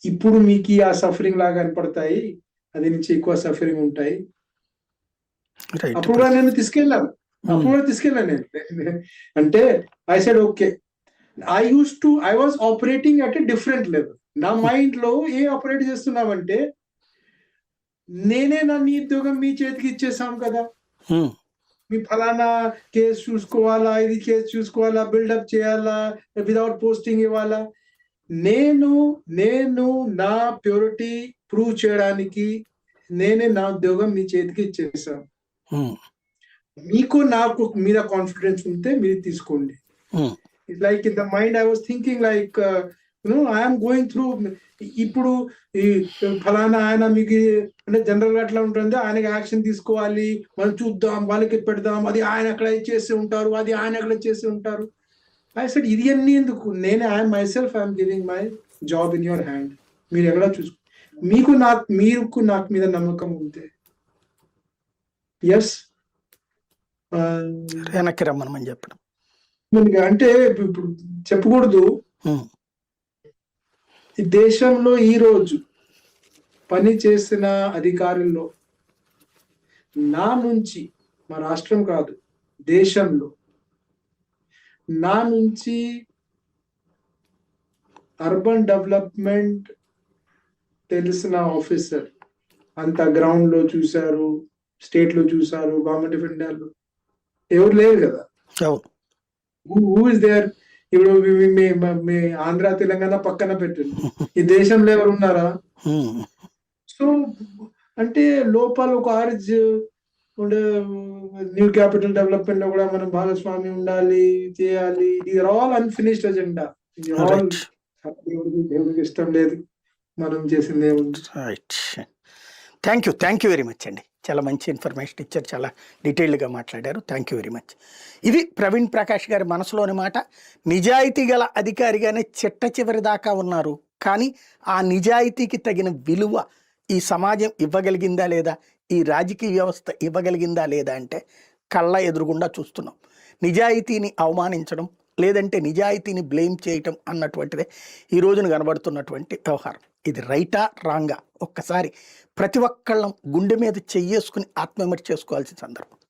ఇప్పుడు మీకు ఆ సఫరింగ్ లాగా కనపడతాయి, అది నుంచి ఎక్కువ సఫరింగ్ ఉంటాయి. అప్పుడు కూడా నేను తీసుకెళ్ళాను నేను. అంటే I said okay. I was operating at a different level. నా మైండ్ లో ఆపరేట్ చేస్తున్నామంటే నేనే నా నీ ఉద్యోగం మీ చేతికి ఇచ్చేసాం కదా, ఉమ్, మీ ఫలానా కేసు చూసుకోవాలా, ఇది కేసు చూసుకోవాలా, బిల్డప్ చేయాలా, వితౌట్ పోస్టింగ్ ఇవ్వాలా. నేను నేను నా ప్యూరిటీ ప్రూవ్ చేయడానికి నేనే నా ఉద్యోగం మీ చేతికి ఇచ్చేసాను. ఉమ్, మీకు నాకు మీద కాన్ఫిడెన్స్ ఉంటే మీరు తీసుకోండి. Um, like in the mind I was thinking like I'm going through. ఇప్పుడు ఈ ఫలానా ఆయన మీకు అంటే జనరల్ గా అట్లా ఉంటుంది, ఆయనకి యాక్షన్ తీసుకోవాలి, మనం చూద్దాం, వాళ్ళకి పెడదాం, అది ఆయన అక్కడ చేసి ఉంటారు, అది ఆయన అక్కడ చేసి ఉంటారు. ఐ సెడ్ ఇది అన్ని ఎందుకు, నేనే I'm my self I'm giving my job in your hand, మీరు ఎక్కడ చూసుకో, మీకు నాకు మీద నమ్మకం ఉంటే ఎస్. వెనక్కి రమ్మనమని చెప్పడం. అంటే ఇప్పుడు చెప్పకూడదు, ఉమ్, ఈ దేశంలో ఈ రోజు పని చేసిన అధికారుల్లో నా నుంచి, మా రాష్ట్రం కాదు దేశంలో నా నుంచి అర్బన్ డెవలప్మెంట్ తెలిసిన ఆఫీసర్ అంత గ్రౌండ్ లో చూశారు, స్టేట్ లో చూశారు, గవర్నమెంట్ ఆఫ్ ఇండియాలో ఎవరు లేరు కదా. అవును. Who is there? ఇప్పుడు మీ ఆంధ్ర తెలంగాణ పక్కన పెట్టండి, ఈ దేశంలో ఎవరు ఉన్నారా? ఉమ్, సో అంటే లోపల ఒక ఆర్జ్ ఉండే, న్యూ క్యాపిటల్ డెవలప్మెంట్ లో కూడా మనం భాగస్వామి ఉండాలి, చేయాలి. ఇది ఆల్ అన్ఫినిష్డ్ అజెండా. ఇది ఆల్ రైట్. దేవుడికి ఇష్టం లేదు, మనం చేసింది ఏముంది. Right. Thank you very much అండి. చాలా మంచి ఇన్ఫర్మేషన్ ఇచ్చారు, చాలా డీటెయిల్డ్గా మాట్లాడారు. Thank you very much. ఇది ప్రవీణ్ ప్రకాష్ గారి మనసులోని మాట. నిజాయితీ గల అధికారిగానే చిట్ట చివరి దాకా ఉన్నారు, కానీ ఆ నిజాయితీకి తగిన విలువ ఈ సమాజం ఇవ్వగలిగిందా లేదా, ఈ రాజకీయ వ్యవస్థ ఇవ్వగలిగిందా లేదా అంటే కళ్ళ ఎదురుగుండా చూస్తున్నాం. నిజాయితీని అవమానించడం, లేదంటే నిజాయితీని బ్లేమ్ చేయటం అన్నటువంటిదే ఈ రోజున కనబడుతున్నటువంటి వ్యవహారం. ఇది రైటా రాంగా ఒక్కసారి ప్రతి ఒక్కళ్ళం గుండె మీద చెయ్యేసుకుని ఆత్మవిమర్శ చేసుకోవాల్సిన సందర్భం.